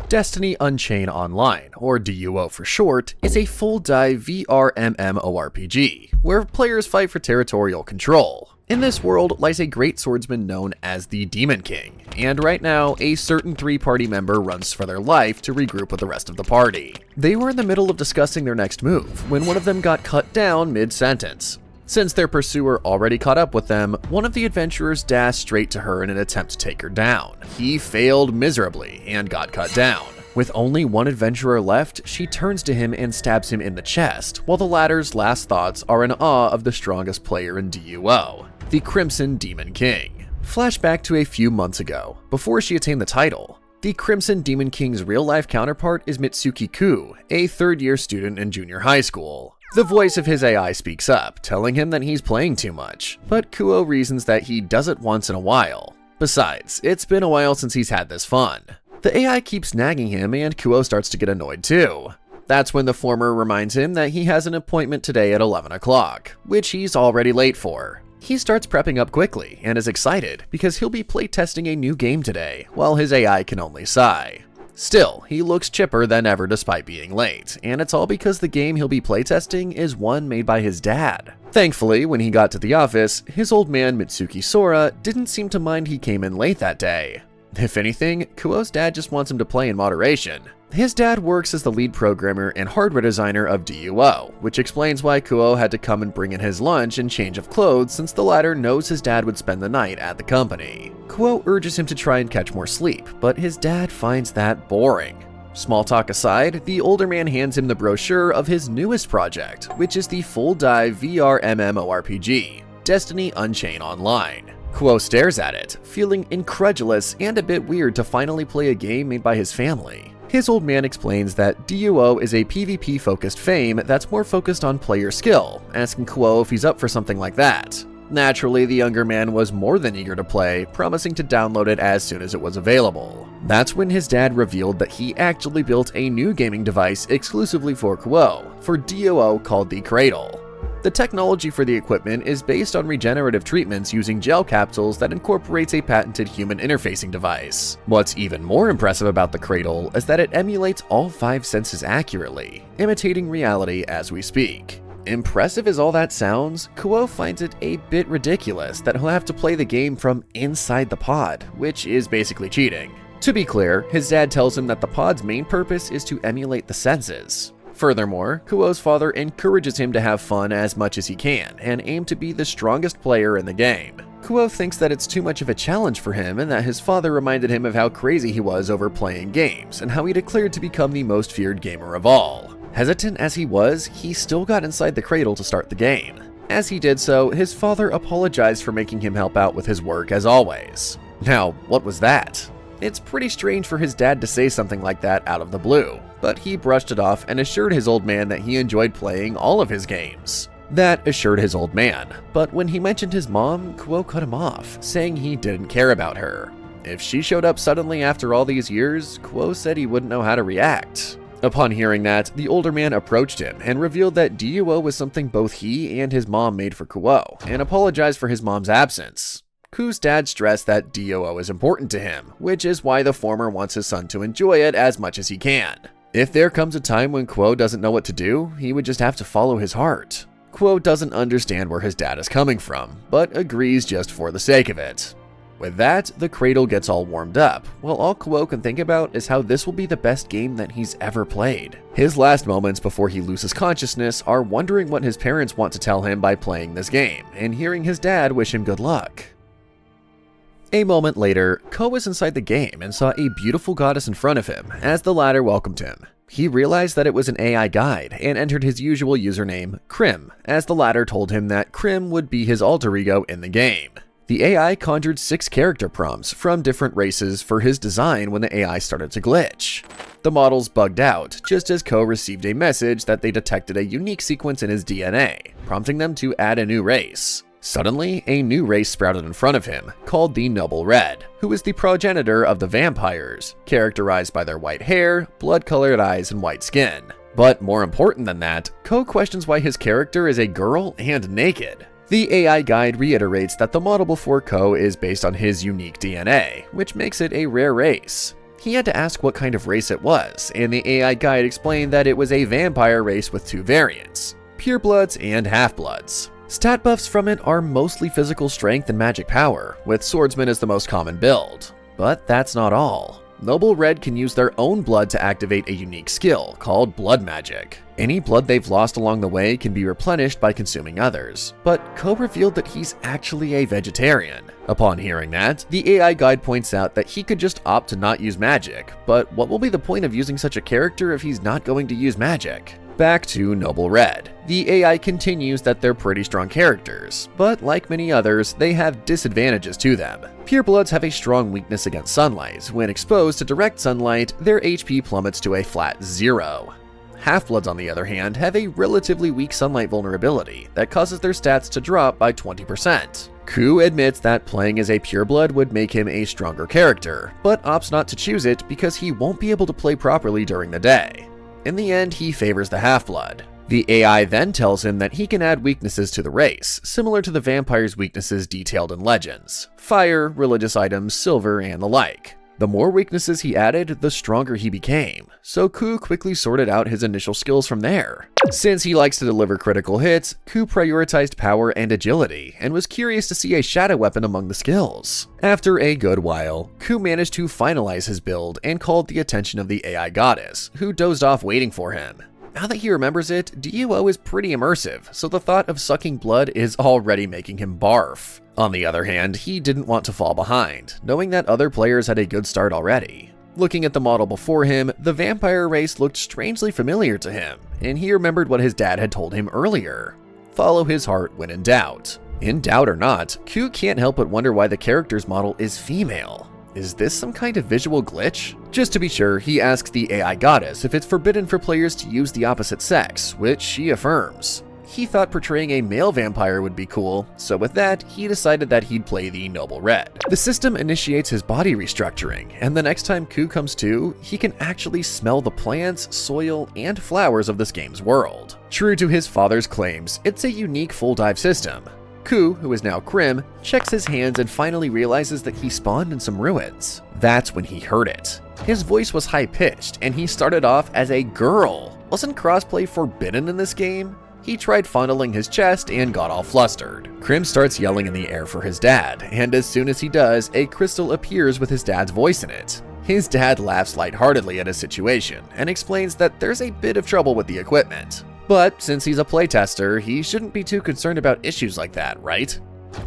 Destiny Unchained Online, or DUO for short, is a full-dive VR MMORPG, where players fight for territorial control. In this world lies a great swordsman known as the Demon King, and right now, a certain three-party member runs for their life to regroup with the rest of the party. They were in the middle of discussing their next move, when one of them got cut down mid-sentence. Since their pursuer already caught up with them, one of the adventurers dashed straight to her in an attempt to take her down. He failed miserably and got cut down. With only one adventurer left, she turns to him and stabs him in the chest, while the latter's last thoughts are in awe of the strongest player in DUO, the Crimson Demon King. Flashback to a few months ago, before she attained the title. The Crimson Demon King's real-life counterpart is Mitsuki Ku, a third-year student in junior high school. The voice of his AI speaks up, telling him that he's playing too much, but Kuo reasons that he does it once in a while. Besides, it's been a while since he's had this fun. The AI keeps nagging him and Kuo starts to get annoyed too. That's when the former reminds him that he has an appointment today at 11 o'clock, which he's already late for. He starts prepping up quickly and is excited because he'll be playtesting a new game today, while his AI can only sigh. Still, he looks chipper than ever despite being late, and it's all because the game he'll be playtesting is one made by his dad. Thankfully, when he got to the office, his old man Mitsuki Sora didn't seem to mind he came in late that day. If anything, Kuo's dad just wants him to play in moderation. His dad works as the lead programmer and hardware designer of DUO, which explains why Kuo had to come and bring in his lunch and change of clothes since the latter knows his dad would spend the night at the company. Kuo urges him to try and catch more sleep, but his dad finds that boring. Small talk aside, the older man hands him the brochure of his newest project, which is the full-dive VR MMORPG, Destiny Unchained Online. Kuo stares at it, feeling incredulous and a bit weird to finally play a game made by his family. His old man explains that DUO is a PvP-focused fame that's more focused on player skill, asking Kuo if he's up for something like that. Naturally, the younger man was more than eager to play, promising to download it as soon as it was available. That's when his dad revealed that he actually built a new gaming device exclusively for Kuo, for DUO called the Cradle. The technology for the equipment is based on regenerative treatments using gel capsules that incorporates a patented human interfacing device. What's even more impressive about the Cradle is that it emulates all 5 senses accurately, imitating reality as we speak. Impressive as all that sounds, Kuo finds it a bit ridiculous that he'll have to play the game from inside the pod, which is basically cheating. To be clear, his dad tells him that the pod's main purpose is to emulate the senses. Furthermore, Kuo's father encourages him to have fun as much as he can and aim to be the strongest player in the game. Kuo thinks that it's too much of a challenge for him and that his father reminded him of how crazy he was over playing games and how he declared to become the most feared gamer of all. Hesitant as he was, he still got inside the cradle to start the game. As he did so, his father apologized for making him help out with his work as always. Now, what was that? It's pretty strange for his dad to say something like that out of the blue, but he brushed it off and assured his old man that he enjoyed playing all of his games. That assured his old man, but when he mentioned his mom, Kuo cut him off, saying he didn't care about her. If she showed up suddenly after all these years, Kuo said he wouldn't know how to react. Upon hearing that, the older man approached him and revealed that DUO was something both he and his mom made for Kuo, and apologized for his mom's absence. Ku's dad stressed that DUO is important to him, which is why the former wants his son to enjoy it as much as he can. If there comes a time when Kuo doesn't know what to do, he would just have to follow his heart. Kuo doesn't understand where his dad is coming from, but agrees just for the sake of it. With that, the cradle gets all warmed up, while all Kuo can think about is how this will be the best game that he's ever played. His last moments before he loses consciousness are wondering what his parents want to tell him by playing this game, and hearing his dad wish him good luck. A moment later, Ko was inside the game and saw a beautiful goddess in front of him as the latter welcomed him. He realized that it was an AI guide and entered his usual username, Krim, as the latter told him that Krim would be his alter ego in the game. The AI conjured 6 character prompts from different races for his design when the AI started to glitch. The models bugged out, just as Ko received a message that they detected a unique sequence in his DNA, prompting them to add a new race. Suddenly, a new race sprouted in front of him, called the Noble Red, who is the progenitor of the vampires, characterized by their white hair, blood-colored eyes, and white skin. But more important than that, Ko questions why his character is a girl and naked. The AI guide reiterates that the model before Ko is based on his unique DNA, which makes it a rare race. He had to ask what kind of race it was, and the AI guide explained that it was a vampire race with two variants, purebloods and half-bloods. Stat buffs from it are mostly physical strength and magic power, with swordsman as the most common build. But that's not all. Noble Red can use their own blood to activate a unique skill called blood magic. Any blood they've lost along the way can be replenished by consuming others, but Ko revealed that he's actually a vegetarian. Upon hearing that, the AI guide points out that he could just opt to not use magic, but what will be the point of using such a character if he's not going to use magic? Back to Noble Red. The AI continues that they're pretty strong characters, but like many others, they have disadvantages to them. Purebloods have a strong weakness against sunlight. When exposed to direct sunlight, their HP plummets to a flat 0. Half-bloods, on the other hand, have a relatively weak sunlight vulnerability that causes their stats to drop by 20%. Ku admits that playing as a pureblood would make him a stronger character, but opts not to choose it because he won't be able to play properly during the day. In the end, he favors the half-blood. The AI then tells him that he can add weaknesses to the race, similar to the vampire's weaknesses detailed in Legends: fire, religious items, silver, and the like. The more weaknesses he added, the stronger he became, so Ku quickly sorted out his initial skills from there. Since he likes to deliver critical hits, Ku prioritized power and agility, and was curious to see a shadow weapon among the skills. After a good while, Ku managed to finalize his build and called the attention of the AI goddess, who dozed off waiting for him. Now that he remembers it, DUO is pretty immersive, so the thought of sucking blood is already making him barf. On the other hand, he didn't want to fall behind, knowing that other players had a good start already. Looking at the model before him, the vampire race looked strangely familiar to him, and he remembered what his dad had told him earlier: follow his heart when in doubt. In doubt or not, Ku can't help but wonder why the character's model is female. Is this some kind of visual glitch? Just to be sure, he asks the AI goddess if it's forbidden for players to use the opposite sex, which she affirms. He thought portraying a male vampire would be cool, so with that, he decided that he'd play the Noble Red. The system initiates his body restructuring, and the next time Ku comes to, he can actually smell the plants, soil, and flowers of this game's world. True to his father's claims, it's a unique full dive system. Ku, who is now Krim, checks his hands and finally realizes that he spawned in some ruins. That's when he heard it. His voice was high-pitched, and he started off as a girl. Wasn't crossplay forbidden in this game? He tried fondling his chest and got all flustered. Krim starts yelling in the air for his dad, and as soon as he does, a crystal appears with his dad's voice in it. His dad laughs lightheartedly at his situation and explains that there's a bit of trouble with the equipment. But since he's a playtester, he shouldn't be too concerned about issues like that, right?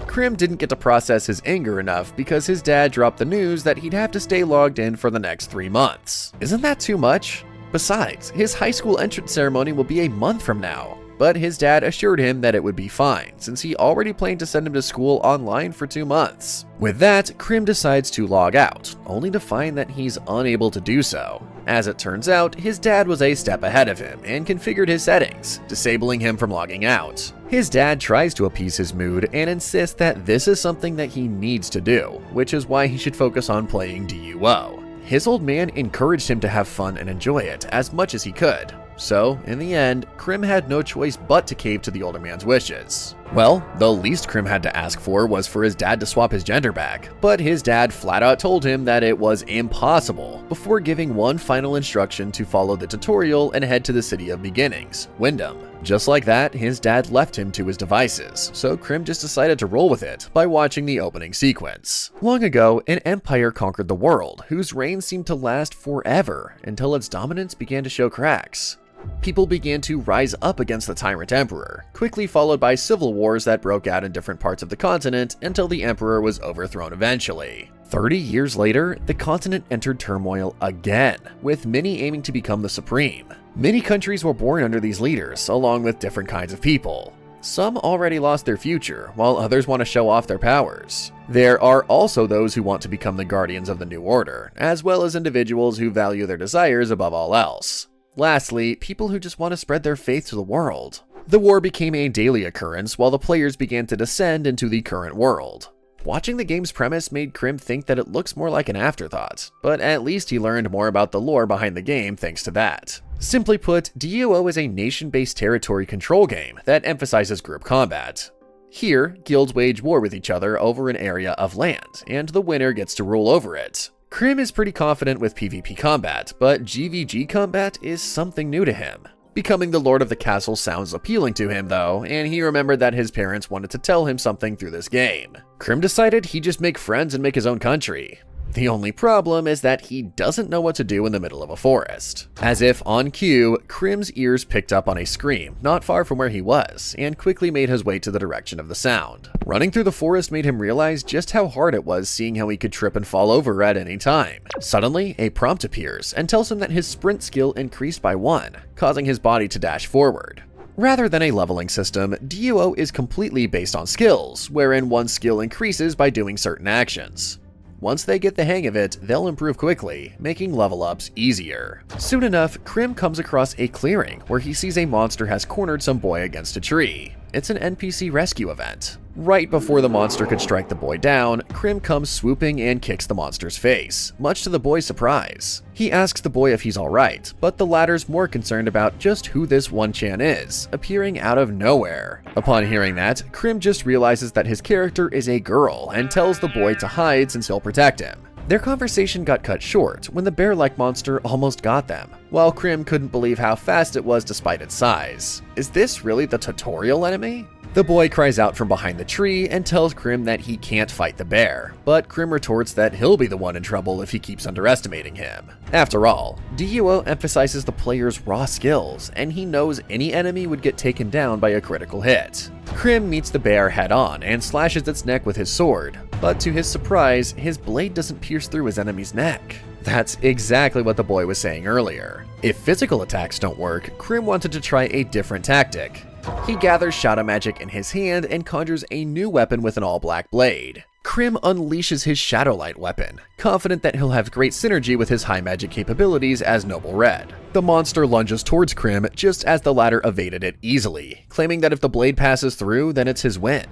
Krim didn't get to process his anger enough because his dad dropped the news that he'd have to stay logged in for the next 3 months. Isn't that too much? Besides, his high school entrance ceremony will be a month from now. But his dad assured him that it would be fine, since he already planned to send him to school online for 2 months. With that, Krim decides to log out, only to find that he's unable to do so. As it turns out, his dad was a step ahead of him and configured his settings, disabling him from logging out. His dad tries to appease his mood and insists that this is something that he needs to do, which is why he should focus on playing DUO. His old man encouraged him to have fun and enjoy it as much as he could. So, in the end, Krim had no choice but to cave to the older man's wishes. Well, the least Krim had to ask for was for his dad to swap his gender back, but his dad flat out told him that it was impossible, before giving one final instruction to follow the tutorial and head to the City of Beginnings, Wyndham. Just like that, his dad left him to his devices, so Krim just decided to roll with it by watching the opening sequence. Long ago, an empire conquered the world, whose reign seemed to last forever, until its dominance began to show cracks. People began to rise up against the tyrant emperor, quickly followed by civil wars that broke out in different parts of the continent until the emperor was overthrown eventually. 30 years later, the continent entered turmoil again, with many aiming to become the supreme. Many countries were born under these leaders, along with different kinds of people. Some already lost their future, while others want to show off their powers. There are also those who want to become the guardians of the new order, as well as individuals who value their desires above all else. Lastly, people who just want to spread their faith to the world. The war became a daily occurrence while the players began to descend into the current world. Watching the game's premise made Krim think that it looks more like an afterthought, but at least he learned more about the lore behind the game thanks to that. Simply put, DUO is a nation-based territory control game that emphasizes group combat. Here, guilds wage war with each other over an area of land, and the winner gets to rule over it. Krim is pretty confident with PvP combat, but GVG combat is something new to him. Becoming the lord of the castle sounds appealing to him though, and he remembered that his parents wanted to tell him something through this game. Krim decided he'd just make friends and make his own country. The only problem is that he doesn't know what to do in the middle of a forest. As if on cue, Krim's ears picked up on a scream not far from where he was, and quickly made his way to the direction of the sound. Running through the forest made him realize just how hard it was, seeing how he could trip and fall over at any time. Suddenly, a prompt appears and tells him that his sprint skill increased by 1, causing his body to dash forward. Rather than a leveling system, DUO is completely based on skills, wherein one skill increases by doing certain actions. Once they get the hang of it, they'll improve quickly, making level ups easier. Soon enough, Krim comes across a clearing where he sees a monster has cornered some boy against a tree. It's an NPC rescue event. Right before the monster could strike the boy down, Krim comes swooping and kicks the monster's face, much to the boy's surprise. He asks the boy if he's alright, but the latter's more concerned about just who this 1chan is, appearing out of nowhere. Upon hearing that, Krim just realizes that his character is a girl and tells the boy to hide since he'll protect him. Their conversation got cut short when the bear-like monster almost got them, while Krim couldn't believe how fast it was despite its size. Is this really the tutorial enemy? The boy cries out from behind the tree and tells Krim that he can't fight the bear, but Krim retorts that he'll be the one in trouble if he keeps underestimating him. After all, DUO emphasizes the player's raw skills, and he knows any enemy would get taken down by a critical hit. Krim meets the bear head-on and slashes its neck with his sword, but to his surprise, his blade doesn't pierce through his enemy's neck. That's exactly what the boy was saying earlier. If physical attacks don't work, Krim wanted to try a different tactic. He gathers shadow magic in his hand and conjures a new weapon with an all-black blade. Krim unleashes his Shadow Light weapon, confident that he'll have great synergy with his high magic capabilities as Noble Red. The monster lunges towards Krim just as the latter evaded it easily, claiming that if the blade passes through, then it's his win.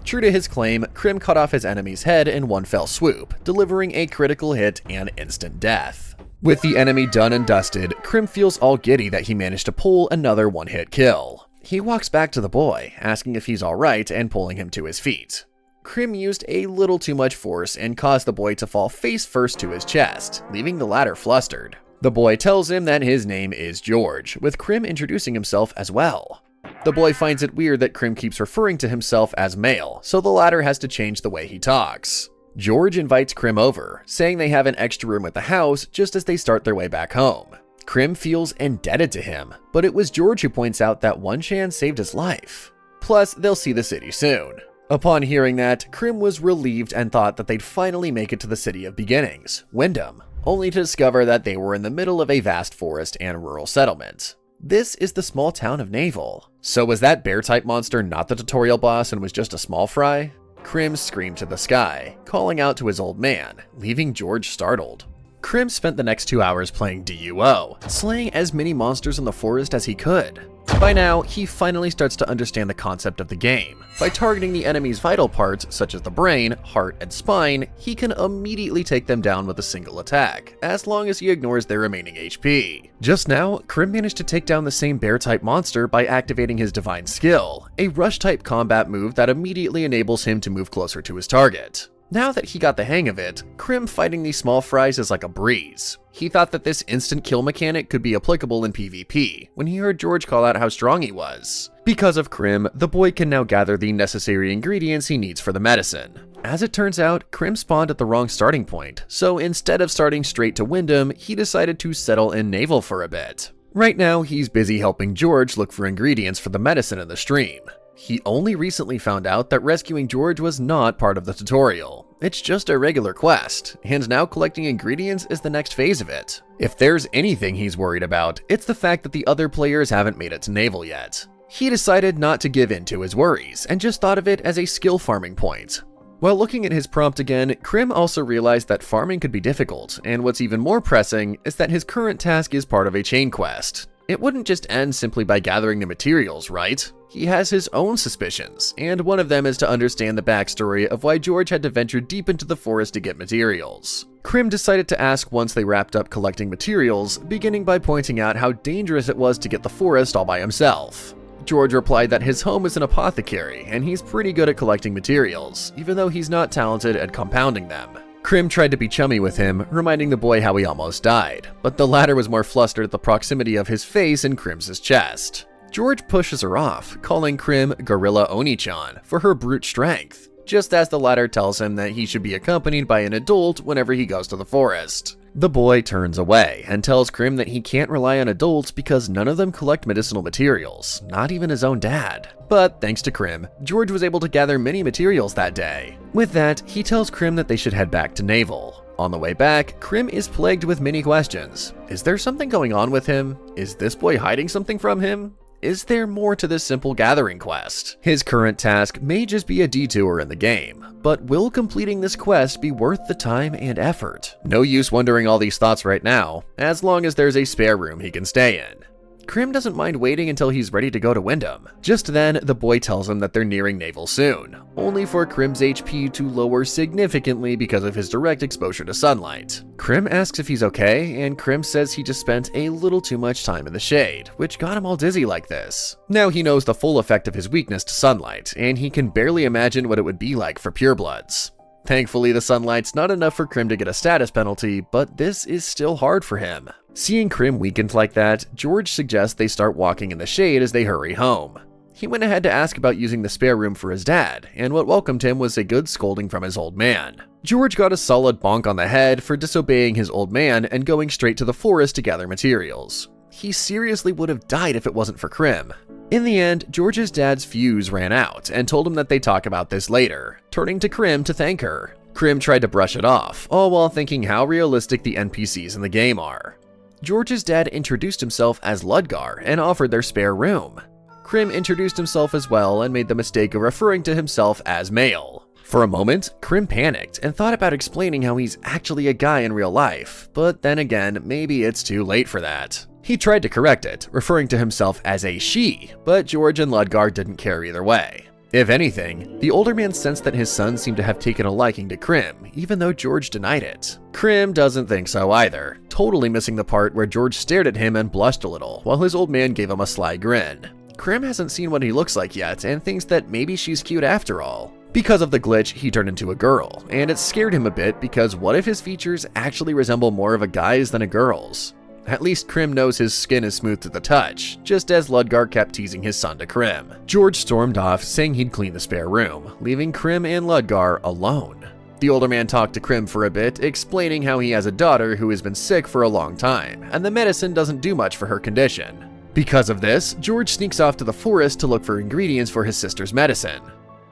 True to his claim, Krim cut off his enemy's head in one fell swoop, delivering a critical hit and instant death. With the enemy done and dusted, Krim feels all giddy that he managed to pull another one-hit kill. He walks back to the boy, asking if he's alright and pulling him to his feet. Krim used a little too much force and caused the boy to fall face first to his chest, leaving the latter flustered. The boy tells him that his name is George, with Krim introducing himself as well. The boy finds it weird that Krim keeps referring to himself as male, so the latter has to change the way he talks. George invites Krim over, saying they have an extra room at the house just as they start their way back home. Krim feels indebted to him, but it was George who points out that 1chan saved his life. Plus, they'll see the city soon. Upon hearing that, Krim was relieved and thought that they'd finally make it to the city of beginnings, Wyndham, only to discover that they were in the middle of a vast forest and rural settlement. This is the small town of Navel. So was that bear-type monster not the tutorial boss and was just a small fry? Krim screamed to the sky, calling out to his old man, leaving George startled. Krim spent the next 2 hours playing DUO, slaying as many monsters in the forest as he could. By now, he finally starts to understand the concept of the game. By targeting the enemy's vital parts, such as the brain, heart, and spine, he can immediately take them down with a single attack, as long as he ignores their remaining HP. Just now, Krim managed to take down the same bear-type monster by activating his Divine Skill, a rush-type combat move that immediately enables him to move closer to his target. Now that he got the hang of it, Krim fighting these small fries is like a breeze. He thought that this instant kill mechanic could be applicable in PvP when he heard George call out how strong he was. Because of Krim, the boy can now gather the necessary ingredients he needs for the medicine. As it turns out, Krim spawned at the wrong starting point, so instead of starting straight to Wyndham, he decided to settle in Navel for a bit. Right now, he's busy helping George look for ingredients for the medicine in the stream. He only recently found out that rescuing George was not part of the tutorial. It's just a regular quest, and now collecting ingredients is the next phase of it. If there's anything he's worried about, it's the fact that the other players haven't made it to Navel yet. He decided not to give in to his worries, and just thought of it as a skill farming point. While looking at his prompt again, Krim also realized that farming could be difficult, and what's even more pressing is that his current task is part of a chain quest. It wouldn't just end simply by gathering the materials, right? He has his own suspicions, and one of them is to understand the backstory of why George had to venture deep into the forest to get materials. Krim decided to ask once they wrapped up collecting materials, beginning by pointing out how dangerous it was to get the forest all by himself. George replied that his home is an apothecary, and he's pretty good at collecting materials, even though he's not talented at compounding them. Krim tried to be chummy with him, reminding the boy how he almost died, but the latter was more flustered at the proximity of his face and Krim's chest. George pushes her off, calling Krim Gorilla Oni-chan for her brute strength, just as the latter tells him that he should be accompanied by an adult whenever he goes to the forest. The boy turns away and tells Krim that he can't rely on adults because none of them collect medicinal materials, not even his own dad. But thanks to Krim, George was able to gather many materials that day. With that, he tells Krim that they should head back to Naval. On the way back, Krim is plagued with many questions. Is there something going on with him? Is this boy hiding something from him? Is there more to this simple gathering quest? His current task may just be a detour in the game, but will completing this quest be worth the time and effort? No use wondering all these thoughts right now, as long as there's a spare room he can stay in. Krim doesn't mind waiting until he's ready to go to Wyndham. Just then, the boy tells him that they're nearing Naval soon, only for Krim's HP to lower significantly because of his direct exposure to sunlight. Krim asks if he's okay, and Krim says he just spent a little too much time in the shade, which got him all dizzy like this. Now he knows the full effect of his weakness to sunlight, and he can barely imagine what it would be like for purebloods. Thankfully, the sunlight's not enough for Krim to get a status penalty, but this is still hard for him. Seeing Krim weakened like that, George suggests they start walking in the shade as they hurry home. He went ahead to ask about using the spare room for his dad, and what welcomed him was a good scolding from his old man. George got a solid bonk on the head for disobeying his old man and going straight to the forest to gather materials. He seriously would have died if it wasn't for Krim. In the end, George's dad's fuse ran out and told him that they'd talk about this later, turning to Krim to thank her. Krim tried to brush it off, all while thinking how realistic the NPCs in the game are. George's dad introduced himself as Ludgar and offered their spare room. Krim introduced himself as well and made the mistake of referring to himself as male. For a moment, Krim panicked and thought about explaining how he's actually a guy in real life, but then again, maybe it's too late for that. He tried to correct it, referring to himself as a she, but George and Ludgar didn't care either way. If anything, the older man sensed that his son seemed to have taken a liking to Krim, even though George denied it. Krim doesn't think so either, totally missing the part where George stared at him and blushed a little, while his old man gave him a sly grin. Krim hasn't seen what he looks like yet and thinks that maybe she's cute after all. Because of the glitch, he turned into a girl, and it scared him a bit because what if his features actually resemble more of a guy's than a girl's? At least Krim knows his skin is smooth to the touch, just as Ludgar kept teasing his son to Krim. George stormed off, saying he'd clean the spare room, leaving Krim and Ludgar alone. The older man talked to Krim for a bit, explaining how he has a daughter who has been sick for a long time, and the medicine doesn't do much for her condition. Because of this, George sneaks off to the forest to look for ingredients for his sister's medicine.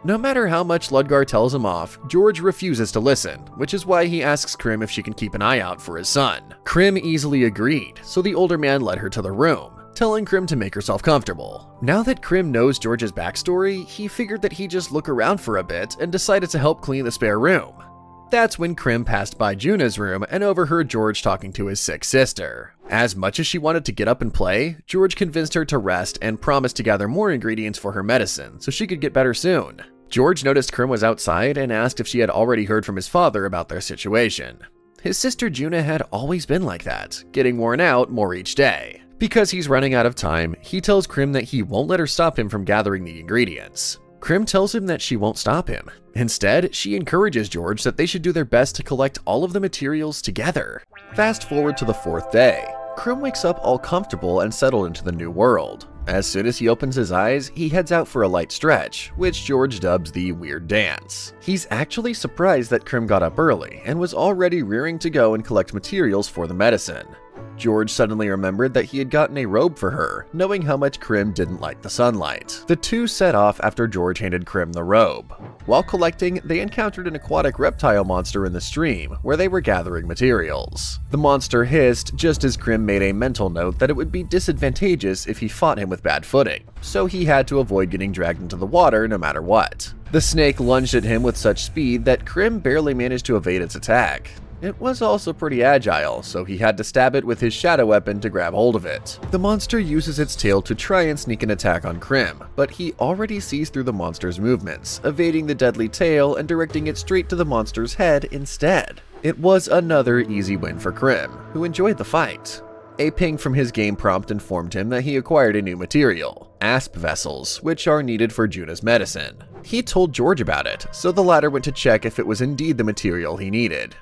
No matter how much Ludgar tells him off, George refuses to listen, which is why he asks Krim if she can keep an eye out for his son. Krim easily agreed, so the older man led her to the room, telling Krim to make herself comfortable. Now that Krim knows George's backstory, he figured that he'd just look around for a bit and decided to help clean the spare room. That's when Krim passed by Juna's room and overheard George talking to his sick sister. As much as she wanted to get up and play, George convinced her to rest and promised to gather more ingredients for her medicine so she could get better soon. George noticed Krim was outside and asked if she had already heard from his father about their situation. His sister Juna had always been like that, getting worn out more each day. Because he's running out of time, he tells Krim that he won't let her stop him from gathering the ingredients. Krim tells him that she won't stop him. Instead, she encourages George that they should do their best to collect all of the materials together. Fast forward to the 4th day. Krim wakes up all comfortable and settled into the new world. As soon as he opens his eyes, he heads out for a light stretch, which George dubs the weird dance. He's actually surprised that Krim got up early and was already rearing to go and collect materials for the medicine. George suddenly remembered that he had gotten a robe for her, knowing how much Krim didn't like the sunlight. The two set off after George handed Krim the robe. While collecting, they encountered an aquatic reptile monster in the stream, where they were gathering materials. The monster hissed just as Krim made a mental note that it would be disadvantageous if he fought him with bad footing, so he had to avoid getting dragged into the water no matter what. The snake lunged at him with such speed that Krim barely managed to evade its attack. It was also pretty agile, so he had to stab it with his shadow weapon to grab hold of it. The monster uses its tail to try and sneak an attack on Krim, but he already sees through the monster's movements, evading the deadly tail and directing it straight to the monster's head instead. It was another easy win for Krim, who enjoyed the fight. A ping from his game prompt informed him that he acquired a new material, asp vessels, which are needed for Juna's medicine. He told George about it, so the latter went to check if it was indeed the material he needed.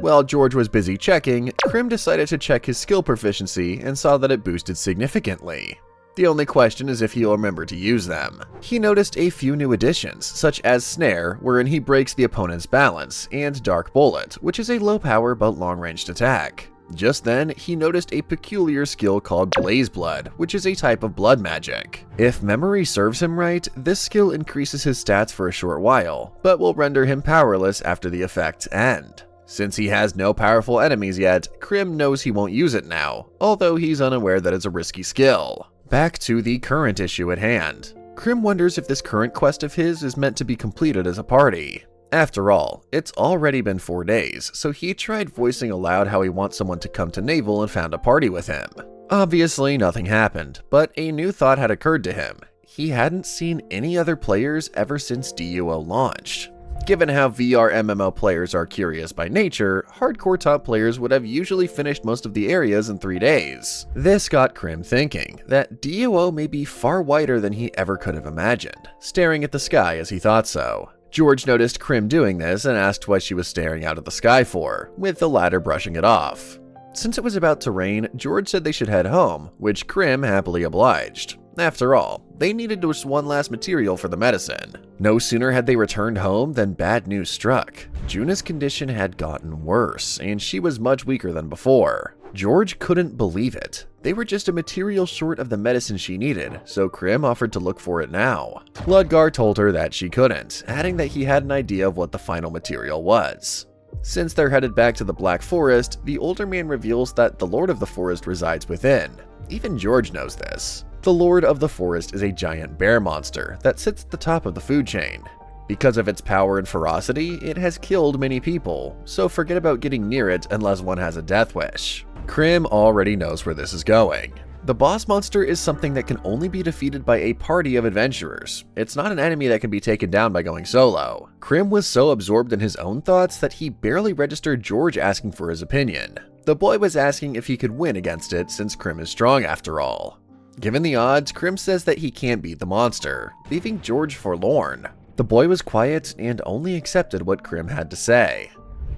While George was busy checking, Krim decided to check his skill proficiency and saw that it boosted significantly. The only question is if he'll remember to use them. He noticed a few new additions, such as Snare, wherein he breaks the opponent's balance, and Dark Bullet, which is a low power but long-ranged attack. Just then, he noticed a peculiar skill called Blaze Blood, which is a type of blood magic. If memory serves him right, this skill increases his stats for a short while, but will render him powerless after the effects end. Since he has no powerful enemies yet, Krim knows he won't use it now, although he's unaware that it's a risky skill. Back to the current issue at hand. Krim wonders if this current quest of his is meant to be completed as a party. After all, it's already been 4 days, so he tried voicing aloud how he wants someone to come to Naval and found a party with him. Obviously, nothing happened, but a new thought had occurred to him. He hadn't seen any other players ever since DUO launched. Given how VR MMO players are curious by nature, hardcore top players would have usually finished most of the areas in 3 days. This got Krim thinking that DUO may be far wider than he ever could have imagined, staring at the sky as he thought so. George noticed Krim doing this and asked what she was staring out at the sky for, with the latter brushing it off. Since it was about to rain, George said they should head home, which Krim happily obliged. After all, they needed just one last material for the medicine. No sooner had they returned home than bad news struck. Juna's condition had gotten worse, and she was much weaker than before. George couldn't believe it. They were just a material short of the medicine she needed, so Krim offered to look for it now. Ludgar told her that she couldn't, adding that he had an idea of what the final material was. Since they're headed back to the Black Forest, the older man reveals that the Lord of the Forest resides within. Even George knows this. The Lord of the Forest is a giant bear monster that sits at the top of the food chain. Because of its power and ferocity, it has killed many people, so forget about getting near it unless one has a death wish. Krim already knows where this is going. The boss monster is something that can only be defeated by a party of adventurers. It's not an enemy that can be taken down by going solo. Krim was so absorbed in his own thoughts that he barely registered George asking for his opinion. The boy was asking if he could win against it since Krim is strong after all. Given the odds, Krim says that he can't beat the monster, leaving George forlorn. The boy was quiet and only accepted what Krim had to say.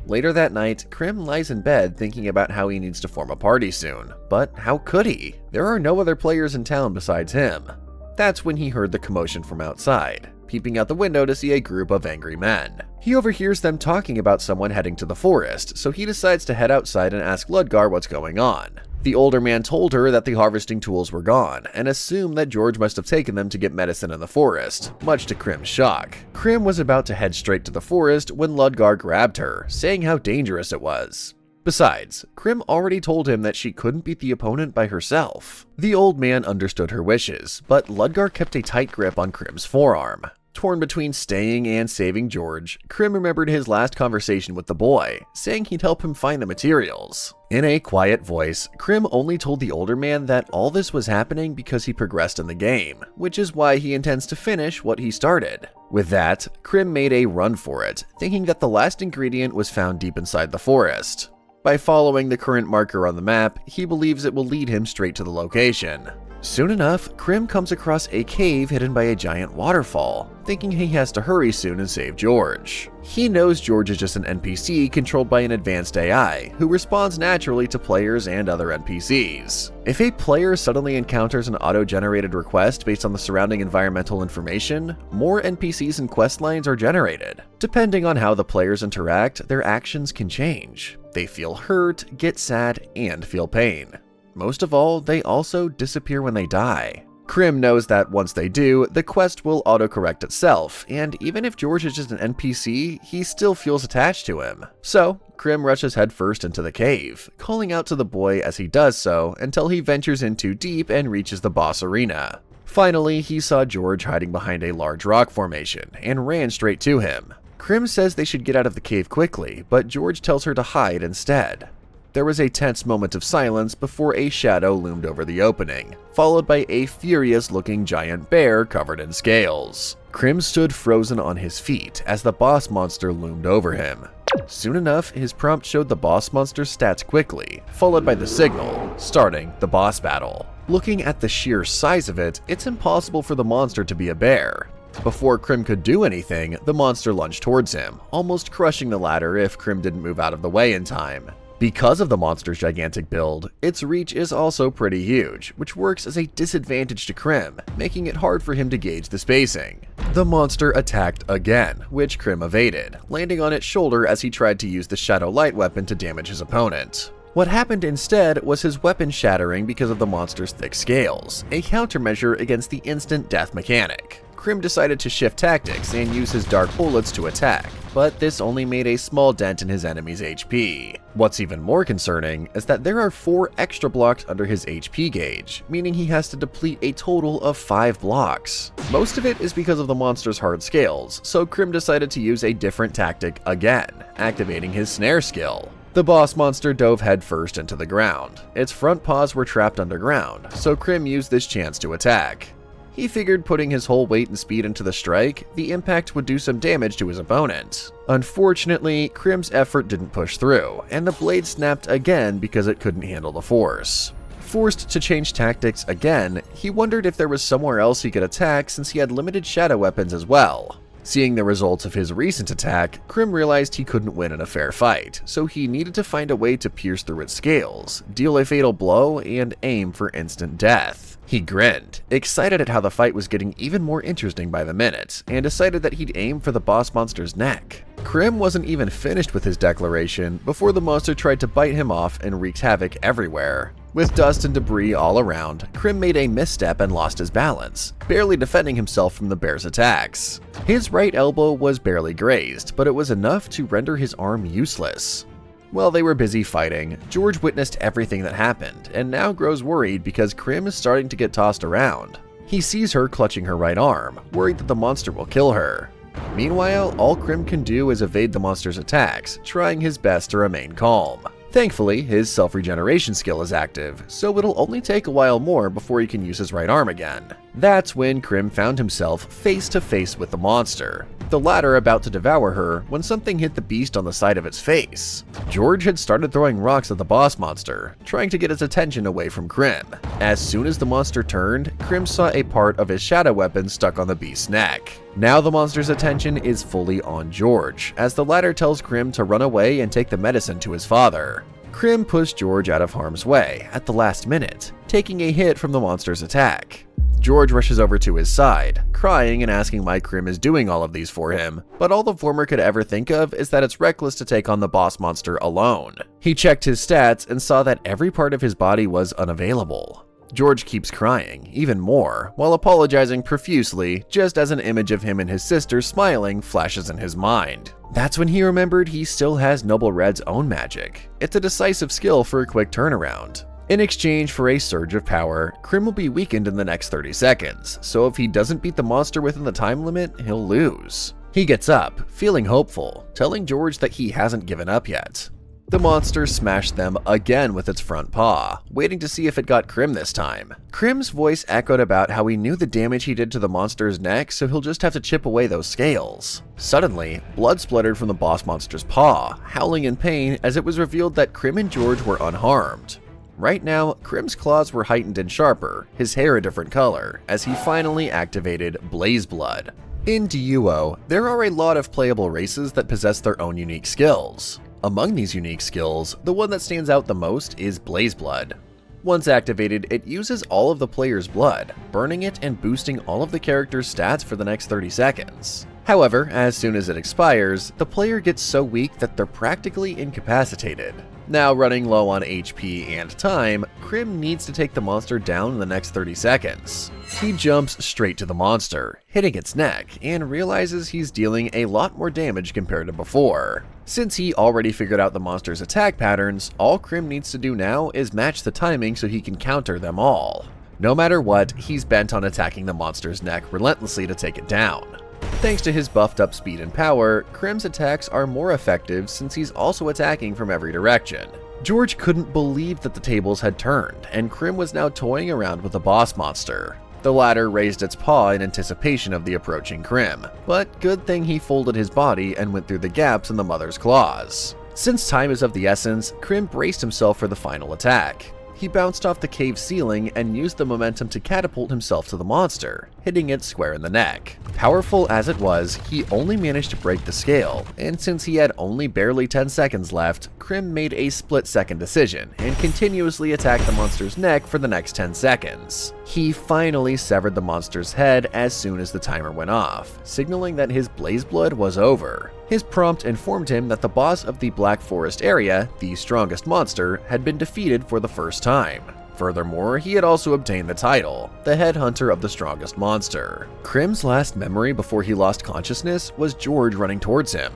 Later that night, Krim lies in bed thinking about how he needs to form a party soon. But how could he? There are no other players in town besides him. That's when he heard the commotion from outside, peeping out the window to see a group of angry men. He overhears them talking about someone heading to the forest, so he decides to head outside and ask Ludgar what's going on. The older man told her that the harvesting tools were gone, and assumed that George must have taken them to get medicine in the forest, much to Krim's shock. Krim was about to head straight to the forest when Ludgar grabbed her, saying how dangerous it was. Besides, Krim already told him that she couldn't beat the opponent by herself. The old man understood her wishes, but Ludgar kept a tight grip on Krim's forearm. Torn between staying and saving George, Krim remembered his last conversation with the boy, saying he'd help him find the materials. In a quiet voice, Krim only told the older man that all this was happening because he progressed in the game, which is why he intends to finish what he started. With that, Krim made a run for it, thinking that the last ingredient was found deep inside the forest. By following the current marker on the map, he believes it will lead him straight to the location. Soon enough, Krim comes across a cave hidden by a giant waterfall, thinking he has to hurry soon and save George. He knows George is just an NPC controlled by an advanced AI, who responds naturally to players and other NPCs. If a player suddenly encounters an auto-generated request based on the surrounding environmental information, more NPCs and quest lines are generated. Depending on how the players interact, their actions can change. They feel hurt, get sad, and feel pain. Most of all, they also disappear when they die. Krim knows that once they do, the quest will autocorrect itself, and even if George is just an NPC, he still feels attached to him. So, Krim rushes headfirst into the cave, calling out to the boy as he does so until he ventures in too deep and reaches the boss arena. Finally, he saw George hiding behind a large rock formation and ran straight to him. Krim says they should get out of the cave quickly, but George tells her to hide instead. There was a tense moment of silence before a shadow loomed over the opening, followed by a furious-looking giant bear covered in scales. Krim stood frozen on his feet as the boss monster loomed over him. Soon enough, his prompt showed the boss monster's stats quickly, followed by the signal, starting the boss battle. Looking at the sheer size of it, it's impossible for the monster to be a bear. Before Krim could do anything, the monster lunged towards him, almost crushing the ladder if Krim didn't move out of the way in time. Because of the monster's gigantic build, its reach is also pretty huge, which works as a disadvantage to Krim, making it hard for him to gauge the spacing. The monster attacked again, which Krim evaded, landing on its shoulder as he tried to use the Shadow Light weapon to damage his opponent. What happened instead was his weapon shattering because of the monster's thick scales, a countermeasure against the instant death mechanic. Krim decided to shift tactics and use his dark bullets to attack, but this only made a small dent in his enemy's HP. What's even more concerning is that there are 4 extra blocks under his HP gauge, meaning he has to deplete a total of 5 blocks. Most of it is because of the monster's hard scales, so Krim decided to use a different tactic again, activating his snare skill. The boss monster dove headfirst into the ground. Its front paws were trapped underground, so Krim used this chance to attack. He figured putting his whole weight and speed into the strike, the impact would do some damage to his opponent. Unfortunately, Krim's effort didn't push through, and the blade snapped again because it couldn't handle the force. Forced to change tactics again, he wondered if there was somewhere else he could attack since he had limited shadow weapons as well. Seeing the results of his recent attack, Krim realized he couldn't win in a fair fight, so he needed to find a way to pierce through its scales, deal a fatal blow, and aim for instant death. He grinned, excited at how the fight was getting even more interesting by the minute, and decided that he'd aim for the boss monster's neck. Krim wasn't even finished with his declaration before the monster tried to bite him off and wreaked havoc everywhere. With dust and debris all around, Krim made a misstep and lost his balance, barely defending himself from the bear's attacks. His right elbow was barely grazed, but it was enough to render his arm useless. While they were busy fighting, George witnessed everything that happened, and now grows worried because Krim is starting to get tossed around. He sees her clutching her right arm, worried that the monster will kill her. Meanwhile, all Krim can do is evade the monster's attacks, trying his best to remain calm. Thankfully, his self-regeneration skill is active, so it'll only take a while more before he can use his right arm again. That's when Krim found himself face to face with the monster, the latter about to devour her when something hit the beast on the side of its face. George had started throwing rocks at the boss monster, trying to get his attention away from Krim. As soon as the monster turned, Krim saw a part of his shadow weapon stuck on the beast's neck. Now the monster's attention is fully on George, as the latter tells Krim to run away and take the medicine to his father. Krim pushed George out of harm's way at the last minute, taking a hit from the monster's attack. George rushes over to his side, crying and asking why Krim is doing all of these for him, but all the former could ever think of is that it's reckless to take on the boss monster alone. He checked his stats and saw that every part of his body was unavailable. George keeps crying, even more, while apologizing profusely, just as an image of him and his sister smiling flashes in his mind. That's when he remembered he still has Noble Red's own magic. It's a decisive skill for a quick turnaround. In exchange for a surge of power, Krim will be weakened in the next 30 seconds, so if he doesn't beat the monster within the time limit, he'll lose. He gets up, feeling hopeful, telling George that he hasn't given up yet. The monster smashed them again with its front paw, waiting to see if it got Krim this time. Krim's voice echoed about how he knew the damage he did to the monster's neck, so he'll just have to chip away those scales. Suddenly, blood spluttered from the boss monster's paw, howling in pain as it was revealed that Krim and George were unharmed. Right now, Krim's claws were heightened and sharper, his hair a different color, as he finally activated Blaze Blood. In DUO, there are a lot of playable races that possess their own unique skills. Among these unique skills, the one that stands out the most is Blaze Blood. Once activated, it uses all of the player's blood, burning it and boosting all of the character's stats for the next 30 seconds. However, as soon as it expires, the player gets so weak that they're practically incapacitated. Now running low on HP and time, Krim needs to take the monster down in the next 30 seconds. He jumps straight to the monster, hitting its neck, and realizes he's dealing a lot more damage compared to before. Since he already figured out the monster's attack patterns, all Krim needs to do now is match the timing so he can counter them all. No matter what, he's bent on attacking the monster's neck relentlessly to take it down. Thanks to his buffed up speed and power, Krim's attacks are more effective since he's also attacking from every direction. George couldn't believe that the tables had turned, and Krim was now toying around with the boss monster. The latter raised its paw in anticipation of the approaching Krim, but good thing he folded his body and went through the gaps in the mother's claws. Since time is of the essence, Krim braced himself for the final attack. he bounced off the cave ceiling and used the momentum to catapult himself to the monster, hitting it square in the neck. Powerful as it was, he only managed to break the scale, and since he had only barely 10 seconds left, Krim made a split-second decision and continuously attacked the monster's neck for the next 10 seconds. He finally severed the monster's head as soon as the timer went off, signaling that his blaze blood was over. His prompt informed him that the boss of the Black Forest area, the strongest monster, had been defeated for the first time. Furthermore, he had also obtained the title, the head hunter of the strongest monster. Krim's last memory before he lost consciousness was George running towards him.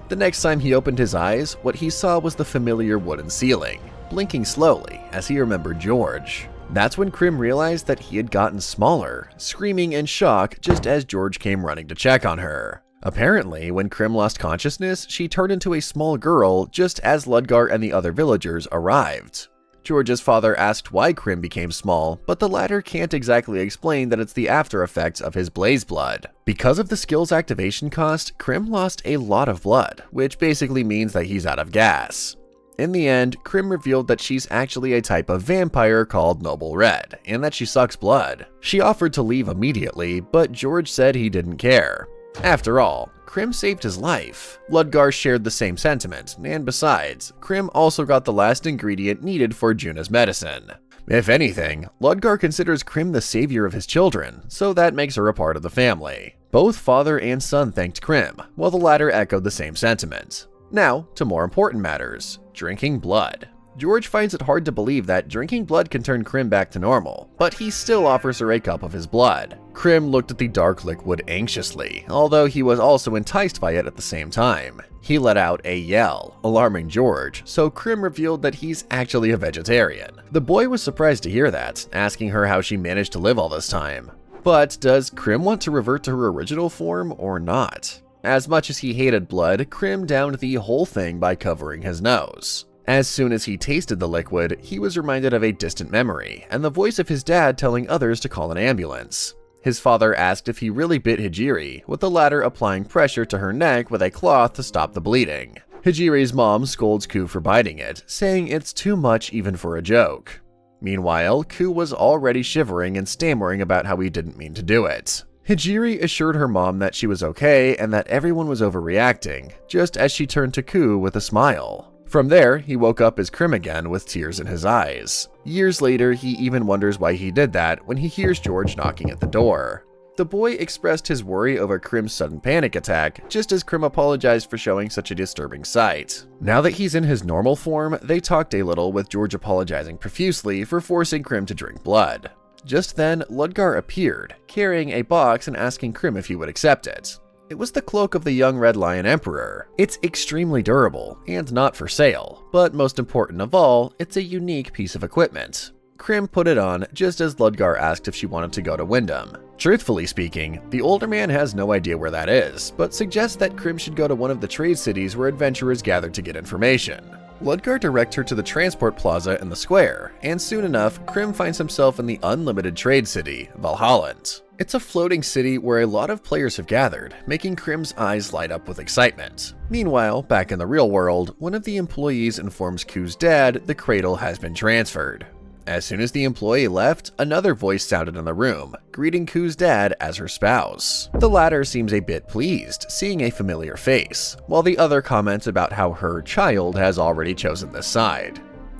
The next time he opened his eyes, what he saw was the familiar wooden ceiling, blinking slowly as he remembered George. That's when Krim realized that he had gotten smaller, screaming in shock just as George came running to check on her. Apparently, when Krim lost consciousness, she turned into a small girl just as Ludgar and the other villagers arrived. George's father asked why Krim became small, but the latter can't exactly explain that it's the after effects of his blaze blood. Because of the skill's activation cost, Krim lost a lot of blood, which basically means that he's out of gas. In the end, Krim revealed that she's actually a type of vampire called Noble Red, and that she sucks blood. She offered to leave immediately, but George said he didn't care. After all, Krim saved his life. Ludgar shared the same sentiment, and besides, Krim also got the last ingredient needed for Juna's medicine. If anything, Ludgar considers Krim the savior of his children, so that makes her a part of the family. Both father and son thanked Krim, while the latter echoed the same sentiment. Now, to more important matters, drinking blood. George finds it hard to believe that drinking blood can turn Krim back to normal, but he still offers her a cup of his blood. Krim looked at the dark liquid anxiously, although he was also enticed by it at the same time. He let out a yell, alarming George, so Krim revealed that he's actually a vegetarian. The boy was surprised to hear that, asking her how she managed to live all this time. But does Krim want to revert to her original form or not? As much as he hated blood, Krim downed the whole thing by covering his nose. As soon as he tasted the liquid, he was reminded of a distant memory, and the voice of his dad telling others to call an ambulance. His father asked if he really bit Hijiri, with the latter applying pressure to her neck with a cloth to stop the bleeding. Hijiri's mom scolds Ku for biting it, saying it's too much even for a joke. Meanwhile, Ku was already shivering and stammering about how he didn't mean to do it. Hijiri assured her mom that she was okay and that everyone was overreacting, just as she turned to Ku with a smile. From there, he woke up as Krim again with tears in his eyes. Years later, he even wonders why he did that when he hears George knocking at the door. The boy expressed his worry over Krim's sudden panic attack, just as Krim apologized for showing such a disturbing sight. Now that he's in his normal form, they talked a little, with George apologizing profusely for forcing Krim to drink blood. Just then, Ludgar appeared, carrying a box and asking Krim if he would accept it. It was the cloak of the young Red Lion Emperor. It's extremely durable, and not for sale, but most important of all, it's a unique piece of equipment. Krim put it on just as Ludgar asked if she wanted to go to Wyndham. Truthfully speaking, the older man has no idea where that is, but suggests that Krim should go to one of the trade cities where adventurers gather to get information. Ludgar directs her to the transport plaza in the square, and soon enough, Krim finds himself in the unlimited trade city, Valhalland. It's a floating city where a lot of players have gathered, making Krim's eyes light up with excitement. Meanwhile, back in the real world, one of the employees informs Ku's dad the cradle has been transferred. As soon as the employee left, another voice sounded in the room, greeting Ku's dad as her spouse. The latter seems a bit pleased, seeing a familiar face, while the other comments about how her child has already chosen this side.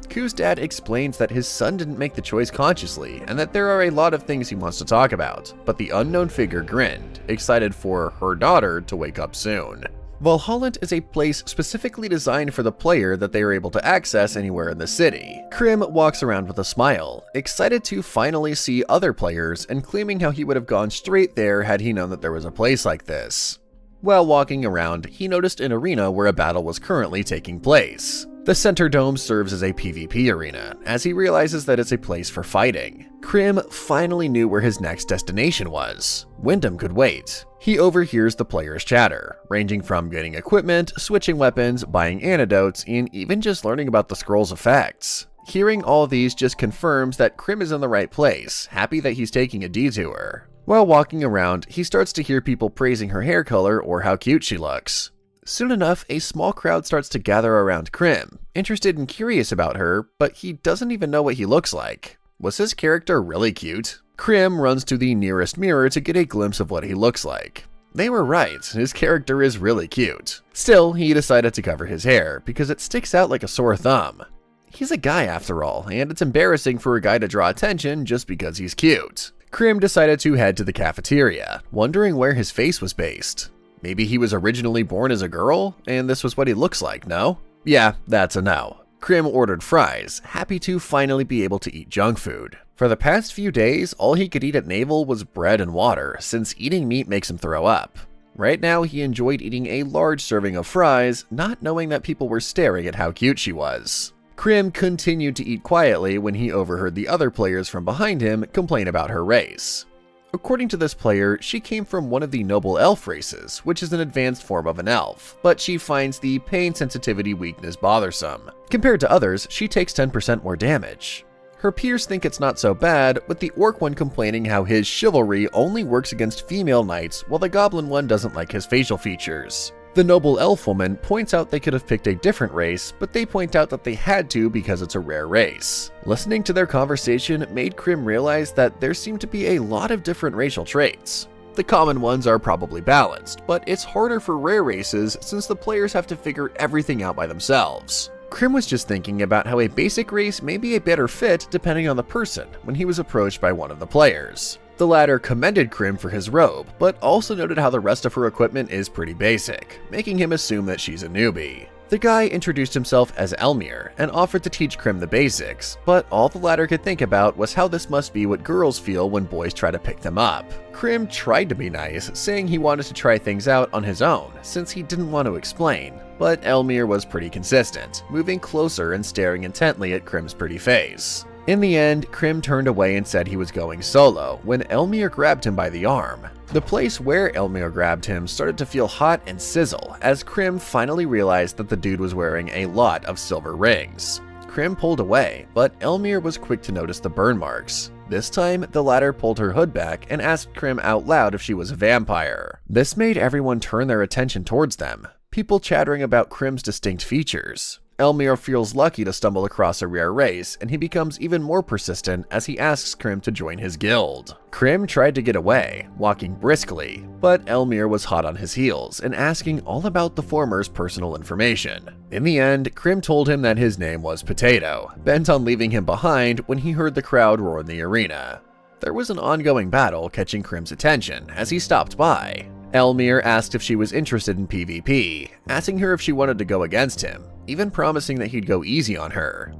Ku's dad explains that his son didn't make the choice consciously, and that there are a lot of things he wants to talk about, but the unknown figure grinned, excited for her daughter to wake up soon. Valhalland is a place specifically designed for the player that they are able to access anywhere in the city. Krim walks around with a smile, excited to finally see other players and claiming how he would have gone straight there had he known that there was a place like this. While walking around, he noticed an arena where a battle was currently taking place. The center dome serves as a PvP arena, as he realizes that it's a place for fighting. Krim finally knew where his next destination was. Wyndham could wait. He overhears the players' chatter, ranging from getting equipment, switching weapons, buying antidotes, and even just learning about the scroll's effects. Hearing all these just confirms that Krim is in the right place, happy that he's taking a detour. While walking around, he starts to hear people praising her hair color or how cute she looks. Soon enough, a small crowd starts to gather around Krim, interested and curious about her, but he doesn't even know what he looks like. Was his character really cute? Krim runs to the nearest mirror to get a glimpse of what he looks like. They were right, his character is really cute. Still, he decided to cover his hair, because it sticks out like a sore thumb. He's a guy after all, and it's embarrassing for a guy to draw attention just because he's cute. Krim decided to head to the cafeteria, wondering where his face was based. Maybe he was originally born as a girl, and this was what he looks like, no? Yeah, that's a no. Krim ordered fries, happy to finally be able to eat junk food. For the past few days, all he could eat at Naval was bread and water, since eating meat makes him throw up. Right now, he enjoyed eating a large serving of fries, not knowing that people were staring at how cute she was. Krim continued to eat quietly when he overheard the other players from behind him complain about her race. According to this player, she came from one of the noble elf races, which is an advanced form of an elf, but she finds the pain sensitivity weakness bothersome. Compared to others, she takes 10% more damage. Her peers think it's not so bad, with the orc one complaining how his chivalry only works against female knights, while the goblin one doesn't like his facial features. The noble elf woman points out they could have picked a different race, but they point out that they had to because it's a rare race. Listening to their conversation made Krim realize that there seemed to be a lot of different racial traits. The common ones are probably balanced, but it's harder for rare races since the players have to figure everything out by themselves. Krim was just thinking about how a basic race may be a better fit depending on the person when he was approached by one of the players. The latter commended Krim for his robe, but also noted how the rest of her equipment is pretty basic, making him assume that she's a newbie. The guy introduced himself as Elmir and offered to teach Krim the basics, but all the latter could think about was how this must be what girls feel when boys try to pick them up. Krim tried to be nice, saying he wanted to try things out on his own, since he didn't want to explain, but Elmir was pretty consistent, moving closer and staring intently at Krim's pretty face. In the end, Krim turned away and said he was going solo, when Elmir grabbed him by the arm. The place where Elmir grabbed him started to feel hot and sizzle, as Krim finally realized that the dude was wearing a lot of silver rings. Krim pulled away, but Elmir was quick to notice the burn marks. This time, the latter pulled her hood back and asked Krim out loud if she was a vampire. This made everyone turn their attention towards them, people chattering about Krim's distinct features. Elmir feels lucky to stumble across a rare race, and he becomes even more persistent as he asks Krim to join his guild. Krim tried to get away, walking briskly, but Elmir was hot on his heels and asking all about the former's personal information. In the end, Krim told him that his name was Potato, bent on leaving him behind when he heard the crowd roar in the arena. There was an ongoing battle catching Krim's attention as he stopped by. Elmir asked if she was interested in PvP, asking her if she wanted to go against him, even promising that he'd go easy on her.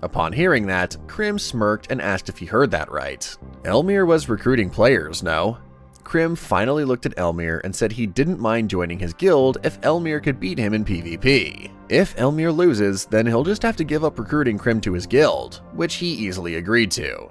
Upon hearing that, Krim smirked and asked if he heard that right. Elmir was recruiting players, no? Krim finally looked at Elmir and said he didn't mind joining his guild if Elmir could beat him in PvP. If Elmir loses, then he'll just have to give up recruiting Krim to his guild, which he easily agreed to.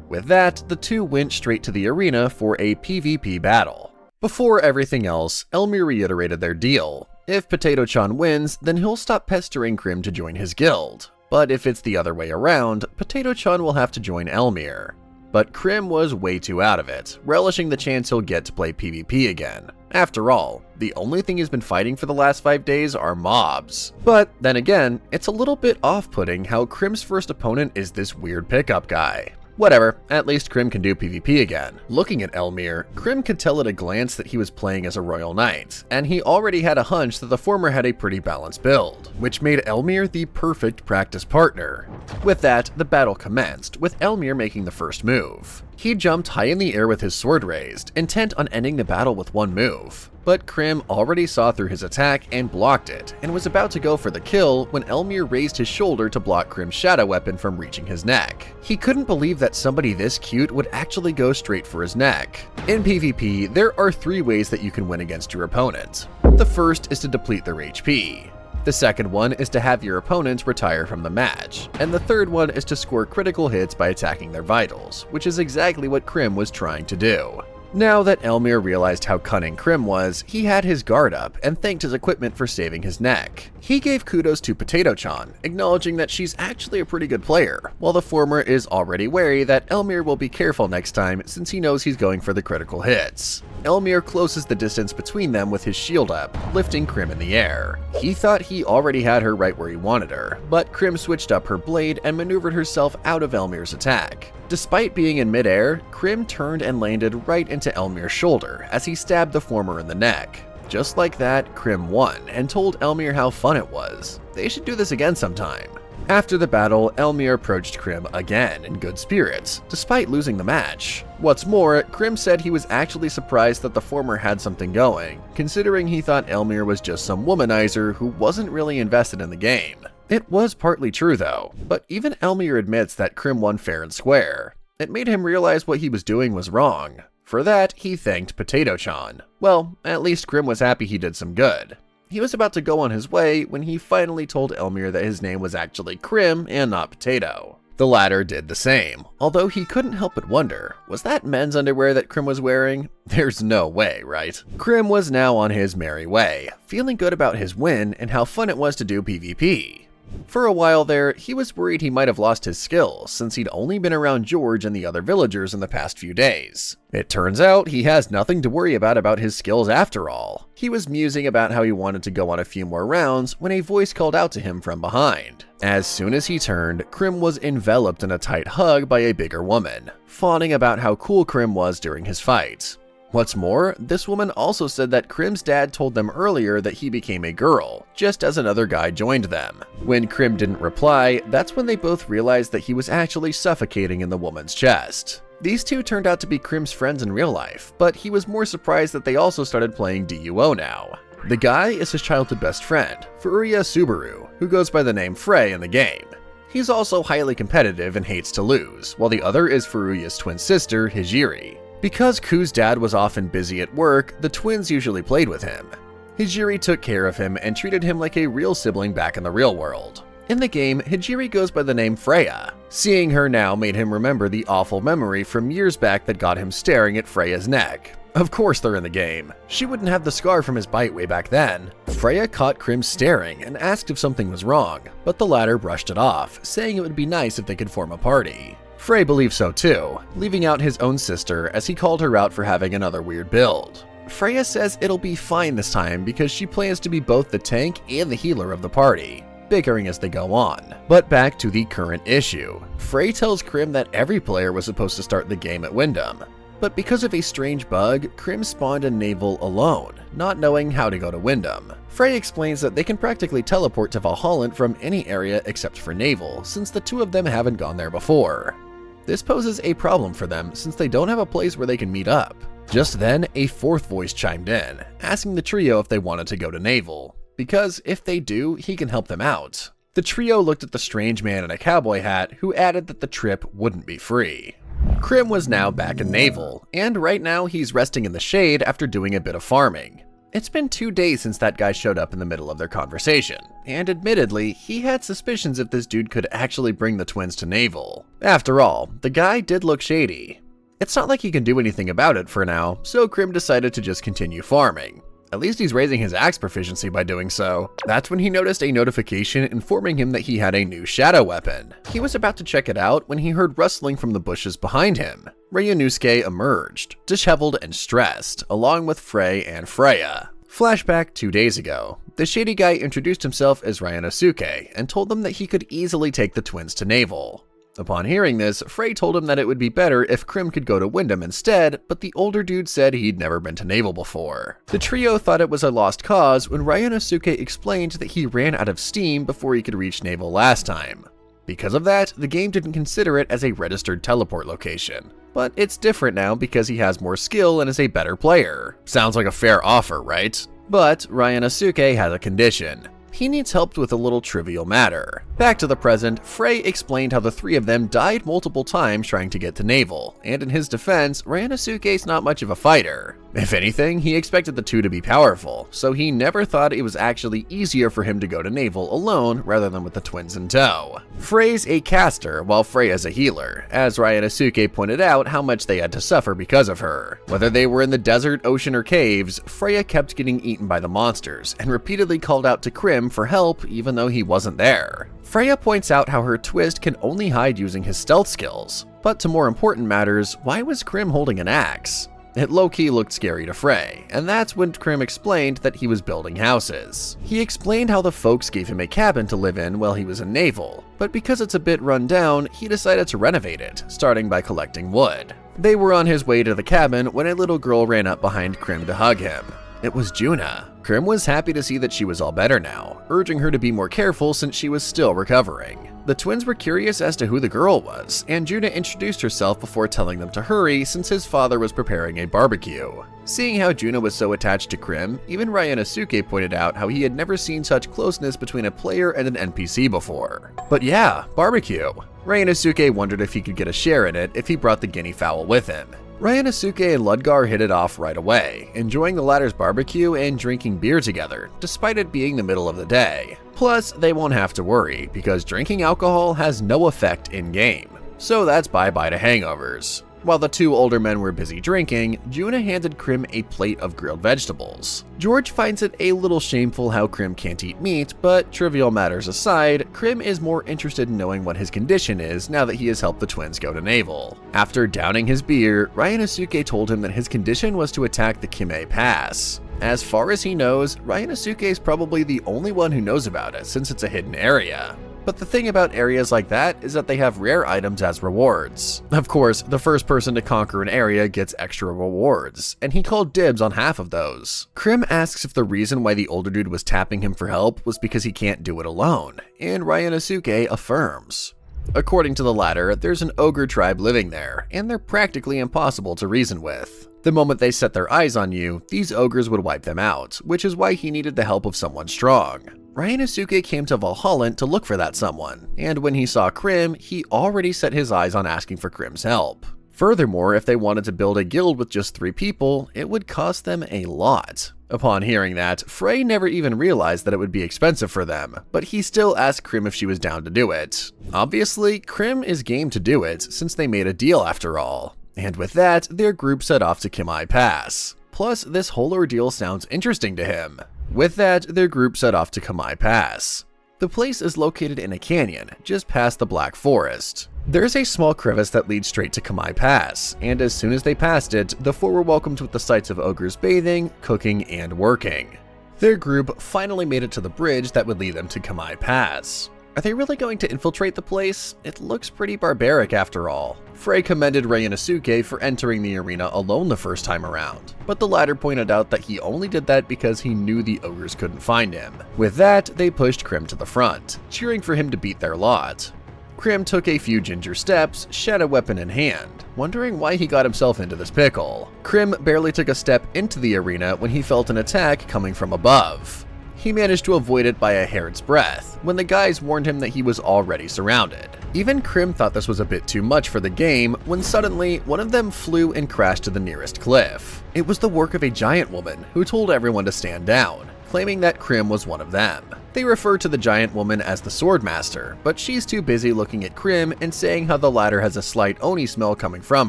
With that, the two went straight to the arena for a PvP battle. Before everything else, Elmir reiterated their deal. If Potato-chan wins, then he'll stop pestering Krim to join his guild. But if it's the other way around, Potato-chan will have to join Elmir. But Krim was way too out of it, relishing the chance he'll get to play PvP again. After all, the only thing he's been fighting for the last 5 days are mobs. But then again, it's a little bit off-putting how Krim's first opponent is this weird pickup guy. Whatever, at least Krim can do PvP again. Looking at Elmir, Krim could tell at a glance that he was playing as a royal knight, and he already had a hunch that the former had a pretty balanced build, which made Elmir the perfect practice partner. With that, the battle commenced, with Elmir making the first move. He jumped high in the air with his sword raised, intent on ending the battle with one move. But Krim already saw through his attack and blocked it, and was about to go for the kill when Elmir raised his shoulder to block Krim's shadow weapon from reaching his neck. He couldn't believe that somebody this cute would actually go straight for his neck. In PvP, there are 3 ways that you can win against your opponent. The first is to deplete their HP. The second one is to have your opponent retire from the match, and the third one is to score critical hits by attacking their vitals, which is exactly what Krim was trying to do. Now that Elmir realized how cunning Krim was, he had his guard up and thanked his equipment for saving his neck. He gave kudos to Potato-chan, acknowledging that she's actually a pretty good player, while the former is already wary that Elmir will be careful next time since he knows he's going for the critical hits. Elmir closes the distance between them with his shield up, lifting Krim in the air. He thought he already had her right where he wanted her, but Krim switched up her blade and maneuvered herself out of Elmir's attack. Despite being in midair, Krim turned and landed right into Elmir's shoulder as he stabbed the former in the neck. Just like that, Krim won and told Elmir how fun it was. They should do this again sometime. After the battle, Elmir approached Krim again in good spirits, despite losing the match. What's more, Krim said he was actually surprised that the former had something going, considering he thought Elmir was just some womanizer who wasn't really invested in the game. It was partly true though, but even Elmir admits that Krim won fair and square. It made him realize what he was doing was wrong. For that, he thanked Potato-chan. Well, at least Krim was happy he did some good. He was about to go on his way when he finally told Elmir that his name was actually Krim and not Potato. The latter did the same, although he couldn't help but wonder, was that men's underwear that Krim was wearing? There's no way, right? Krim was now on his merry way, feeling good about his win and how fun it was to do PvP. For a while there, he was worried he might have lost his skills since he'd only been around George and the other villagers in the past few days. It turns out he has nothing to worry about his skills after all. He was musing about how he wanted to go on a few more rounds when a voice called out to him from behind. As soon as he turned, Krim was enveloped in a tight hug by a bigger woman, fawning about how cool Krim was during his fight. What's more, this woman also said that Krim's dad told them earlier that he became a girl, just as another guy joined them. When Krim didn't reply, that's when they both realized that he was actually suffocating in the woman's chest. These two turned out to be Krim's friends in real life, but he was more surprised that they also started playing DUO now. The guy is his childhood best friend, Furuya Subaru, who goes by the name Frey in the game. He's also highly competitive and hates to lose, while the other is Furuya's twin sister, Hijiri. Because Ku's dad was often busy at work, the twins usually played with him. Hijiri took care of him and treated him like a real sibling back in the real world. In the game, Hijiri goes by the name Freya. Seeing her now made him remember the awful memory from years back that got him staring at Freya's neck. Of course they're in the game. She wouldn't have the scar from his bite way back then. Freya caught Krim staring and asked if something was wrong, but the latter brushed it off, saying it would be nice if they could form a party. Frey believed so too, leaving out his own sister as he called her out for having another weird build. Freya says it'll be fine this time because she plans to be both the tank and the healer of the party, bickering as they go on. But back to the current issue. Frey tells Krim that every player was supposed to start the game at Wyndham, but because of a strange bug, Krim spawned in Naval alone, not knowing how to go to Wyndham. Frey explains that they can practically teleport to Valhalla from any area except for Naval, since the two of them haven't gone there before. This poses a problem for them since they don't have a place where they can meet up. Just then, a fourth voice chimed in, asking the trio if they wanted to go to Naval, because if they do, he can help them out. The trio looked at the strange man in a cowboy hat, who added that the trip wouldn't be free. Krim was now back in Naval, and right now he's resting in the shade after doing a bit of farming. It's been 2 days since that guy showed up in the middle of their conversation, and admittedly, he had suspicions if this dude could actually bring the twins to Naval. After all, the guy did look shady. It's not like he can do anything about it for now, so Krim decided to just continue farming. At least he's raising his axe proficiency by doing so. That's when he noticed a notification informing him that he had a new shadow weapon. He was about to check it out when he heard rustling from the bushes behind him. Ryunosuke emerged, disheveled and stressed, along with Frey and Freya. Flashback 2 days ago. The shady guy introduced himself as Ryunosuke and told them that he could easily take the twins to Naval. Upon hearing this, Frey told him that it would be better if Krim could go to Wyndham instead, but the older dude said he'd never been to Naval before. The trio thought it was a lost cause when Ryunosuke explained that he ran out of steam before he could reach Naval last time. Because of that, the game didn't consider it as a registered teleport location. But it's different now because he has more skill and is a better player. Sounds like a fair offer, right? But Ryunosuke has a condition. He needs help with a little trivial matter. Back to the present, Frey explained how the three of them died multiple times trying to get to Naval, and in his defense, Ryunosuke's not much of a fighter. If anything, he expected the two to be powerful, so he never thought it was actually easier for him to go to Naval alone rather than with the twins in tow. Frey's a caster, while Freya's a healer, as Ryanosuke pointed out how much they had to suffer because of her. Whether they were in the desert, ocean, or caves, Freya kept getting eaten by the monsters, and repeatedly called out to Krim for help even though he wasn't there. Freya points out how her twist can only hide using his stealth skills, but to more important matters, why was Krim holding an axe? It low-key looked scary to Frey, and that's when Krim explained that he was building houses. He explained how the folks gave him a cabin to live in while he was in Naval, but because it's a bit run down, he decided to renovate it, starting by collecting wood. They were on his way to the cabin when a little girl ran up behind Krim to hug him. It was Juna. Krim was happy to see that she was all better now, urging her to be more careful since she was still recovering. The twins were curious as to who the girl was, and Juna introduced herself before telling them to hurry since his father was preparing a barbecue. Seeing how Juna was so attached to Krim, even Ryanosuke pointed out how he had never seen such closeness between a player and an NPC before. But yeah, barbecue. Ryanosuke wondered if he could get a share in it if he brought the guinea fowl with him. Ryanosuke and Ludgar hit it off right away, enjoying the latter's barbecue and drinking beer together, despite it being the middle of the day. Plus, they won't have to worry, because drinking alcohol has no effect in-game, so that's bye-bye to hangovers. While the two older men were busy drinking, Juna handed Krim a plate of grilled vegetables. George finds it a little shameful how Krim can't eat meat, but trivial matters aside, Krim is more interested in knowing what his condition is now that he has helped the twins go to Naval. After downing his beer, Ryanosuke told him that his condition was to attack the Kime Pass. As far as he knows, Ryanosuke is probably the only one who knows about it since it's a hidden area. But the thing about areas like that is that they have rare items as rewards. Of course, the first person to conquer an area gets extra rewards, and he called dibs on half of those. Krim asks if the reason why the older dude was tapping him for help was because he can't do it alone, and Ryanosuke affirms. According to the latter, there's an ogre tribe living there, and they're practically impossible to reason with. The moment they set their eyes on you, these ogres would wipe them out, which is why he needed the help of someone strong. Ryanosuke came to Valhalla to look for that someone, and when he saw Krim, he already set his eyes on asking for Krim's help. Furthermore, if they wanted to build a guild with just 3 people, it would cost them a lot. Upon hearing that, Frey never even realized that it would be expensive for them, but he still asked Krim if she was down to do it. Obviously, Krim is game to do it, since they made a deal after all. And with that, their group set off to Kime Pass. Plus, this whole ordeal sounds interesting to him. With that, their group set off to Kime Pass. The place is located in a canyon, just past the Black Forest. There's a small crevice that leads straight to Kime Pass, and as soon as they passed it, the four were welcomed with the sights of ogres bathing, cooking, and working. Their group finally made it to the bridge that would lead them to Kime Pass. Are they really going to infiltrate the place? It looks pretty barbaric after all. Frey commended Ryanosuke for entering the arena alone the first time around, but the latter pointed out that he only did that because he knew the ogres couldn't find him. With that, they pushed Krim to the front, cheering for him to beat their lot. Krim took a few ginger steps, shadow weapon in hand, wondering why he got himself into this pickle. Krim barely took a step into the arena when he felt an attack coming from above. He managed to avoid it by a hair's breadth, when the guys warned him that he was already surrounded. Even Krim thought this was a bit too much for the game, when suddenly, one of them flew and crashed to the nearest cliff. It was the work of a giant woman, who told everyone to stand down, claiming that Krim was one of them. They refer to the giant woman as the Swordmaster, but she's too busy looking at Krim and saying how the latter has a slight Oni smell coming from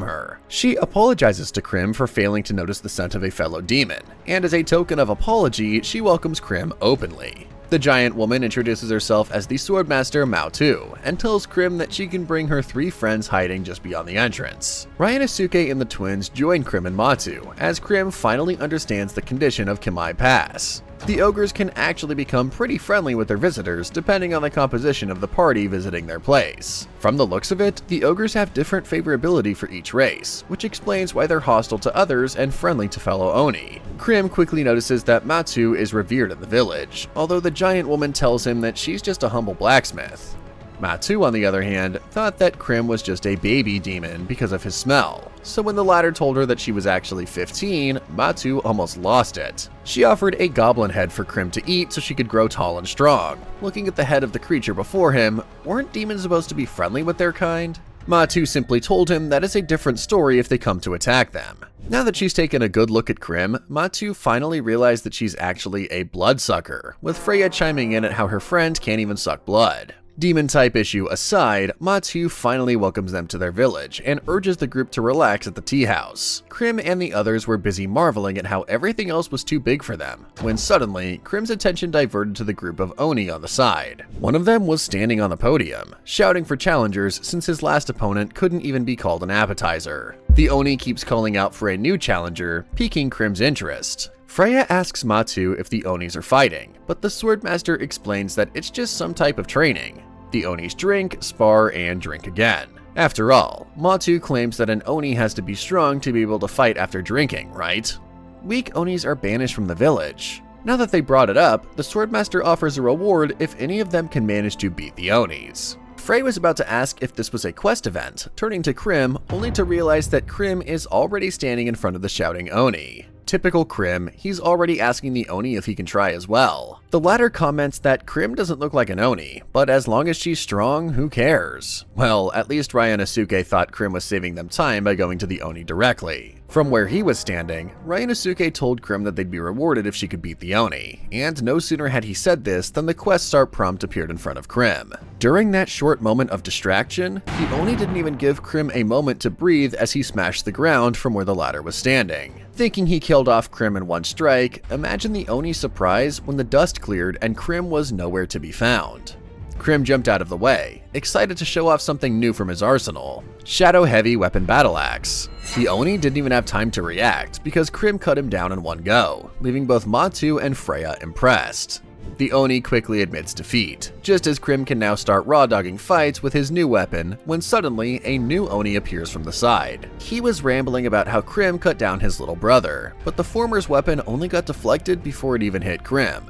her. She apologizes to Krim for failing to notice the scent of a fellow demon, and as a token of apology, she welcomes Krim openly. The giant woman introduces herself as the Swordmaster Mao-Tu, and tells Krim that she can bring her 3 friends hiding just beyond the entrance. Ryanosuke and the twins join Krim and Matu, as Krim finally understands the condition of Kime Pass. The ogres can actually become pretty friendly with their visitors depending on the composition of the party visiting their place. From the looks of it, the ogres have different favorability for each race, which explains why they're hostile to others and friendly to fellow Oni. Krim quickly notices that Matsu is revered in the village, although the giant woman tells him that she's just a humble blacksmith. Matsu, on the other hand, thought that Krim was just a baby demon because of his smell, so when the latter told her that she was actually 15, Matsu almost lost it. She offered a goblin head for Krim to eat so she could grow tall and strong. Looking at the head of the creature before him, weren't demons supposed to be friendly with their kind? Matu simply told him that it's a different story if they come to attack them. Now that she's taken a good look at Krim, Matu finally realized that she's actually a bloodsucker, with Freya chiming in at how her friend can't even suck blood. Demon type issue aside, Matu finally welcomes them to their village and urges the group to relax at the tea house. Krim and the others were busy marveling at how everything else was too big for them, when suddenly, Krim's attention diverted to the group of Oni on the side. One of them was standing on the podium, shouting for challengers since his last opponent couldn't even be called an appetizer. The Oni keeps calling out for a new challenger, piquing Krim's interest. Freya asks Matu if the Onis are fighting, but the Swordmaster explains that it's just some type of training. The Onis drink, spar, and drink again. After all, Matu claims that an Oni has to be strong to be able to fight after drinking, right? Weak Onis are banished from the village. Now that they brought it up, the Swordmaster offers a reward if any of them can manage to beat the Onis. Frey was about to ask if this was a quest event, turning to Krim, only to realize that Krim is already standing in front of the shouting Oni. Typical Krim, he's already asking the Oni if he can try as well. The latter comments that Krim doesn't look like an Oni, but as long as she's strong, who cares? Well, at least Ryanosuke thought Krim was saving them time by going to the Oni directly. From where he was standing, Ryanosuke told Krim that they'd be rewarded if she could beat the Oni, and no sooner had he said this than the quest start prompt appeared in front of Krim. During that short moment of distraction, the Oni didn't even give Krim a moment to breathe as he smashed the ground from where the latter was standing. Thinking he killed off Krim in one strike, imagine the Oni's surprise when the dust cleared and Krim was nowhere to be found. Krim jumped out of the way, excited to show off something new from his arsenal, Shadow Heavy Weapon Battle Axe. The Oni didn't even have time to react because Krim cut him down in one go, leaving both Matu and Freya impressed. The Oni quickly admits defeat, just as Krim can now start raw-dogging fights with his new weapon when suddenly a new Oni appears from the side. He was rambling about how Krim cut down his little brother, but the former's weapon only got deflected before it even hit Krim.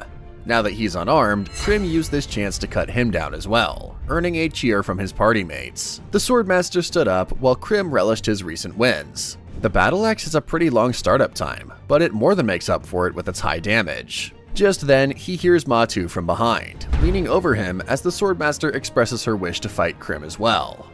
Now that he's unarmed, Krim used this chance to cut him down as well, earning a cheer from his party mates. The Swordmaster stood up while Krim relished his recent wins. The battle axe has a pretty long startup time, but it more than makes up for it with its high damage. Just then, he hears Matu from behind, leaning over him as the Swordmaster expresses her wish to fight Krim as well.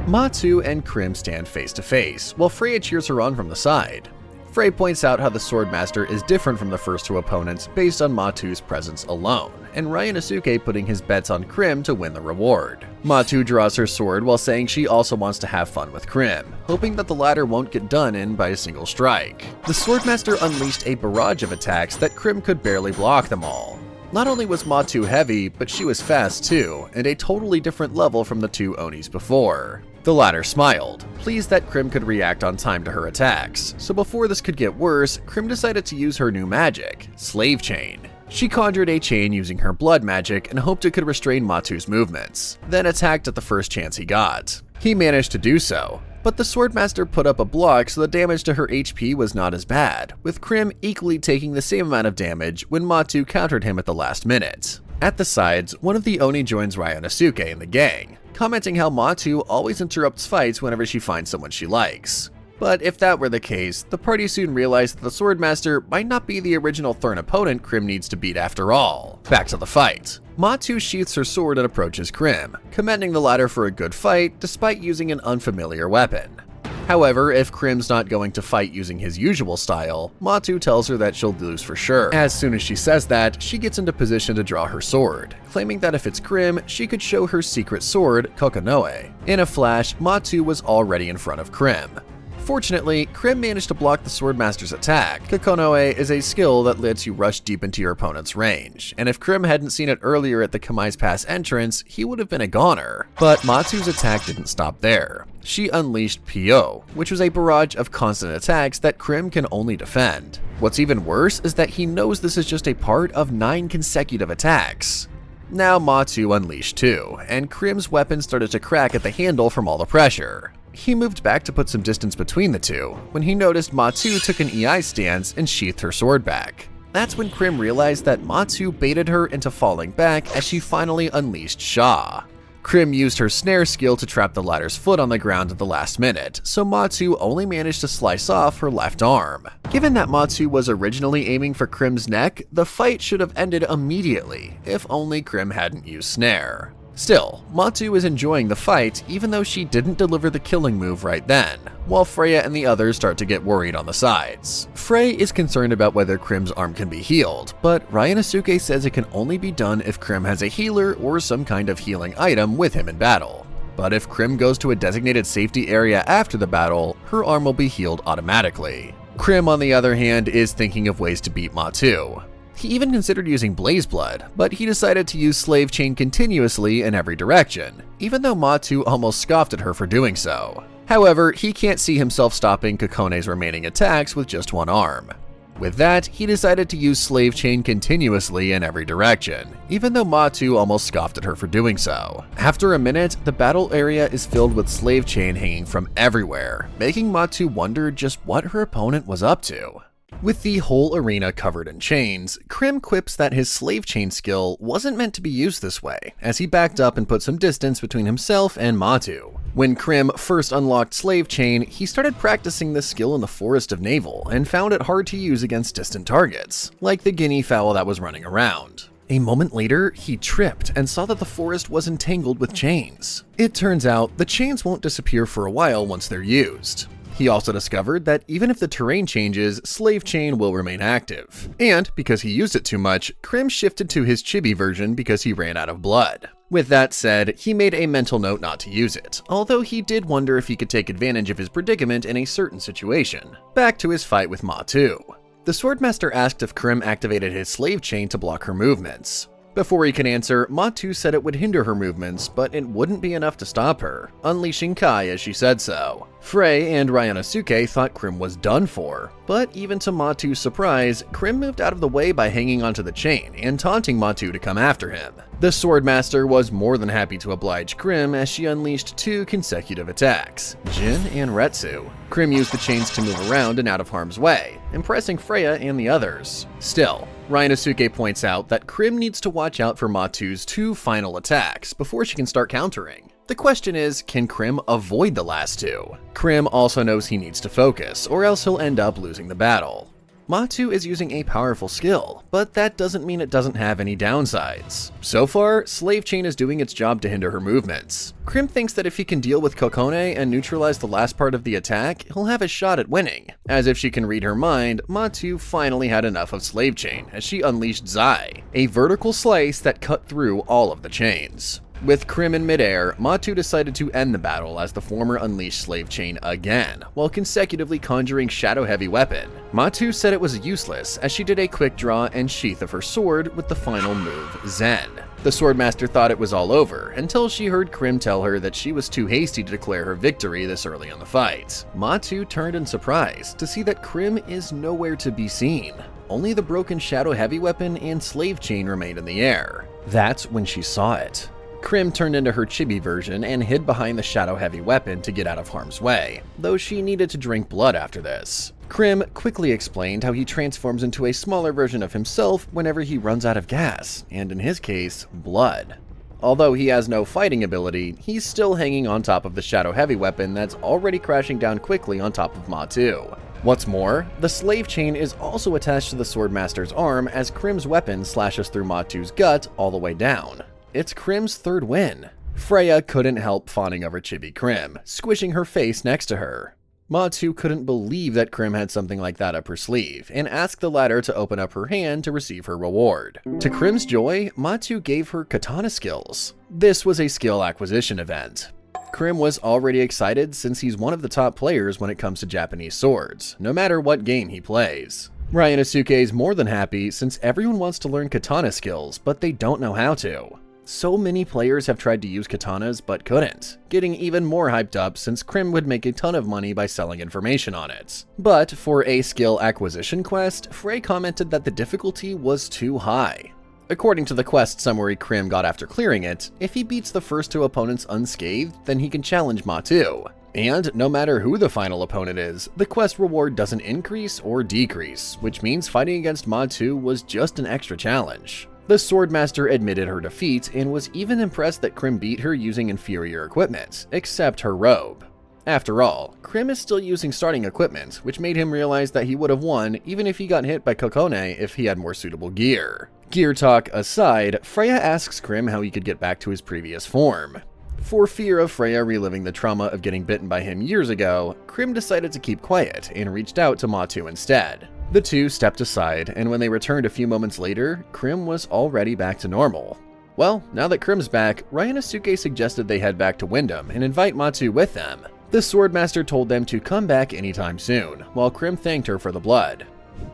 Matu and Krim stand face to face, while Freya cheers her on from the side. Frey points out how the Swordmaster is different from the first two opponents based on Matu's presence alone, and Ryanosuke putting his bets on Krim to win the reward. Matu draws her sword while saying she also wants to have fun with Krim, hoping that the latter won't get done in by a single strike. The Swordmaster unleashed a barrage of attacks that Krim could barely block them all. Not only was Matu heavy, but she was fast too, and a totally different level from the two Onis before. The latter smiled, pleased that Krim could react on time to her attacks, so before this could get worse, Krim decided to use her new magic, Slave Chain. She conjured a chain using her blood magic and hoped it could restrain Matu's movements, then attacked at the first chance he got. He managed to do so, but the Swordmaster put up a block so the damage to her HP was not as bad, with Krim equally taking the same amount of damage when Matu countered him at the last minute. At the sides, one of the Oni joins Ryanosuke in the gang, commenting how Matu always interrupts fights whenever she finds someone she likes. But if that were the case, the party soon realized that the Swordmaster might not be the original Thorn opponent Krim needs to beat after all. Back to the fight. Matu sheaths her sword and approaches Krim, commending the latter for a good fight despite using an unfamiliar weapon. However, if Krim's not going to fight using his usual style, Matu tells her that she'll lose for sure. As soon as she says that, she gets into position to draw her sword, claiming that if it's Krim, she could show her secret sword, Kokonoe. In a flash, Matu was already in front of Krim. Fortunately, Krim managed to block the Swordmaster's attack. Kokonoe is a skill that lets you rush deep into your opponent's range, and if Krim hadn't seen it earlier at the Kamai's Pass entrance, he would have been a goner. But Matu's attack didn't stop there. She unleashed Pyo, which was a barrage of constant attacks that Krim can only defend. What's even worse is that he knows this is just a part of 9 consecutive attacks. Now Matu unleashed too, and Krim's weapon started to crack at the handle from all the pressure. He moved back to put some distance between the two, when he noticed Matu took an EI stance and sheathed her sword back. That's when Krim realized that Matu baited her into falling back as she finally unleashed Sha. Krim used her snare skill to trap the latter's foot on the ground at the last minute, so Matu only managed to slice off her left arm. Given that Matu was originally aiming for Krim's neck, the fight should have ended immediately, if only Krim hadn't used snare. Still, Matu is enjoying the fight even though she didn't deliver the killing move right then, while Freya and the others start to get worried on the sides. Frey is concerned about whether Krim's arm can be healed, but Ryanosuke says it can only be done if Krim has a healer or some kind of healing item with him in battle. But if Krim goes to a designated safety area after the battle, her arm will be healed automatically. Krim, on the other hand, is thinking of ways to beat Matu. He even considered using Blaze Blood, but he decided to use Slave Chain continuously in every direction, even though Matu almost scoffed at her for doing so. However, he can't see himself stopping Kokone's remaining attacks with just one arm. With that, he decided to use Slave Chain continuously in every direction, even though Matu almost scoffed at her for doing so. After a minute, the battle area is filled with Slave Chain hanging from everywhere, making Matu wonder just what her opponent was up to. With the whole arena covered in chains, Krim quips that his Slave Chain skill wasn't meant to be used this way, as he backed up and put some distance between himself and Matu. When Krim first unlocked Slave Chain, he started practicing this skill in the Forest of Navel and found it hard to use against distant targets, like the guinea fowl that was running around. A moment later, he tripped and saw that the forest was entangled with chains. It turns out, the chains won't disappear for a while once they're used. He also discovered that even if the terrain changes, Slave Chain will remain active. And because he used it too much, Krim shifted to his chibi version because he ran out of blood. With that said, he made a mental note not to use it, although he did wonder if he could take advantage of his predicament in a certain situation. Back to his fight with Matu. The Swordmaster asked if Krim activated his Slave Chain to block her movements. Before he could answer, Matu said it would hinder her movements, but it wouldn't be enough to stop her, unleashing Kai as she said so. Frey and Ryanosuke thought Krim was done for, but even to Matu's surprise, Krim moved out of the way by hanging onto the chain and taunting Matu to come after him. The Swordmaster was more than happy to oblige Krim as she unleashed 2 consecutive attacks, Jin and Retsu. Krim used the chains to move around and out of harm's way, impressing Freya and the others. Still, Ryanosuke points out that Krim needs to watch out for Matu's 2 final attacks before she can start countering. The question is, can Krim avoid the last 2? Krim also knows he needs to focus, or else he'll end up losing the battle. Matu is using a powerful skill, but that doesn't mean it doesn't have any downsides. So far, Slave Chain is doing its job to hinder her movements. Krim thinks that if he can deal with Kokone and neutralize the last part of the attack, he'll have a shot at winning. As if she can read her mind, Matu finally had enough of Slave Chain as she unleashed Zai, a vertical slice that cut through all of the chains. With Krim in midair, Matu decided to end the battle as the former unleashed Slave Chain again, while consecutively conjuring Shadow Heavy Weapon. Matu said it was useless as she did a quick draw and sheath of her sword with the final move, Zen. The Swordmaster thought it was all over, until she heard Krim tell her that she was too hasty to declare her victory this early in the fight. Matu turned in surprise to see that Krim is nowhere to be seen. Only the broken Shadow Heavy Weapon and Slave Chain remained in the air. That's when she saw it. Krim turned into her chibi version and hid behind the Shadow Heavy Weapon to get out of harm's way, though she needed to drink blood after this. Krim quickly explained how he transforms into a smaller version of himself whenever he runs out of gas, and in his case, blood. Although he has no fighting ability, he's still hanging on top of the Shadow Heavy Weapon that's already crashing down quickly on top of Matu. What's more, the Slave Chain is also attached to the Swordmaster's arm as Krim's weapon slashes through Matu's gut all the way down. It's Krim's 3rd win. Freya couldn't help fawning over Chibi Krim, squishing her face next to her. Matu couldn't believe that Krim had something like that up her sleeve, and asked the latter to open up her hand to receive her reward. To Krim's joy, Matu gave her katana skills. This was a skill acquisition event. Krim was already excited since he's one of the top players when it comes to Japanese swords, no matter what game he plays. Ryanosuke is more than happy since everyone wants to learn katana skills, but they don't know how to. So many players have tried to use katanas but couldn't, getting even more hyped up since Krim would make a ton of money by selling information on it. But for a skill acquisition quest, Frey commented that the difficulty was too high. According to the quest summary Krim got after clearing it, if he beats the first 2 opponents unscathed, then he can challenge Matu. And no matter who the final opponent is, the quest reward doesn't increase or decrease, which means fighting against Matu was just an extra challenge. The Swordmaster admitted her defeat and was even impressed that Krim beat her using inferior equipment, except her robe. After all, Krim is still using starting equipment, which made him realize that he would have won even if he got hit by Kokone if he had more suitable gear. Gear talk aside, Freya asks Krim how he could get back to his previous form. For fear of Freya reliving the trauma of getting bitten by him years ago, Krim decided to keep quiet and reached out to Matu instead. The two stepped aside, and when they returned a few moments later, Krim was already back to normal. Well, now that Krim's back, Ryanosuke suggested they head back to Wyndham and invite Matu with them. The Swordmaster told them to come back anytime soon, while Krim thanked her for the blood.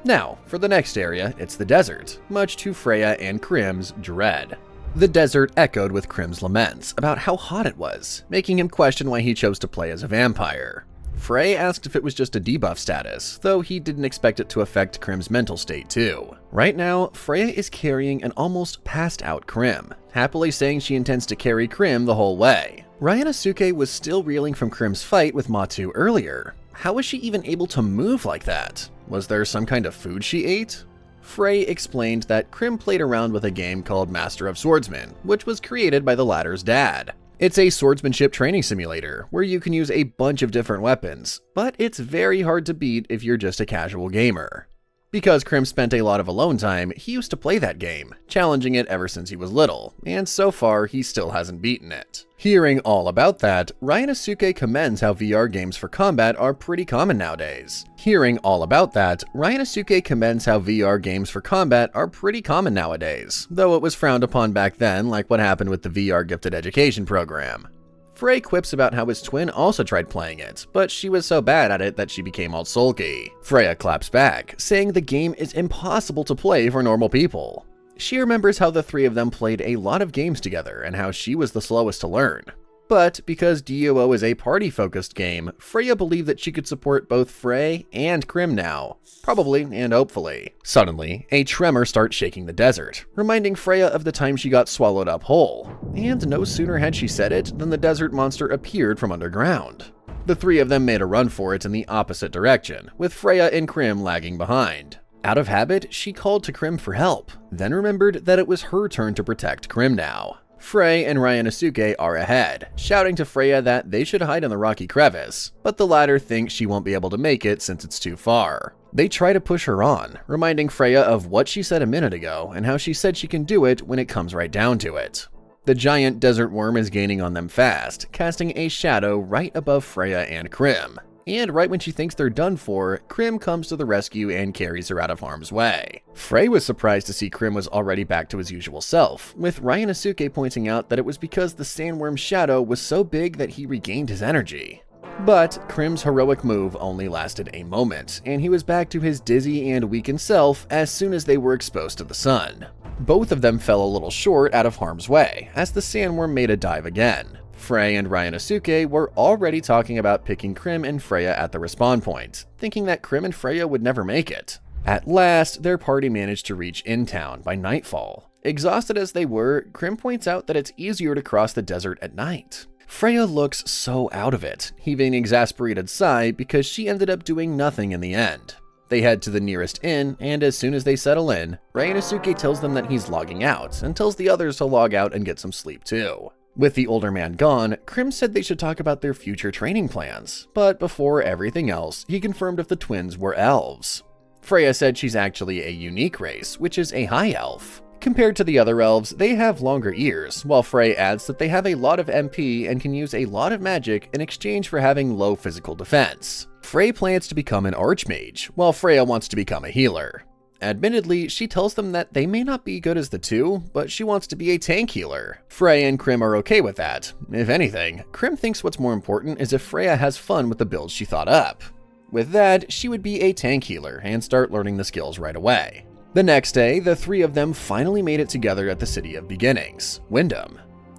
Now, for the next area, it's the desert, much to Freya and Krim's dread. The desert echoed with Krim's laments about how hot it was, making him question why he chose to play as a vampire. Frey asked if it was just a debuff status, though he didn't expect it to affect Krim's mental state too. Right now, Freya is carrying an almost passed out Krim, happily saying she intends to carry Krim the whole way. Ryanosuke was still reeling from Krim's fight with Matu earlier. How was she even able to move like that? Was there some kind of food she ate? Frey explained that Krim played around with a game called Master of Swordsman, which was created by the latter's dad. It's a swordsmanship training simulator, where you can use a bunch of different weapons, but it's very hard to beat if you're just a casual gamer. Because Krim spent a lot of alone time, he used to play that game, challenging it ever since he was little, and so far he still hasn't beaten it. Hearing all about that, Ryanosuke commends how VR games for combat are pretty common nowadays. Though it was frowned upon back then, like what happened with the VR Gifted Education program. Frey quips about how his twin also tried playing it, but she was so bad at it that she became all sulky. Freya claps back, saying the game is impossible to play for normal people. She remembers how the three of them played a lot of games together and how she was the slowest to learn. But because DUO is a party-focused game, Freya believed that she could support both Frey and Krim now. Probably and hopefully. Suddenly, a tremor starts shaking the desert, reminding Freya of the time she got swallowed up whole. And no sooner had she said it than the desert monster appeared from underground. The three of them made a run for it in the opposite direction, with Freya and Krim lagging behind. Out of habit, she called to Krim for help, then remembered that it was her turn to protect Krim now. Frey and Ryanosuke are ahead, shouting to Freya that they should hide in the rocky crevice, but the latter thinks she won't be able to make it since it's too far. They try to push her on, reminding Freya of what she said a minute ago and how she said she can do it when it comes right down to it. The giant desert worm is gaining on them fast, casting a shadow right above Freya and Krim. And right when she thinks they're done for, Krim comes to the rescue and carries her out of harm's way. Frey was surprised to see Krim was already back to his usual self, with Ryanosuke pointing out that it was because the sandworm's shadow was so big that he regained his energy. But Krim's heroic move only lasted a moment, and he was back to his dizzy and weakened self as soon as they were exposed to the sun. Both of them fell a little short out of harm's way, as the sandworm made a dive again. Frey and Ryanosuke were already talking about picking Krim and Freya at the respawn point, thinking that Krim and Freya would never make it. At last, their party managed to reach in-town by nightfall. Exhausted as they were, Krim points out that it's easier to cross the desert at night. Freya looks so out of it, heaving an exasperated sigh because she ended up doing nothing in the end. They head to the nearest inn, and as soon as they settle in, Ryanosuke tells them that he's logging out, and tells the others to log out and get some sleep too. With the older man gone, Krim said they should talk about their future training plans, but before everything else, he confirmed if the twins were elves. Freya said she's actually a unique race, which is a high elf. Compared to the other elves, they have longer ears, while Frey adds that they have a lot of MP and can use a lot of magic in exchange for having low physical defense. Frey plans to become an archmage, while Freya wants to become a healer. Admittedly, she tells them that they may not be good as the two, but she wants to be a tank healer. Frey and Krim are okay with that. If anything, Krim thinks what's more important is if Freya has fun with the builds she thought up. With that, she would be a tank healer and start learning the skills right away. The next day, the three of them finally made it together at the City of Beginnings, Wyndham.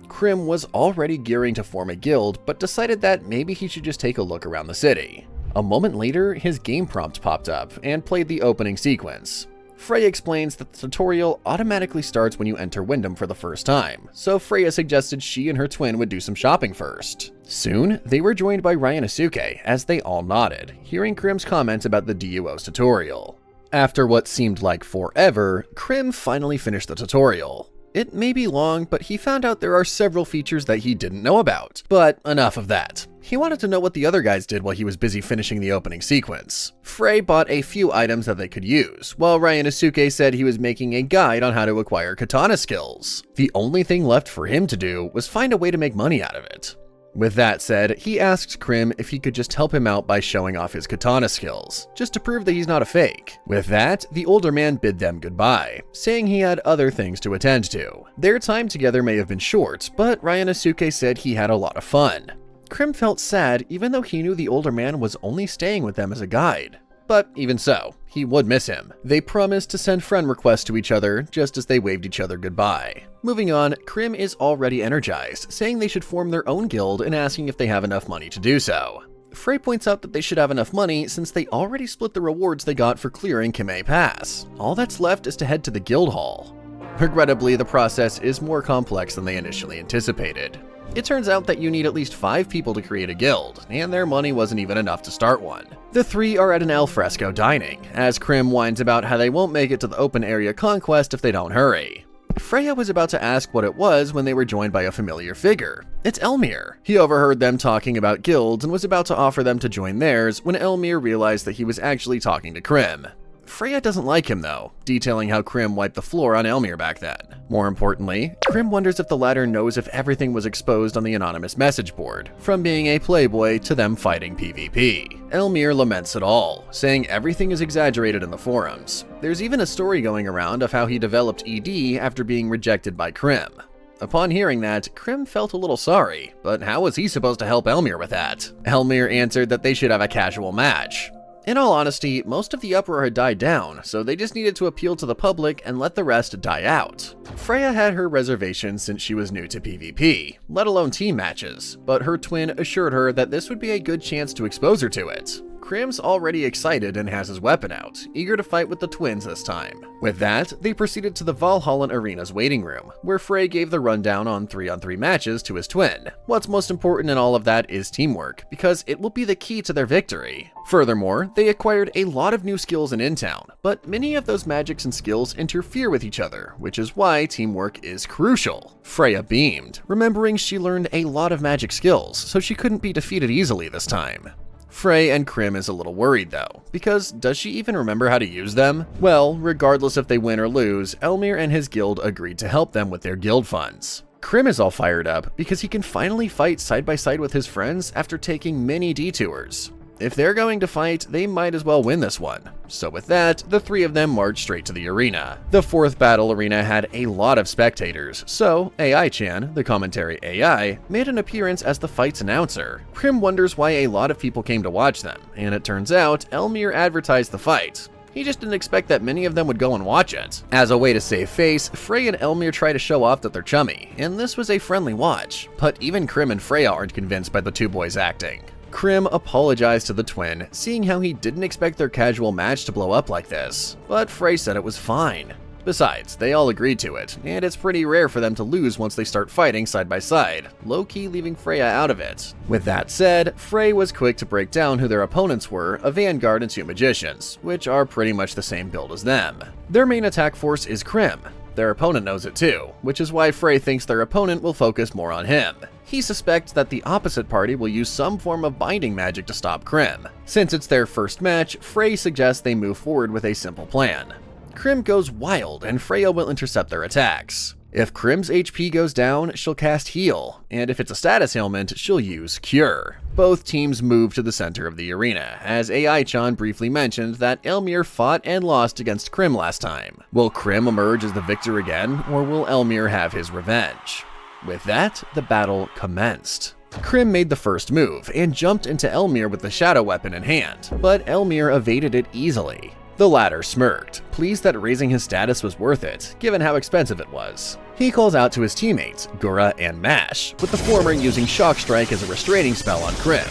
Krim was already gearing to form a guild, but decided that maybe he should just take a look around the city. A moment later, his game prompt popped up and played the opening sequence. Freya explains that the tutorial automatically starts when you enter Wyndham for the first time, so Freya suggested she and her twin would do some shopping first. Soon, they were joined by Ryanosuke as they all nodded, hearing Krim's comments about the DUO's tutorial. After what seemed like forever, Krim finally finished the tutorial. It may be long, but he found out there are several features that he didn't know about. But enough of that. He wanted to know what the other guys did while he was busy finishing the opening sequence. Frey bought a few items that they could use, while Ryanosuke said he was making a guide on how to acquire katana skills. The only thing left for him to do was find a way to make money out of it. With that said, he asked Krim if he could just help him out by showing off his katana skills, just to prove that he's not a fake. With that, the older man bid them goodbye, saying he had other things to attend to. Their time together may have been short, but Ryanosuke said he had a lot of fun. Krim felt sad even though he knew the older man was only staying with them as a guide. But even so, he would miss him. They promised to send friend requests to each other just as they waved each other goodbye. Moving on, Krim is already energized, saying they should form their own guild and asking if they have enough money to do so. Frey points out that they should have enough money since they already split the rewards they got for clearing Kime Pass. All that's left is to head to the guild hall. Regrettably, the process is more complex than they initially anticipated. It turns out that you need at least 5 people to create a guild, and their money wasn't even enough to start one. The 3 are at an alfresco dining, as Krim whines about how they won't make it to the open area conquest if they don't hurry. Freya was about to ask what it was when they were joined by a familiar figure. It's Elmir. He overheard them talking about guilds and was about to offer them to join theirs when Elmir realized that he was actually talking to Krim. Freya doesn't like him though, detailing how Krim wiped the floor on Elmir back then. More importantly, Krim wonders if the latter knows if everything was exposed on the anonymous message board, from being a playboy to them fighting PvP. Elmir laments it all, saying everything is exaggerated in the forums. There's even a story going around of how he developed ED after being rejected by Krim. Upon hearing that, Krim felt a little sorry, but how was he supposed to help Elmir with that? Elmir answered that they should have a casual match. In all honesty, most of the uproar had died down, so they just needed to appeal to the public and let the rest die out. Freya had her reservations since she was new to PvP, let alone team matches, but her twin assured her that this would be a good chance to expose her to it. Krim's already excited and has his weapon out, eager to fight with the twins this time. With that, they proceeded to the Valhallan Arena's waiting room, where Frey gave the rundown on 3-on-3 matches to his twin. What's most important in all of that is teamwork, because it will be the key to their victory. Furthermore, they acquired a lot of new skills in town, but many of those magics and skills interfere with each other, which is why teamwork is crucial. Freya beamed, remembering she learned a lot of magic skills, so she couldn't be defeated easily this time. Frey and Krim is a little worried though, because does she even remember how to use them? Well, regardless if they win or lose, Elmir and his guild agreed to help them with their guild funds. Krim is all fired up because he can finally fight side by side with his friends after taking many detours. If they're going to fight, they might as well win this one. So with that, the 3 of them marched straight to the arena. The 4th battle arena had a lot of spectators, so AI-chan, the commentary AI, made an appearance as the fight's announcer. Krim wonders why a lot of people came to watch them, and it turns out Elmir advertised the fight. He just didn't expect that many of them would go and watch it. As a way to save face, Frey and Elmir try to show off that they're chummy, and this was a friendly watch. But even Krim and Freya aren't convinced by the 2 boys' acting. Krim apologized to the twin, seeing how he didn't expect their casual match to blow up like this, but Frey said it was fine. Besides, they all agreed to it, and it's pretty rare for them to lose once they start fighting side by side, low-key leaving Freya out of it. With that said, Frey was quick to break down who their opponents were, a Vanguard and 2 Magicians, which are pretty much the same build as them. Their main attack force is Krim. Their opponent knows it too, which is why Frey thinks their opponent will focus more on him. He suspects that the opposite party will use some form of binding magic to stop Krim. Since it's their first match, Frey suggests they move forward with a simple plan. Krim goes wild and Freya will intercept their attacks. If Krim's HP goes down, she'll cast Heal, and if it's a status ailment, she'll use Cure. Both teams move to the center of the arena, as AI-chan briefly mentioned that Elmir fought and lost against Krim last time. Will Krim emerge as the victor again, or will Elmir have his revenge? With that, the battle commenced. Krim made the first move and jumped into Elmir with the shadow weapon in hand, but Elmir evaded it easily. The latter smirked, pleased that raising his status was worth it, given how expensive it was. He calls out to his teammates, Gura and Mash, with the former using Shock Strike as a restraining spell on Krim.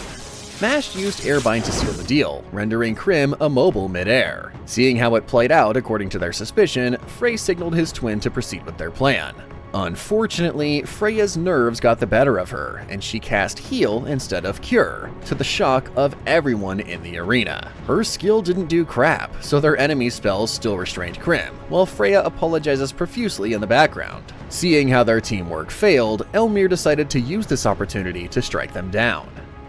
Mash used Airbind to seal the deal, rendering Krim immobile mid-air. Seeing how it played out according to their suspicion, Frey signaled his twin to proceed with their plan. Unfortunately, Freya's nerves got the better of her, and she cast Heal instead of Cure, to the shock of everyone in the arena. Her skill didn't do crap, so their enemy's spells still restrained Krim, while Freya apologizes profusely in the background. Seeing how their teamwork failed, Elmir decided to use this opportunity to strike them down.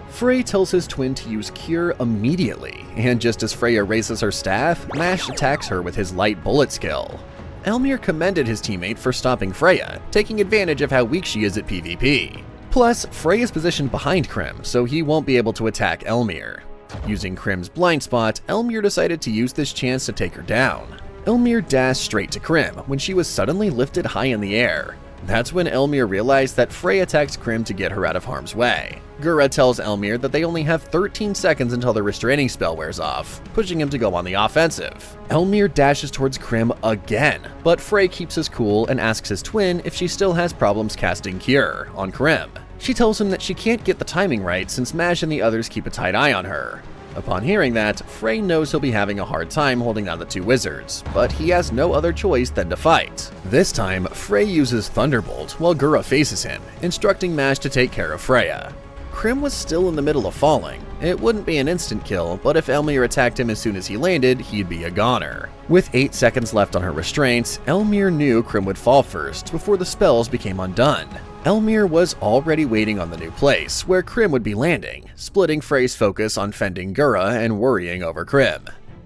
Frey tells his twin to use Cure immediately, and just as Freya raises her staff, Mash attacks her with his light bullet skill. Elmir commended his teammate for stopping Freya, taking advantage of how weak she is at PvP. Plus, Frey is positioned behind Krim, so he won't be able to attack Elmir. Using Krim's blind spot, Elmir decided to use this chance to take her down. Elmir dashed straight to Krim when she was suddenly lifted high in the air. That's when Elmir realized that Frey attacked Krim to get her out of harm's way. Gura tells Elmir that they only have 13 seconds until the restraining spell wears off, pushing him to go on the offensive. Elmir dashes towards Krim again, but Frey keeps his cool and asks his twin if she still has problems casting Cure on Krim. She tells him that she can't get the timing right since Mash and the others keep a tight eye on her. Upon hearing that, Frey knows he'll be having a hard time holding down the two wizards, but he has no other choice than to fight. This time, Frey uses Thunderbolt while Gura faces him, instructing Mash to take care of Freya. Krim was still in the middle of falling. It wouldn't be an instant kill, but if Elmir attacked him as soon as he landed, he'd be a goner. With 8 seconds left on her restraints, Elmir knew Krim would fall first before the spells became undone. Elmir was already waiting on the new place, where Krim would be landing, splitting Frey's focus on fending Gura and worrying over Krim.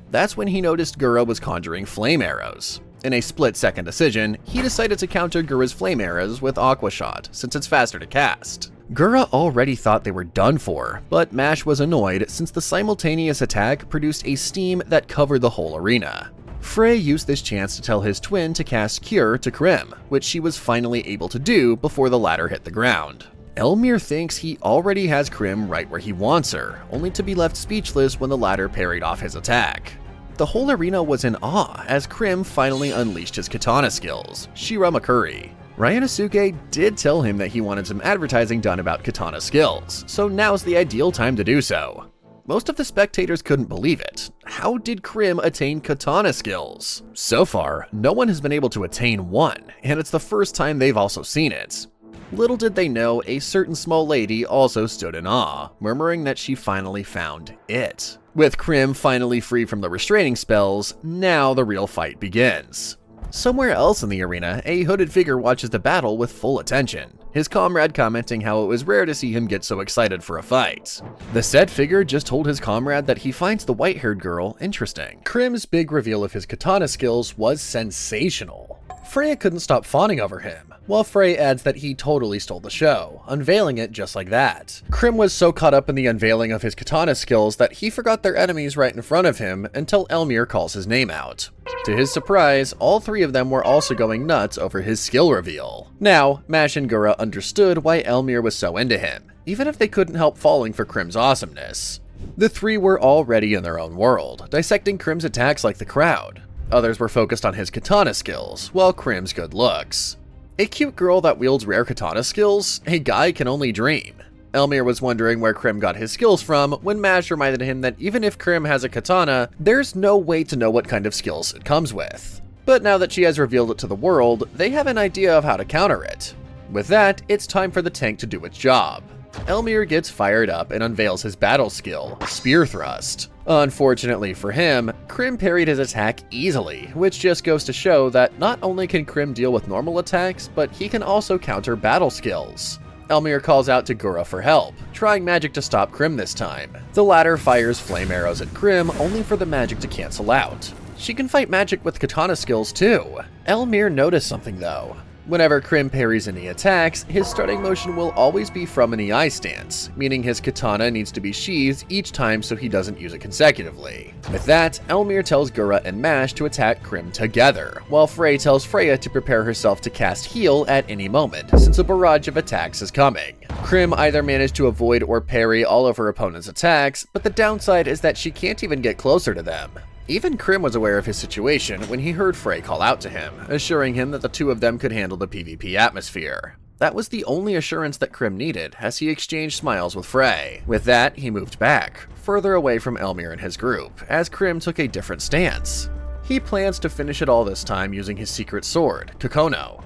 That's when he noticed Gura was conjuring flame arrows. In a split-second decision, he decided to counter Gura's flame arrows with Aqua Shot, since it's faster to cast. Gura already thought they were done for, but Mash was annoyed since the simultaneous attack produced a steam that covered the whole arena. Frey used this chance to tell his twin to cast Cure to Krim, which she was finally able to do before the latter hit the ground. Elmir thinks he already has Krim right where he wants her, only to be left speechless when the latter parried off his attack. The whole arena was in awe as Krim finally unleashed his katana skills, Shira Makuri. Ryanosuke did tell him that he wanted some advertising done about katana skills, so now's the ideal time to do so. Most of the spectators couldn't believe it. How did Krim attain katana skills? So far, no one has been able to attain one, and it's the first time they've also seen it. Little did they know, a certain small lady also stood in awe, murmuring that she finally found it. With Krim finally free from the restraining spells, now the real fight begins. Somewhere else in the arena, a hooded figure watches the battle with full attention, his comrade commenting how it was rare to see him get so excited for a fight. The said figure just told his comrade that he finds the white-haired girl interesting. Krim's big reveal of his katana skills was sensational. Freya couldn't stop fawning over him, while Frey adds that he totally stole the show, unveiling it just like that. Krim was so caught up in the unveiling of his katana skills that he forgot their enemies right in front of him until Elmir calls his name out. To his surprise, all three of them were also going nuts over his skill reveal. Now, Mash and Gura understood why Elmir was so into him, even if they couldn't help falling for Krim's awesomeness. The three were already in their own world, dissecting Krim's attacks like the crowd. Others were focused on his katana skills, while Krim's good looks. A cute girl that wields rare katana skills? A guy can only dream. Elmir was wondering where Krim got his skills from when Mash reminded him that even if Krim has a katana, there's no way to know what kind of skills it comes with. But now that she has revealed it to the world, they have an idea of how to counter it. With that, it's time for the tank to do its job. Elmir gets fired up and unveils his battle skill, Spear Thrust. Unfortunately for him, Krim parried his attack easily, which just goes to show that not only can Krim deal with normal attacks, but he can also counter battle skills. Elmir calls out to Gura for help, trying magic to stop Krim this time. The latter fires flame arrows at Krim only for the magic to cancel out. She can fight magic with katana skills too. Elmir noticed something though. Whenever Krim parries any attacks, his starting motion will always be from an EI stance, meaning his katana needs to be sheathed each time so he doesn't use it consecutively. With that, Elmir tells Gura and Mash to attack Krim together, while Frey tells Freya to prepare herself to cast Heal at any moment, since a barrage of attacks is coming. Krim either managed to avoid or parry all of her opponent's attacks, but the downside is that she can't even get closer to them. Even Krim was aware of his situation when he heard Frey call out to him, assuring him that the two of them could handle the PvP atmosphere. That was the only assurance that Krim needed as he exchanged smiles with Frey. With that, he moved back, further away from Elmir and his group, as Krim took a different stance. He plans to finish it all this time using his secret sword, Kokono.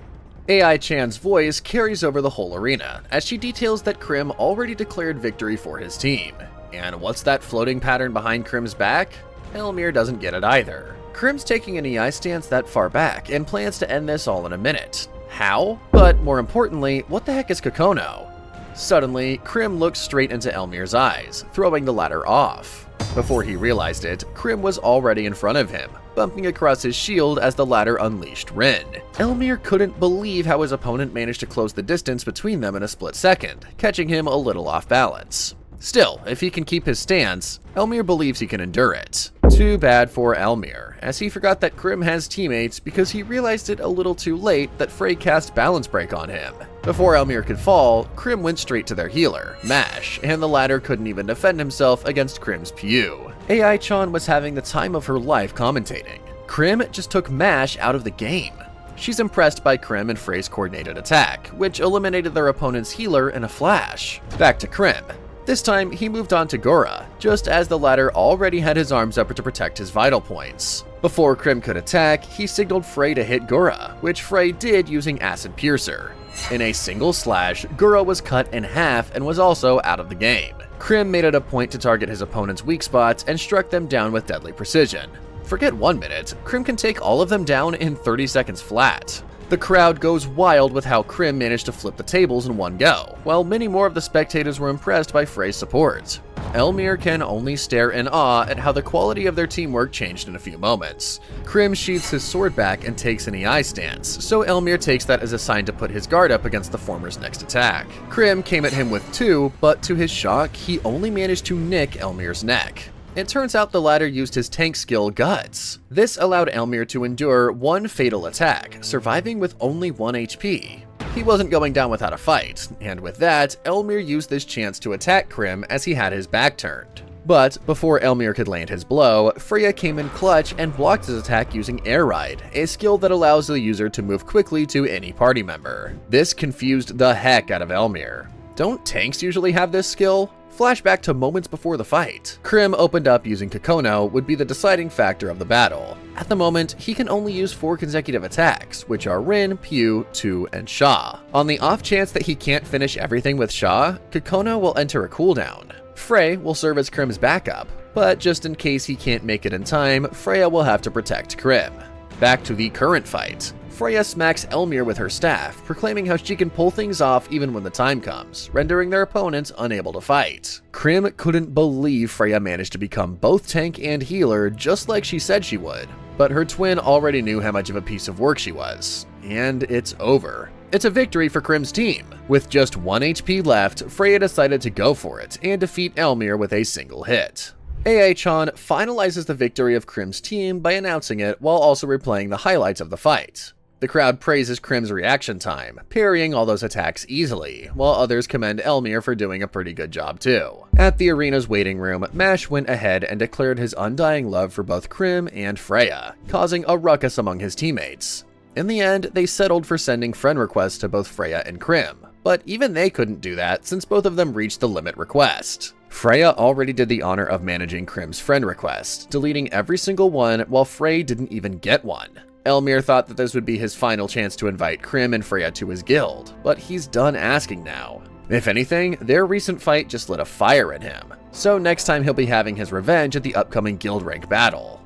AI Chan's voice carries over the whole arena, as she details that Krim already declared victory for his team. And what's that floating pattern behind Krim's back? Elmir doesn't get it either. Krim's taking an EI stance that far back and plans to end this all in a minute. How? But more importantly, what the heck is Kokono? Suddenly, Krim looked straight into Elmir's eyes, throwing the latter off. Before he realized it, Krim was already in front of him, bumping across his shield as the latter unleashed Rin. Elmir couldn't believe how his opponent managed to close the distance between them in a split second, catching him a little off balance. Still, if he can keep his stance, Elmir believes he can endure it. Too bad for Elmir, as he forgot that Krim has teammates because he realized it a little too late that Frey cast Balance Break on him. Before Elmir could fall, Krim went straight to their healer, Mash, and the latter couldn't even defend himself against Krim's Pew. Ai-chan was having the time of her life commentating. Krim just took Mash out of the game. She's impressed by Krim and Frey's coordinated attack, which eliminated their opponent's healer in a flash. Back to Krim. This time, he moved on to Gora, just as the latter already had his arms up to protect his vital points. Before Krim could attack, he signaled Frey to hit Gora, which Frey did using Acid Piercer. In a single slash, Gora was cut in half and was also out of the game. Krim made it a point to target his opponent's weak spots and struck them down with deadly precision. Forget 1 minute, Krim can take all of them down in 30 seconds flat. The crowd goes wild with how Krim managed to flip the tables in one go, while many more of the spectators were impressed by Frey's support. Elmir can only stare in awe at how the quality of their teamwork changed in a few moments. Krim sheathes his sword back and takes an EI stance, so Elmir takes that as a sign to put his guard up against the former's next attack. Krim came at him with 2, but to his shock, he only managed to nick Elmir's neck. It turns out the latter used his tank skill Guts. This allowed Elmir to endure 1 fatal attack, surviving with only 1 HP. He wasn't going down without a fight, and with that, Elmir used this chance to attack Krim as he had his back turned. But before Elmir could land his blow, Freya came in clutch and blocked his attack using Air Ride, a skill that allows the user to move quickly to any party member. This confused the heck out of Elmir. Don't tanks usually have this skill? Flashback to moments before the fight. Krim opened up using Kokono would be the deciding factor of the battle. At the moment, he can only use 4 consecutive attacks, which are Rin, Pew, Tu, and Sha. On the off chance that he can't finish everything with Sha, Kokono will enter a cooldown. Frey will serve as Krim's backup, but just in case he can't make it in time, Freya will have to protect Krim. Back to the current fight. Freya smacks Elmir with her staff, proclaiming how she can pull things off even when the time comes, rendering their opponents unable to fight. Krim couldn't believe Freya managed to become both tank and healer just like she said she would, but her twin already knew how much of a piece of work she was. And it's over. It's a victory for Krim's team. With just 1 HP left, Freya decided to go for it and defeat Elmir with a single hit. Ai-chan finalizes the victory of Krim's team by announcing it while also replaying the highlights of the fight. The crowd praises Krim's reaction time, parrying all those attacks easily, while others commend Elmir for doing a pretty good job too. At the arena's waiting room, Mash went ahead and declared his undying love for both Krim and Freya, causing a ruckus among his teammates. In the end, they settled for sending friend requests to both Freya and Krim, but even they couldn't do that since both of them reached the limit request. Freya already did the honor of managing Krim's friend requests, deleting every single one while Frey didn't even get one. Elmir thought that this would be his final chance to invite Krim and Freya to his guild, but he's done asking now. If anything, their recent fight just lit a fire in him, so next time he'll be having his revenge at the upcoming guild rank battle.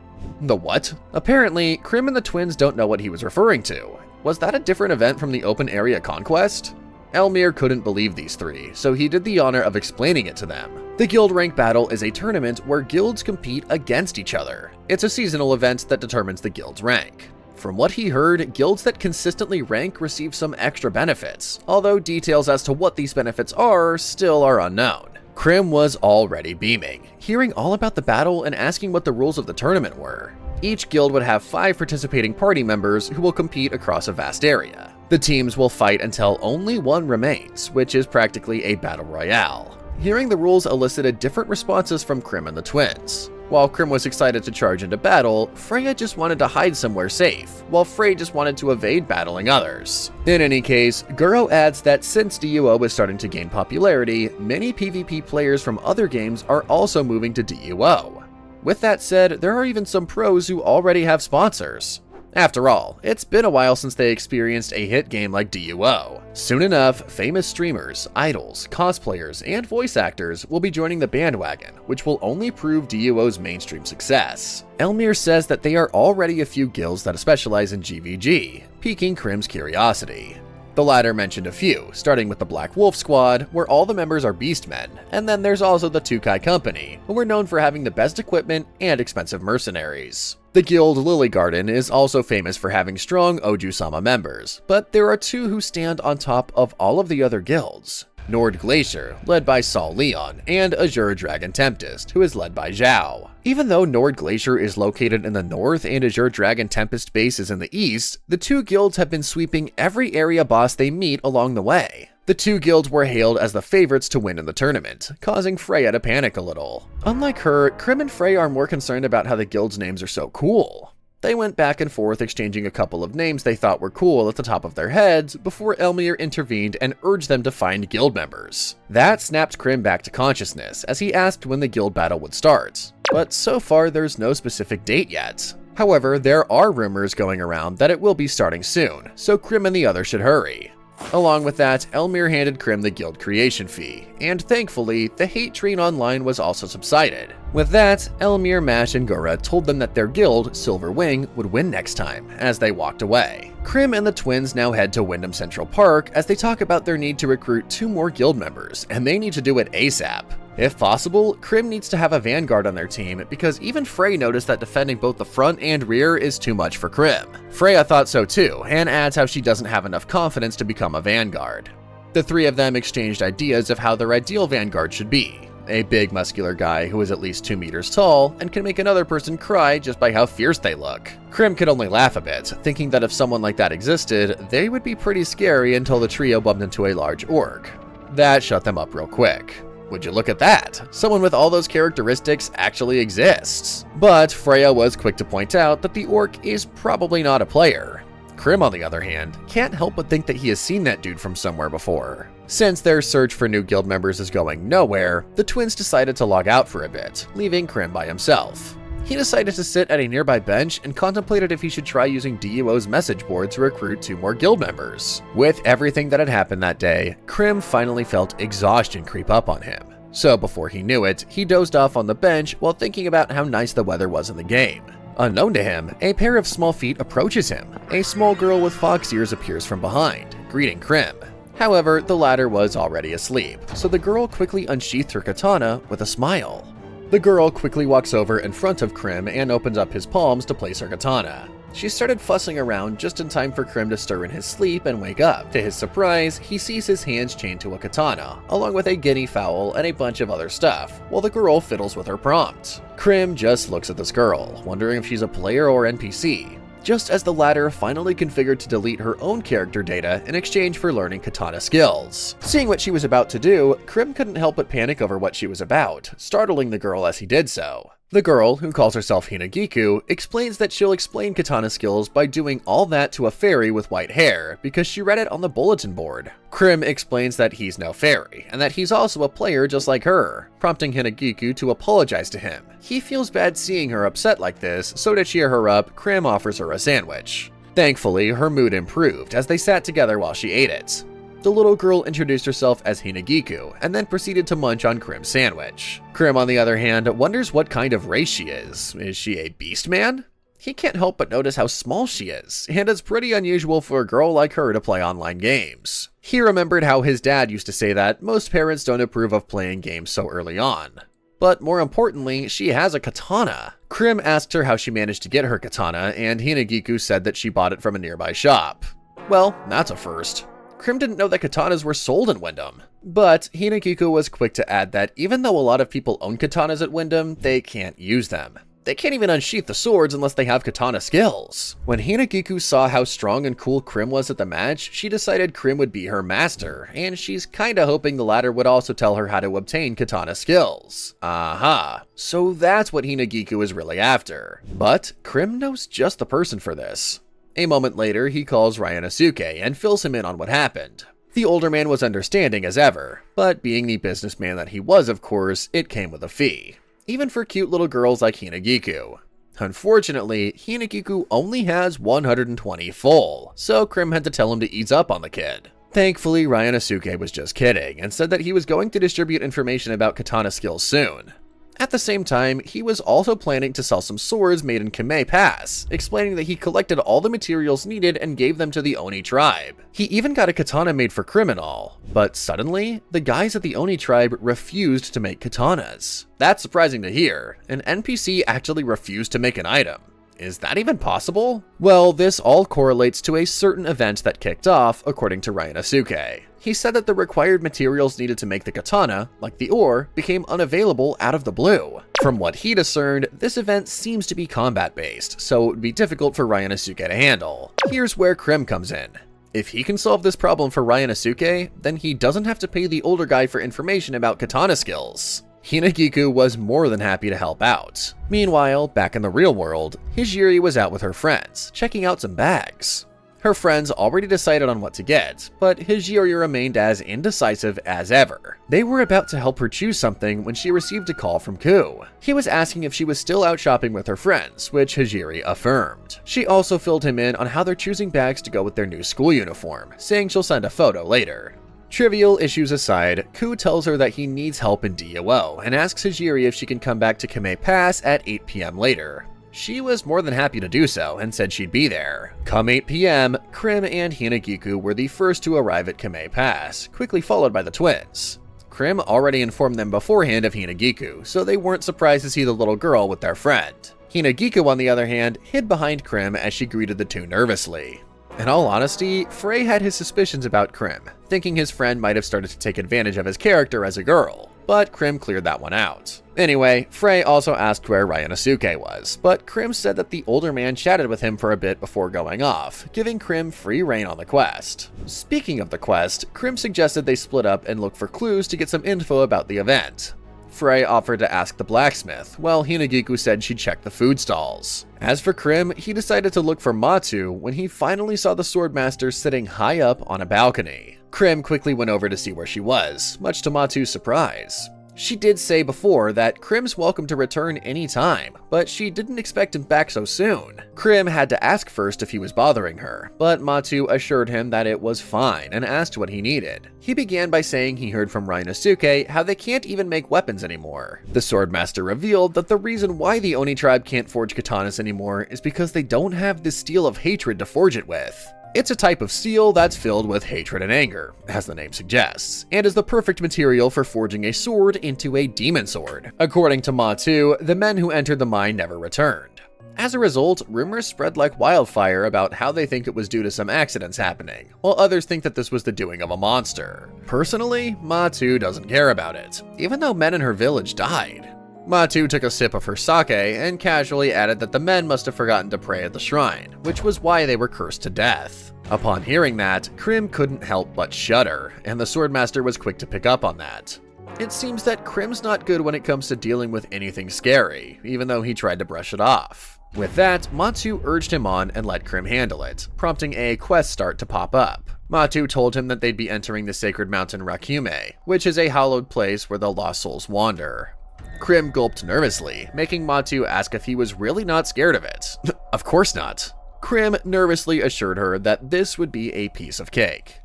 The what? Apparently, Krim and the twins don't know what he was referring to. Was that a different event from the open area conquest? Elmir couldn't believe these three, so he did the honor of explaining it to them. The guild rank battle is a tournament where guilds compete against each other. It's a seasonal event that determines the guild's rank. From what he heard, guilds that consistently rank receive some extra benefits, although details as to what these benefits are still are unknown. Krim was already beaming, hearing all about the battle and asking what the rules of the tournament were. Each guild would have 5 participating party members who will compete across a vast area. The teams will fight until only one remains, which is practically a battle royale. Hearing the rules elicited different responses from Krim and the twins. While Krim was excited to charge into battle, Freya just wanted to hide somewhere safe, while Frey just wanted to evade battling others. In any case, Guro adds that since DUO is starting to gain popularity, many PvP players from other games are also moving to DUO. With that said, there are even some pros who already have sponsors. After all, it's been a while since they experienced a hit game like DUO. Soon enough, famous streamers, idols, cosplayers, and voice actors will be joining the bandwagon, which will only prove DUO's mainstream success. Elmir says that they are already a few guilds that specialize in GVG, piquing Krim's curiosity. The latter mentioned a few, starting with the Black Wolf Squad, where all the members are beastmen, and then there's also the Tukai Company, who are known for having the best equipment and expensive mercenaries. The guild Lily Garden is also famous for having strong Oju-sama members, but there are two who stand on top of all of the other guilds. Nord Glacier, led by Saul Leon, and Azure Dragon Tempest, who is led by Zhao. Even though Nord Glacier is located in the north and Azure Dragon Tempest base is in the east, the two guilds have been sweeping every area boss they meet along the way. The two guilds were hailed as the favorites to win in the tournament, causing Freya to panic a little. Unlike her, Krim and Frey are more concerned about how the guild's names are so cool. They went back and forth exchanging a couple of names they thought were cool at the top of their heads before Elmir intervened and urged them to find guild members. That snapped Krim back to consciousness as he asked when the guild battle would start, but so far there's no specific date yet. However, there are rumors going around that it will be starting soon, so Krim and the others should hurry. Along with that, Elmir handed Krim the guild creation fee, and thankfully, the hate train online was also subsided. With that, Elmir, Mash, and Gura told them that their guild, Silver Wing, would win next time, as they walked away. Krim and the twins now head to Wyndham Central Park as they talk about their need to recruit 2 more guild members, and they need to do it ASAP. If possible, Krim needs to have a vanguard on their team because even Frey noticed that defending both the front and rear is too much for Krim. Freya thought so too, and adds how she doesn't have enough confidence to become a vanguard. The three of them exchanged ideas of how their ideal vanguard should be. A big muscular guy who is at least 2 meters tall and can make another person cry just by how fierce they look. Krim could only laugh a bit, thinking that if someone like that existed, they would be pretty scary until the trio bumped into a large orc. That shut them up real quick. Would you look at that? Someone with all those characteristics actually exists. But Freya was quick to point out that the orc is probably not a player. Krim, on the other hand, can't help but think that he has seen that dude from somewhere before. Since their search for new guild members is going nowhere, the twins decided to log out for a bit, leaving Krim by himself. He decided to sit at a nearby bench and contemplated if he should try using DUO's message board to recruit 2 more guild members. With everything that had happened that day, Krim finally felt exhaustion creep up on him. So before he knew it, he dozed off on the bench while thinking about how nice the weather was in the game. Unknown to him, a pair of small feet approaches him. A small girl with fox ears appears from behind, greeting Krim. However, the latter was already asleep, so the girl quickly unsheathed her katana with a smile. The girl quickly walks over in front of Krim and opens up his palms to place her katana. She started fussing around just in time for Krim to stir in his sleep and wake up. To his surprise, he sees his hands chained to a katana, along with a guinea fowl and a bunch of other stuff, while the girl fiddles with her prompt. Krim just looks at this girl, wondering if she's a player or NPC, just as the latter finally configured to delete her own character data in exchange for learning katana skills. Seeing what she was about to do, Krim couldn't help but panic over what she was about, startling the girl as he did so. The girl, who calls herself Hinagiku, explains that she'll explain katana skills by doing all that to a fairy with white hair because she read it on the bulletin board. Krim explains that he's no fairy, and that he's also a player just like her, prompting Hinagiku to apologize to him. He feels bad seeing her upset like this, so to cheer her up, Krim offers her a sandwich. Thankfully, her mood improved as they sat together while she ate it. The little girl introduced herself as Hinagiku, and then proceeded to munch on Krim's sandwich. Krim, on the other hand, wonders what kind of race she is. Is she a beast man? He can't help but notice how small she is, and it's pretty unusual for a girl like her to play online games. He remembered how his dad used to say that most parents don't approve of playing games so early on. But more importantly, she has a katana. Krim asked her how she managed to get her katana, and Hinagiku said that she bought it from a nearby shop. Well, that's a first. Krim didn't know that katanas were sold in Wyndham. But Hinagiku was quick to add that even though a lot of people own katanas at Wyndham, they can't use them. They can't even unsheath the swords unless they have katana skills. When Hinagiku saw how strong and cool Krim was at the match, she decided Krim would be her master, and she's kinda hoping the latter would also tell her how to obtain katana skills. Aha, so that's what Hinagiku is really after. But Krim knows just the person for this. A moment later, he calls Ryanosuke and fills him in on what happened. The older man was understanding as ever, but being the businessman that he was, of course, it came with a fee. Even for cute little girls like Hinagiku. Unfortunately, Hinagiku only has 120 full, so Krim had to tell him to ease up on the kid. Thankfully, Ryanosuke was just kidding and said that he was going to distribute information about katana skills soon. At the same time, he was also planning to sell some swords made in Kame Pass, explaining that he collected all the materials needed and gave them to the Oni tribe. He even got a katana made for Criminal, but suddenly, the guys at the Oni tribe refused to make katanas. That's surprising to hear. An NPC actually refused to make an item. Is that even possible? Well, this all correlates to a certain event that kicked off, according to Ryanosuke. He said that the required materials needed to make the katana, like the ore, became unavailable out of the blue. From what he discerned, this event seems to be combat-based, so it would be difficult for Ryanosuke to handle. Here's where Krim comes in. If he can solve this problem for Ryanosuke, then he doesn't have to pay the older guy for information about katana skills. Hinagiku was more than happy to help out. Meanwhile, back in the real world, Hijiri was out with her friends, checking out some bags. Her friends already decided on what to get, but Hijiri remained as indecisive as ever. They were about to help her choose something when she received a call from Ku. He was asking if she was still out shopping with her friends, which Hijiri affirmed. She also filled him in on how they're choosing bags to go with their new school uniform, saying she'll send a photo later. Trivial issues aside, Ku tells her that he needs help in DOO and asks Hijiri if she can come back to Kame Pass at 8 p.m. later. She was more than happy to do so and said she'd be there. Come 8 p.m., Krim and Hinagiku were the first to arrive at Kame Pass, quickly followed by the twins. Krim already informed them beforehand of Hinagiku, so they weren't surprised to see the little girl with their friend. Hinagiku, on the other hand, hid behind Krim as she greeted the two nervously. In all honesty, Frey had his suspicions about Krim, thinking his friend might have started to take advantage of his character as a girl, but Krim cleared that one out. Anyway, Frey also asked where Ryanosuke was, but Krim said that the older man chatted with him for a bit before going off, giving Krim free rein on the quest. Speaking of the quest, Krim suggested they split up and look for clues to get some info about the event. Frey offered to ask the blacksmith, while Hinagiku said she'd check the food stalls. As for Krim, he decided to look for Matu when he finally saw the swordmaster sitting high up on a balcony. Krim quickly went over to see where she was, much to Matu's surprise. She did say before that Krim's welcome to return anytime, but she didn't expect him back so soon. Krim had to ask first if he was bothering her, but Matu assured him that it was fine and asked what he needed. He began by saying he heard from Ryanosuke how they can't even make weapons anymore. The swordmaster revealed that the reason why the Oni tribe can't forge katanas anymore is because they don't have the steel of hatred to forge it with. It's a type of steel that's filled with hatred and anger, as the name suggests, and is the perfect material for forging a sword into a demon sword. According to Matu, the men who entered the mine never returned. As a result, rumors spread like wildfire about how they think it was due to some accidents happening, while others think that this was the doing of a monster. Personally, Matu doesn't care about it, even though men in her village died. Matu took a sip of her sake and casually added that the men must have forgotten to pray at the shrine, which was why they were cursed to death. Upon hearing that, Krim couldn't help but shudder, and the swordmaster was quick to pick up on that. It seems that Krim's not good when it comes to dealing with anything scary, even though he tried to brush it off. With that, Matu urged him on and let Krim handle it, prompting a quest start to pop up. Matu told him that they'd be entering the sacred mountain Rakume, which is a hallowed place where the lost souls wander. Krim gulped nervously, making Matu ask if he was really not scared of it. Of course not. Krim nervously assured her that this would be a piece of cake.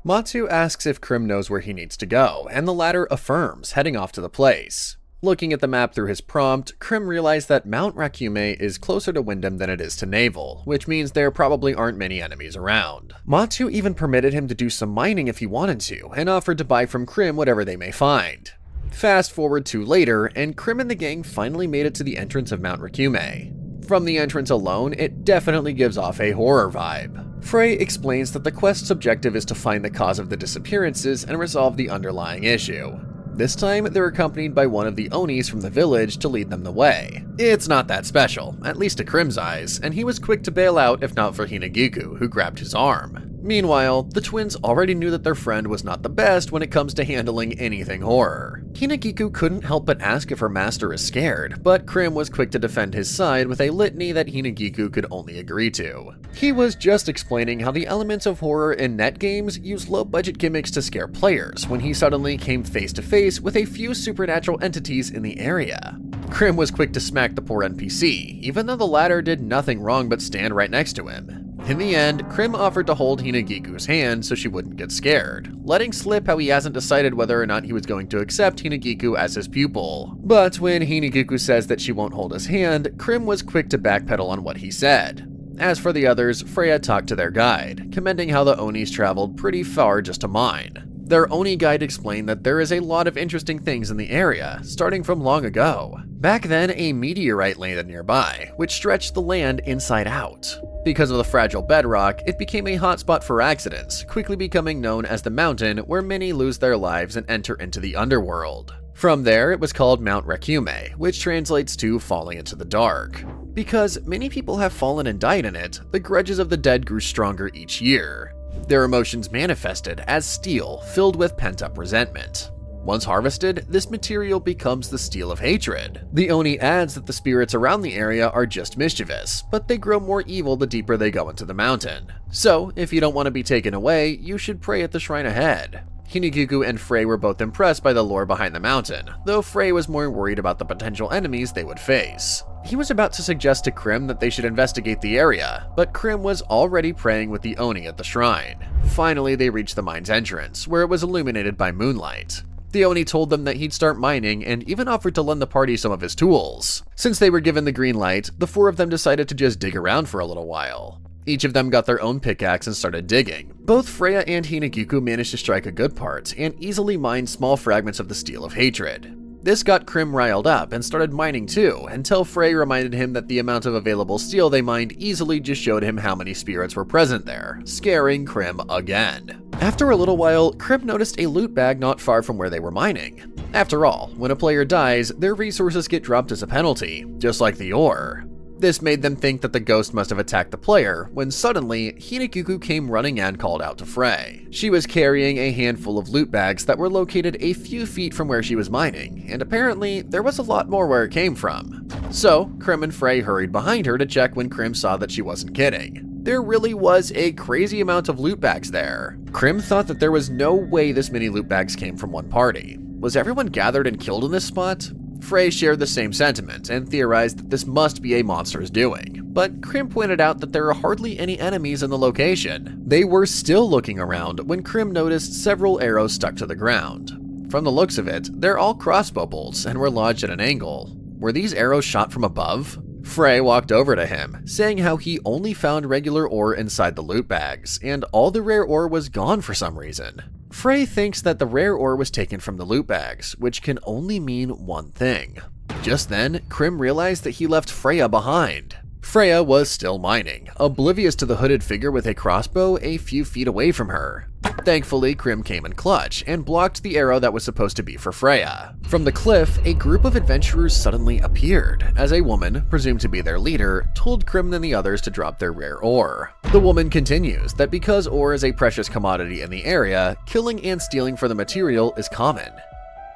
Matu asks if Krim knows where he needs to go, and the latter affirms, heading off to the place. Looking at the map through his prompt, Krim realized that Mount Rakume is closer to Wyndham than it is to Naval, which means there probably aren't many enemies around. Matu even permitted him to do some mining if he wanted to, and offered to buy from Krim whatever they may find. Fast forward to later, and Krim and the gang finally made it to the entrance of Mount Rakume. From the entrance alone, it definitely gives off a horror vibe. Frey explains that the quest's objective is to find the cause of the disappearances and resolve the underlying issue. This time, they're accompanied by one of the Onis from the village to lead them the way. It's not that special, at least to Krim's eyes, and he was quick to bail out if not for Hinagiku, who grabbed his arm. Meanwhile, the twins already knew that their friend was not the best when it comes to handling anything horror. Hinagiku couldn't help but ask if her master is scared, but Krim was quick to defend his side with a litany that Hinagiku could only agree to. He was just explaining how the elements of horror in net games use low-budget gimmicks to scare players when he suddenly came face to face with a few supernatural entities in the area. Krim was quick to smack the poor NPC, even though the latter did nothing wrong but stand right next to him. In the end, Krim offered to hold Hinagiku's hand so she wouldn't get scared, letting slip how he hasn't decided whether or not he was going to accept Hinagiku as his pupil. But when Hinagiku says that she won't hold his hand, Krim was quick to backpedal on what he said. As for the others, Freya talked to their guide, commending how the Onis traveled pretty far just to mine. Their Oni guide explained that there is a lot of interesting things in the area, starting from long ago. Back then, a meteorite landed nearby, which stretched the land inside out. Because of the fragile bedrock, it became a hotspot for accidents, quickly becoming known as the mountain where many lose their lives and enter into the underworld. From there, it was called Mount Rekume, which translates to falling into the dark. Because many people have fallen and died in it, the grudges of the dead grew stronger each year. Their emotions manifested as steel filled with pent-up resentment. Once harvested, this material becomes the steel of hatred. The Oni adds that the spirits around the area are just mischievous, but they grow more evil the deeper they go into the mountain. So, if you don't want to be taken away, you should pray at the shrine ahead. Hinagiku and Frey were both impressed by the lore behind the mountain, though Frey was more worried about the potential enemies they would face. He was about to suggest to Krim that they should investigate the area, but Krim was already praying with the Oni at the shrine. Finally, they reached the mine's entrance, where it was illuminated by moonlight. The Oni told them that he'd start mining and even offered to lend the party some of his tools. Since they were given the green light, the four of them decided to just dig around for a little while. Each of them got their own pickaxe and started digging. Both Freya and Hinagiku managed to strike a good part and easily mined small fragments of the steel of hatred. This got Krim riled up and started mining too, until Frey reminded him that the amount of available steel they mined easily just showed him how many spirits were present there, scaring Krim again. After a little while, Krim noticed a loot bag not far from where they were mining. After all, when a player dies, their resources get dropped as a penalty, just like the ore. This made them think that the ghost must have attacked the player, when suddenly, Hinagiku came running and called out to Frey. She was carrying a handful of loot bags that were located a few feet from where she was mining, and apparently, there was a lot more where it came from. So, Krim and Frey hurried behind her to check when Krim saw that she wasn't kidding. There really was a crazy amount of loot bags there. Krim thought that there was no way this many loot bags came from one party. Was everyone gathered and killed in this spot? Frey shared the same sentiment and theorized that this must be a monster's doing, but Krim pointed out that there are hardly any enemies in the location. They were still looking around when Krim noticed several arrows stuck to the ground. From the looks of it, they're all crossbow bolts and were lodged at an angle. Were these arrows shot from above? Frey walked over to him, saying how he only found regular ore inside the loot bags, and all the rare ore was gone for some reason. Frey thinks that the rare ore was taken from the loot bags, which can only mean one thing. Just then, Krim realized that he left Freya behind. Freya was still mining, oblivious to the hooded figure with a crossbow a few feet away from her. Thankfully, Krim came in clutch and blocked the arrow that was supposed to be for Freya. From the cliff, a group of adventurers suddenly appeared, as a woman, presumed to be their leader, told Krim and the others to drop their rare ore. The woman continues that because ore is a precious commodity in the area, killing and stealing for the material is common.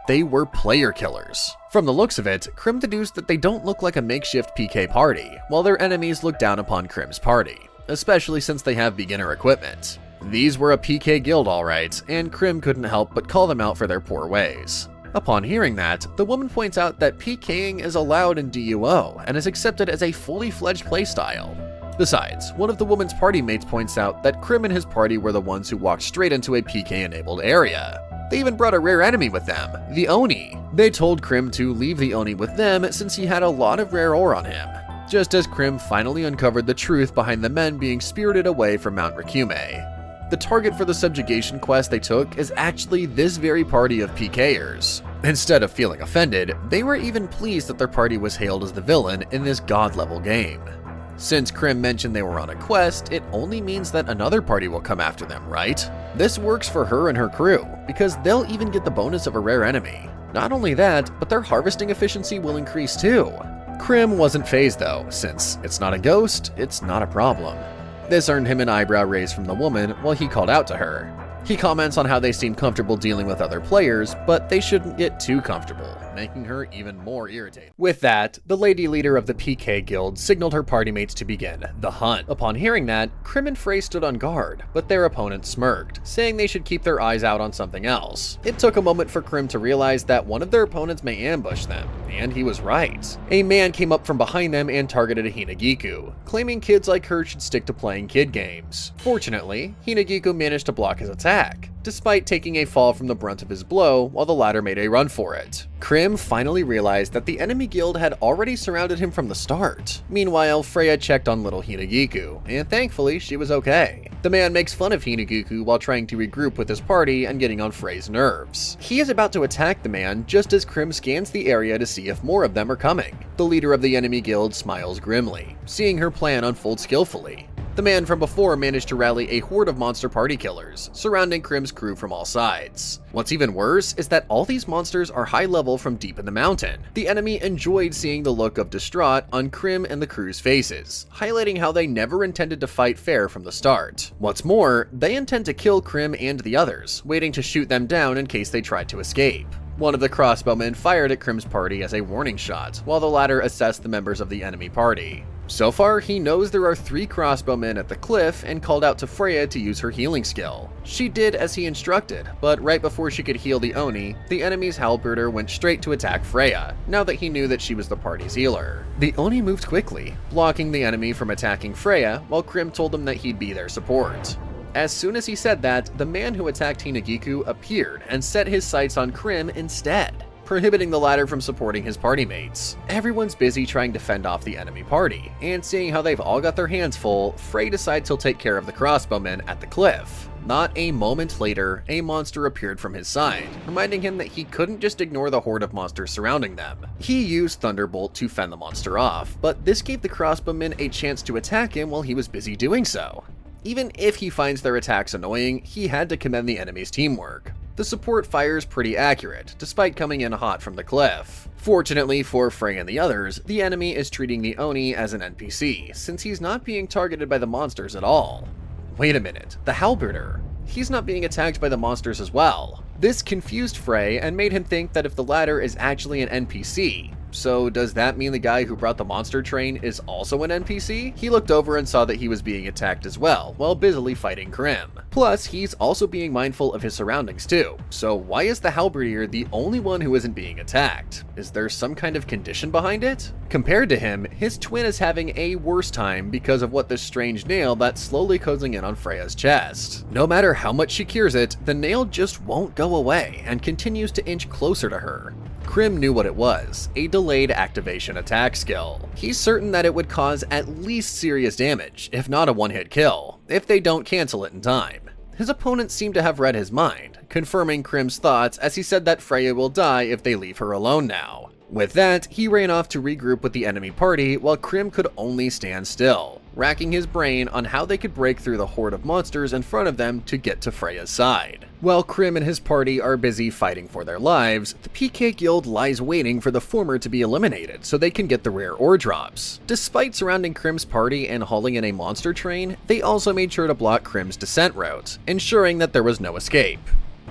They were player killers. From the looks of it, Krim deduced that they don't look like a makeshift PK party, while their enemies look down upon Krim's party, especially since they have beginner equipment. These were a PK guild alright, and Krim couldn't help but call them out for their poor ways. Upon hearing that, the woman points out that PKing is allowed in DUO and is accepted as a fully fledged playstyle. Besides, one of the woman's party mates points out that Krim and his party were the ones who walked straight into a PK-enabled area. They even brought a rare enemy with them, the Oni. They told Krim to leave the Oni with them since he had a lot of rare ore on him, just as Krim finally uncovered the truth behind the men being spirited away from Mount Rekume. The target for the subjugation quest they took is actually this very party of PKers. Instead of feeling offended, they were even pleased that their party was hailed as the villain in this god-level game. Since Krim mentioned they were on a quest, it only means that another party will come after them, right? This works for her and her crew, because they'll even get the bonus of a rare enemy. Not only that, but their harvesting efficiency will increase too. Krim wasn't fazed though, since it's not a ghost, it's not a problem. This earned him an eyebrow raise from the woman while he called out to her. He comments on how they seem comfortable dealing with other players, but they shouldn't get too comfortable. making her even more irritated. With that, the lady leader of the PK Guild signaled her party mates to begin the hunt. Upon hearing that, Krim and Frey stood on guard, but their opponent smirked, saying they should keep their eyes out on something else. It took a moment for Krim to realize that one of their opponents may ambush them, and he was right. A man came up from behind them and targeted a Hinagiku, claiming kids like her should stick to playing kid games. Fortunately, Hinagiku managed to block his attack, despite taking a fall from the brunt of his blow while the latter made a run for it. Krim finally realized that the enemy guild had already surrounded him from the start. Meanwhile, Freya checked on little Hinagiku, and thankfully she was okay. The man makes fun of Hinagiku while trying to regroup with his party and getting on Frey's nerves. He is about to attack the man just as Krim scans the area to see if more of them are coming. The leader of the enemy guild smiles grimly, seeing her plan unfold skillfully. The man from before managed to rally a horde of monster party killers, surrounding Krim's crew from all sides. What's even worse is that all these monsters are high level from deep in the mountain. The enemy enjoyed seeing the look of distraught on Krim and the crew's faces, highlighting how they never intended to fight fair from the start. What's more, they intend to kill Krim and the others, waiting to shoot them down in case they tried to escape. One of the crossbowmen fired at Krim's party as a warning shot, while the latter assessed the members of the enemy party. So far, he knows there are 3 crossbowmen at the cliff and called out to Freya to use her healing skill. She did as he instructed, but right before she could heal the Oni, the enemy's halberdier went straight to attack Freya, now that he knew that she was the party's healer. The Oni moved quickly, blocking the enemy from attacking Freya, while Krim told him that he'd be their support. As soon as he said that, the man who attacked Hinagiku appeared and set his sights on Krim instead, prohibiting the latter from supporting his party mates. Everyone's busy trying to fend off the enemy party, and seeing how they've all got their hands full, Frey decides he'll take care of the crossbowmen at the cliff. Not a moment later, a monster appeared from his side, reminding him that he couldn't just ignore the horde of monsters surrounding them. He used Thunderbolt to fend the monster off, but this gave the crossbowmen a chance to attack him while he was busy doing so. Even if he finds their attacks annoying, he had to commend the enemy's teamwork. The support fires pretty accurate, despite coming in hot from the cliff. Fortunately for Frey and the others, the enemy is treating the Oni as an NPC, since he's not being targeted by the monsters at all. Wait a minute, the halberdier. He's not being attacked by the monsters as well. This confused Frey and made him think that if the latter is actually an NPC, so does that mean the guy who brought the monster train is also an NPC? He looked over and saw that he was being attacked as well, while busily fighting Krim. Plus, he's also being mindful of his surroundings too, so why is the halberdier the only one who isn't being attacked? Is there some kind of condition behind it? Compared to him, his twin is having a worse time because of what this strange nail that's slowly closing in on Freya's chest. No matter how much she cures it, the nail just won't go away and continues to inch closer to her. Krim knew what it was, a delayed activation attack skill. He's certain that it would cause at least serious damage, if not a one-hit kill, if they don't cancel it in time. His opponent seemed to have read his mind, confirming Krim's thoughts as he said that Freya will die if they leave her alone now. With that, he ran off to regroup with the enemy party while Krim could only stand still, racking his brain on how they could break through the horde of monsters in front of them to get to Freya's side. While Krim and his party are busy fighting for their lives, the PK Guild lies waiting for the former to be eliminated so they can get the rare ore drops. Despite surrounding Krim's party and hauling in a monster train, they also made sure to block Krim's descent route, ensuring that there was no escape.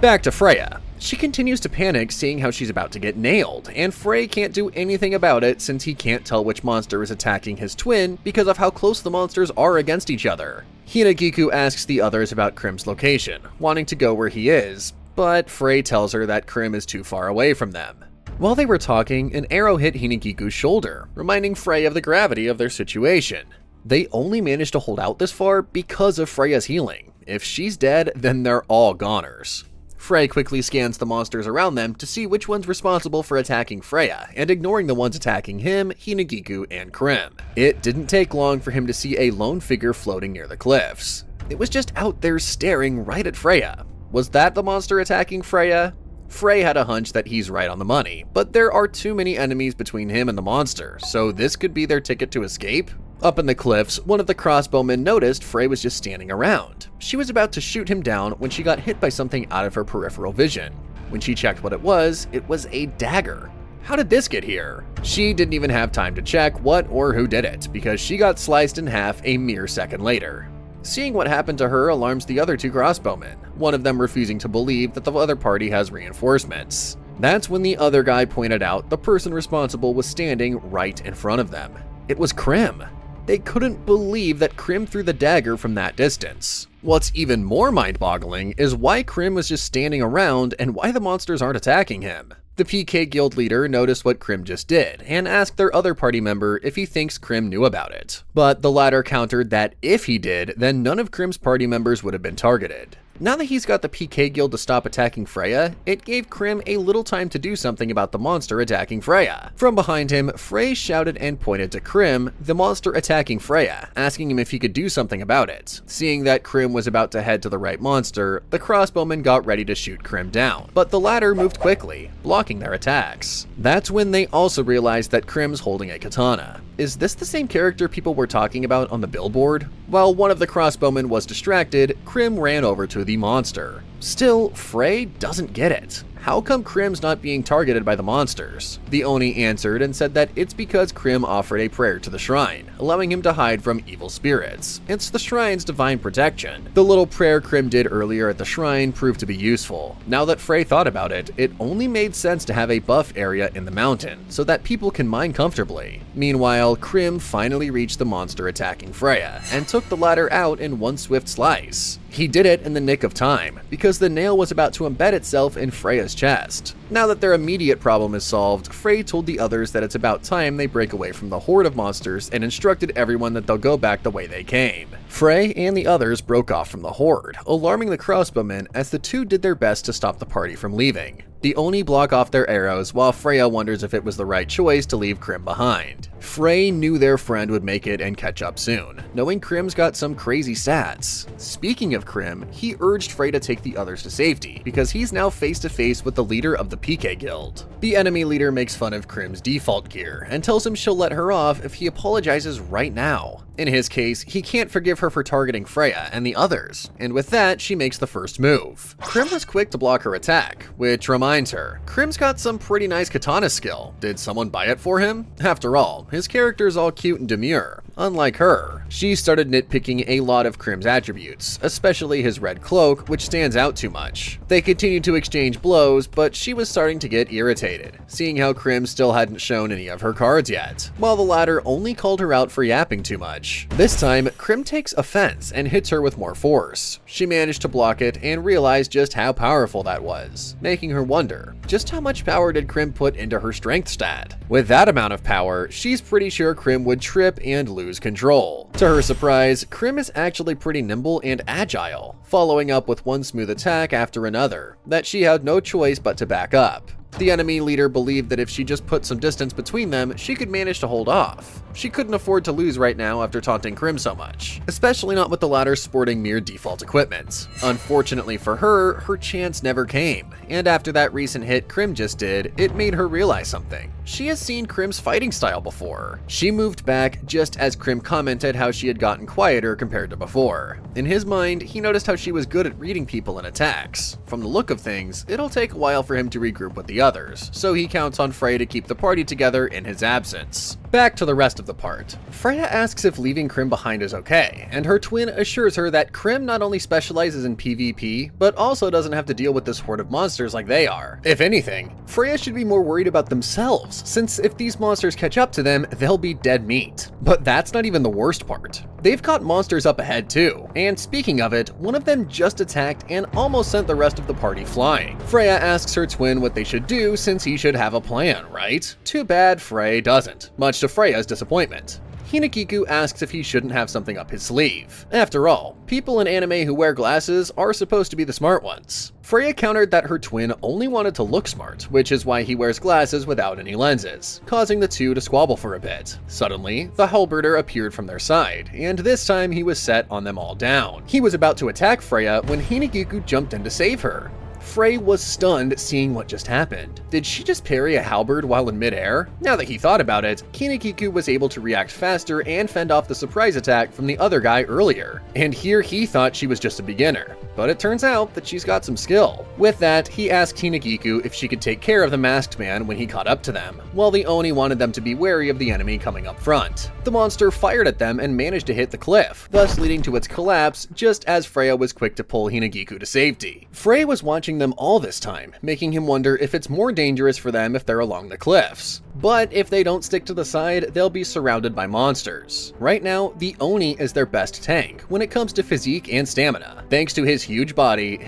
Back to Freya. She continues to panic seeing how she's about to get nailed, and Frey can't do anything about it since he can't tell which monster is attacking his twin because of how close the monsters are against each other. Hinagiku asks the others about Krim's location, wanting to go where he is, but Frey tells her that Krim is too far away from them. While they were talking, an arrow hit Hinagiku's shoulder, reminding Frey of the gravity of their situation. They only managed to hold out this far because of Freya's healing. If she's dead, then they're all goners. Frey quickly scans the monsters around them to see which one's responsible for attacking Freya, and ignoring the ones attacking him, Hinagiku, and Krim. It didn't take long for him to see a lone figure floating near the cliffs. It was just out there staring right at Freya. Was that the monster attacking Freya? Frey had a hunch that he's right on the money, but there are too many enemies between him and the monster, so this could be their ticket to escape? Up in the cliffs, one of the crossbowmen noticed Frey was just standing around. She was about to shoot him down when she got hit by something out of her peripheral vision. When she checked what it was a dagger. How did this get here? She didn't even have time to check what or who did it, because she got sliced in half a mere second later. Seeing what happened to her alarms the other 2 crossbowmen, one of them refusing to believe that the other party has reinforcements. That's when the other guy pointed out the person responsible was standing right in front of them. It was Krim. They couldn't believe that Krim threw the dagger from that distance. What's even more mind-boggling is why Krim was just standing around and why the monsters aren't attacking him. The PK Guild leader noticed what Krim just did and asked their other party member if he thinks Krim knew about it. But the latter countered that if he did, then none of Krim's party members would have been targeted. Now that he's got the PK Guild to stop attacking Freya, it gave Krim a little time to do something about the monster attacking Freya. From behind him, Frey shouted and pointed to Krim, the monster attacking Freya, asking him if he could do something about it. Seeing that Krim was about to head to the right monster, the crossbowman got ready to shoot Krim down, but the latter moved quickly, blocking their attacks. That's when they also realized that Krim's holding a katana. Is this the same character people were talking about on the billboard? While one of the crossbowmen was distracted, Krim ran over to the monster. Still, Frey doesn't get it. How come Krim's not being targeted by the monsters? The Oni answered and said that it's because Krim offered a prayer to the shrine, allowing him to hide from evil spirits. It's the shrine's divine protection. The little prayer Krim did earlier at the shrine proved to be useful. Now that Frey thought about it, it only made sense to have a buff area in the mountain, so that people can mine comfortably. Meanwhile, Krim finally reached the monster attacking Freya, and took the latter out in one swift slice. He did it in the nick of time, because the nail was about to embed itself in Freya's chest. Now that their immediate problem is solved, Frey told the others that it's about time they break away from the horde of monsters and instructed everyone that they'll go back the way they came. Frey and the others broke off from the horde, alarming the crossbowmen as the two did their best to stop the party from leaving. The Oni block off their arrows while Freya wonders if it was the right choice to leave Krim behind. Frey knew their friend would make it and catch up soon, knowing Krim's got some crazy stats. Speaking of Krim, he urged Frey to take the others to safety, because he's now face to face with the leader of the PK Guild. The enemy leader makes fun of Krim's default gear and tells him she'll let her off if he apologizes right now. In his case, he can't forgive her for targeting Freya and the others, and with that, she makes the first move. Krim was quick to block her attack, which reminds her, Krim's got some pretty nice katana skill. Did someone buy it for him? After all, his character's all cute and demure. Unlike her, she started nitpicking a lot of Krim's attributes, especially his red cloak, which stands out too much. They continued to exchange blows, but she was starting to get irritated, seeing how Krim still hadn't shown any of her cards yet, while the latter only called her out for yapping too much. This time, Krim takes offense and hits her with more force. She managed to block it and realized just how powerful that was, making her wonder, just how much power did Krim put into her strength stat? With that amount of power, she's pretty sure Krim would trip and lose control. To her surprise, Krim is actually pretty nimble and agile, following up with one smooth attack after another, that she had no choice but to back up. The enemy leader believed that if she just put some distance between them, she could manage to hold off. She couldn't afford to lose right now after taunting Krim so much, especially not with the latter sporting mere default equipment. Unfortunately for her, her chance never came, and after that recent hit Krim just did, it made her realize something. She has seen Krim's fighting style before. She moved back just as Krim commented how she had gotten quieter compared to before. In his mind, he noticed how she was good at reading people and attacks. From the look of things, it'll take a while for him to regroup with the others, so he counts on Frey to keep the party together in his absence. Back to the rest of the part. Freya asks if leaving Krim behind is okay, and her twin assures her that Krim not only specializes in PvP, but also doesn't have to deal with this horde of monsters like they are. If anything, Freya should be more worried about themselves, since if these monsters catch up to them, they'll be dead meat. But that's not even the worst part. They've caught monsters up ahead too, and speaking of it, one of them just attacked and almost sent the rest of the party flying. Freya asks her twin what they should do since he should have a plan, right? Too bad Frey doesn't, much to Freya's disappointment. Hinagiku asks if he shouldn't have something up his sleeve. After all, people in anime who wear glasses are supposed to be the smart ones. Freya countered that her twin only wanted to look smart, which is why he wears glasses without any lenses, causing the two to squabble for a bit. Suddenly, the halberdier appeared from their side, and this time he was set on them all down. He was about to attack Freya when Hinagiku jumped in to save her. Frey was stunned seeing what just happened. Did she just parry a halberd while in midair? Now that he thought about it, Hinagiku was able to react faster and fend off the surprise attack from the other guy earlier. And here he thought she was just a beginner, but it turns out that she's got some skill. With that, he asked Hinagiku if she could take care of the masked man when he caught up to them, while the Oni wanted them to be wary of the enemy coming up front. The monster fired at them and managed to hit the cliff, thus leading to its collapse just as Freya was quick to pull Hinagiku to safety. Frey was watching watching them all this time, making him wonder if it's more dangerous for them if they're along the cliffs. But if they don't stick to the side, they'll be surrounded by monsters. Right now, the Oni is their best tank when it comes to physique and stamina. Thanks to his huge body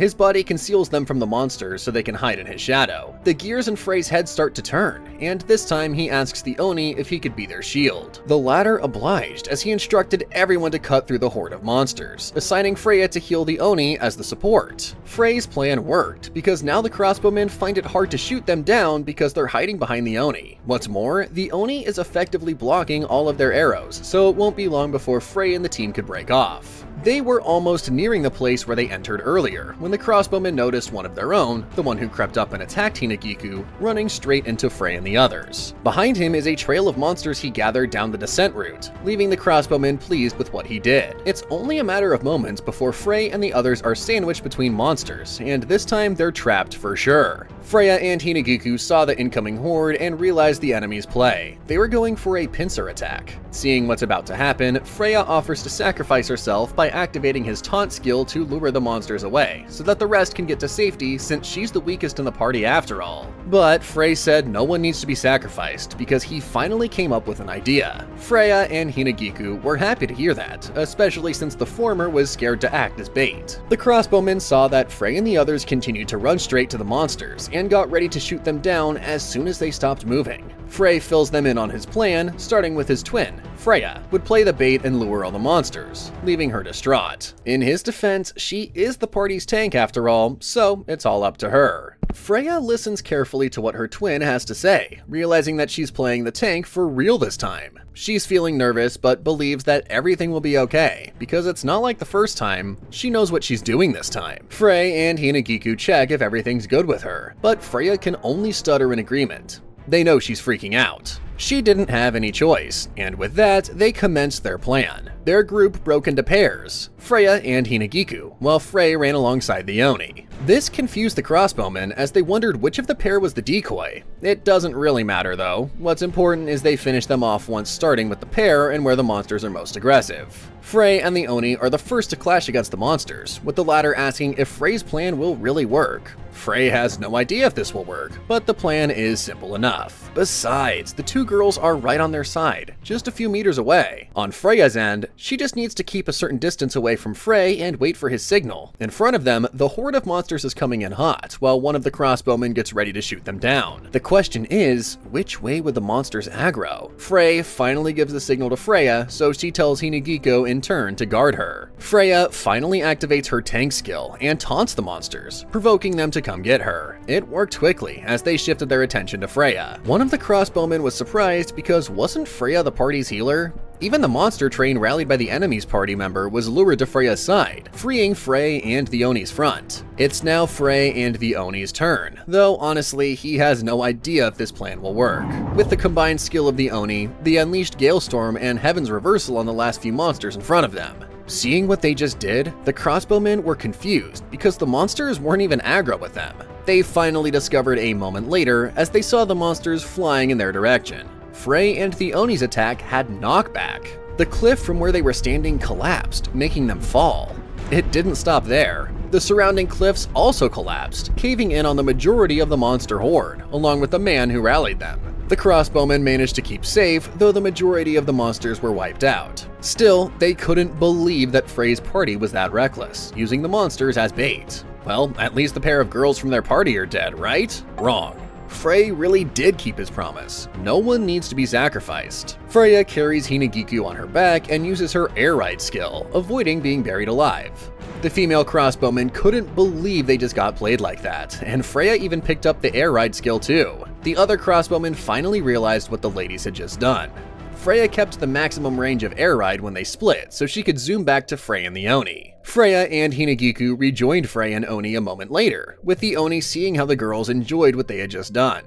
conceals them from the monsters so they can hide in his shadow. The gears in Frey's head start to turn, and this time he asks the Oni if he could be their shield. The latter obliged as he instructed everyone to cut through the horde of monsters, assigning Freya to heal the Oni as the support. Frey's plan worked, because now the crossbowmen find it hard to shoot them down because they're hiding behind the Oni. What's more, the Oni is effectively blocking all of their arrows, so it won't be long before Frey and the team could break off. They were almost nearing the place where they entered earlier, when the crossbowmen noticed one of their own, the one who crept up and attacked Hinagiku, running straight into Frey and the others. Behind him is a trail of monsters he gathered down the descent route, leaving the crossbowmen pleased with what he did. It's only a matter of moments before Frey and the others are sandwiched between monsters, and this time they're trapped for sure. Freya and Hinagiku saw the incoming horde and realized the enemy's play. They were going for a pincer attack. Seeing what's about to happen, Freya offers to sacrifice herself by activating his taunt skill to lure the monsters away, so that the rest can get to safety since she's the weakest in the party after all. But Frey said no one needs to be sacrificed because he finally came up with an idea. Freya and Hinagiku were happy to hear that, especially since the former was scared to act as bait. The crossbowmen saw that Frey and the others continued to run straight to the monsters and got ready to shoot them down as soon as they stopped moving. Frey fills them in on his plan, starting with his twin. Freya would play the bait and lure all the monsters, leaving her distraught. In his defense, she is the party's tank after all, so it's all up to her. Freya listens carefully to what her twin has to say, realizing that she's playing the tank for real this time. She's feeling nervous, but believes that everything will be okay, because it's not like the first time. She knows what she's doing this time. Frey and Hinagiku check if everything's good with her, but Freya can only stutter in agreement. They know she's freaking out. She didn't have any choice, and with that, they commenced their plan. Their group broke into pairs, Freya and Hinagiku, while Frey ran alongside the Oni. This confused the crossbowmen as they wondered which of the pair was the decoy. It doesn't really matter though. What's important is they finish them off once starting with the pair and where the monsters are most aggressive. Frey and the Oni are the first to clash against the monsters, with the latter asking if Frey's plan will really work. Frey has no idea if this will work, but the plan is simple enough. Besides, the two girls are right on their side, just a few meters away. On Freya's end, she just needs to keep a certain distance away from Frey and wait for his signal. In front of them, the horde of monsters is coming in hot, while one of the crossbowmen gets ready to shoot them down. The question is, which way would the monsters aggro? Frey finally gives the signal to Freya, so she tells Hinagiku in turn to guard her. Freya finally activates her tank skill and taunts the monsters, provoking them to come get her. It worked quickly as they shifted their attention to Freya. One of the crossbowmen was surprised because wasn't Freya the party's healer? Even the monster train rallied by the enemy's party member was lured to Freya's side, freeing Frey and the Oni's front. It's now Frey and the Oni's turn, though honestly he has no idea if this plan will work. With the combined skill of the Oni, the unleashed Galestorm and Heaven's Reversal on the last few monsters in front of them. Seeing what they just did, the crossbowmen were confused because the monsters weren't even aggro with them. They finally discovered a moment later as they saw the monsters flying in their direction. Frey and the Oni's attack had knockback. The cliff from where they were standing collapsed, making them fall. It didn't stop there. The surrounding cliffs also collapsed, caving in on the majority of the monster horde, along with the man who rallied them. The crossbowmen managed to keep safe, though the majority of the monsters were wiped out. Still, they couldn't believe that Frey's party was that reckless, using the monsters as bait. Well, at least the pair of girls from their party are dead, right? Wrong. Frey really did keep his promise. No one needs to be sacrificed. Freya carries Hinagiku on her back and uses her air ride skill, avoiding being buried alive. The female crossbowmen couldn't believe they just got played like that, and Freya even picked up the air ride skill too. The other crossbowmen finally realized what the ladies had just done. Freya kept the maximum range of air ride when they split, so she could zoom back to Frey and the Oni. Freya and Hinagiku rejoined Frey and Oni a moment later, with the Oni seeing how the girls enjoyed what they had just done.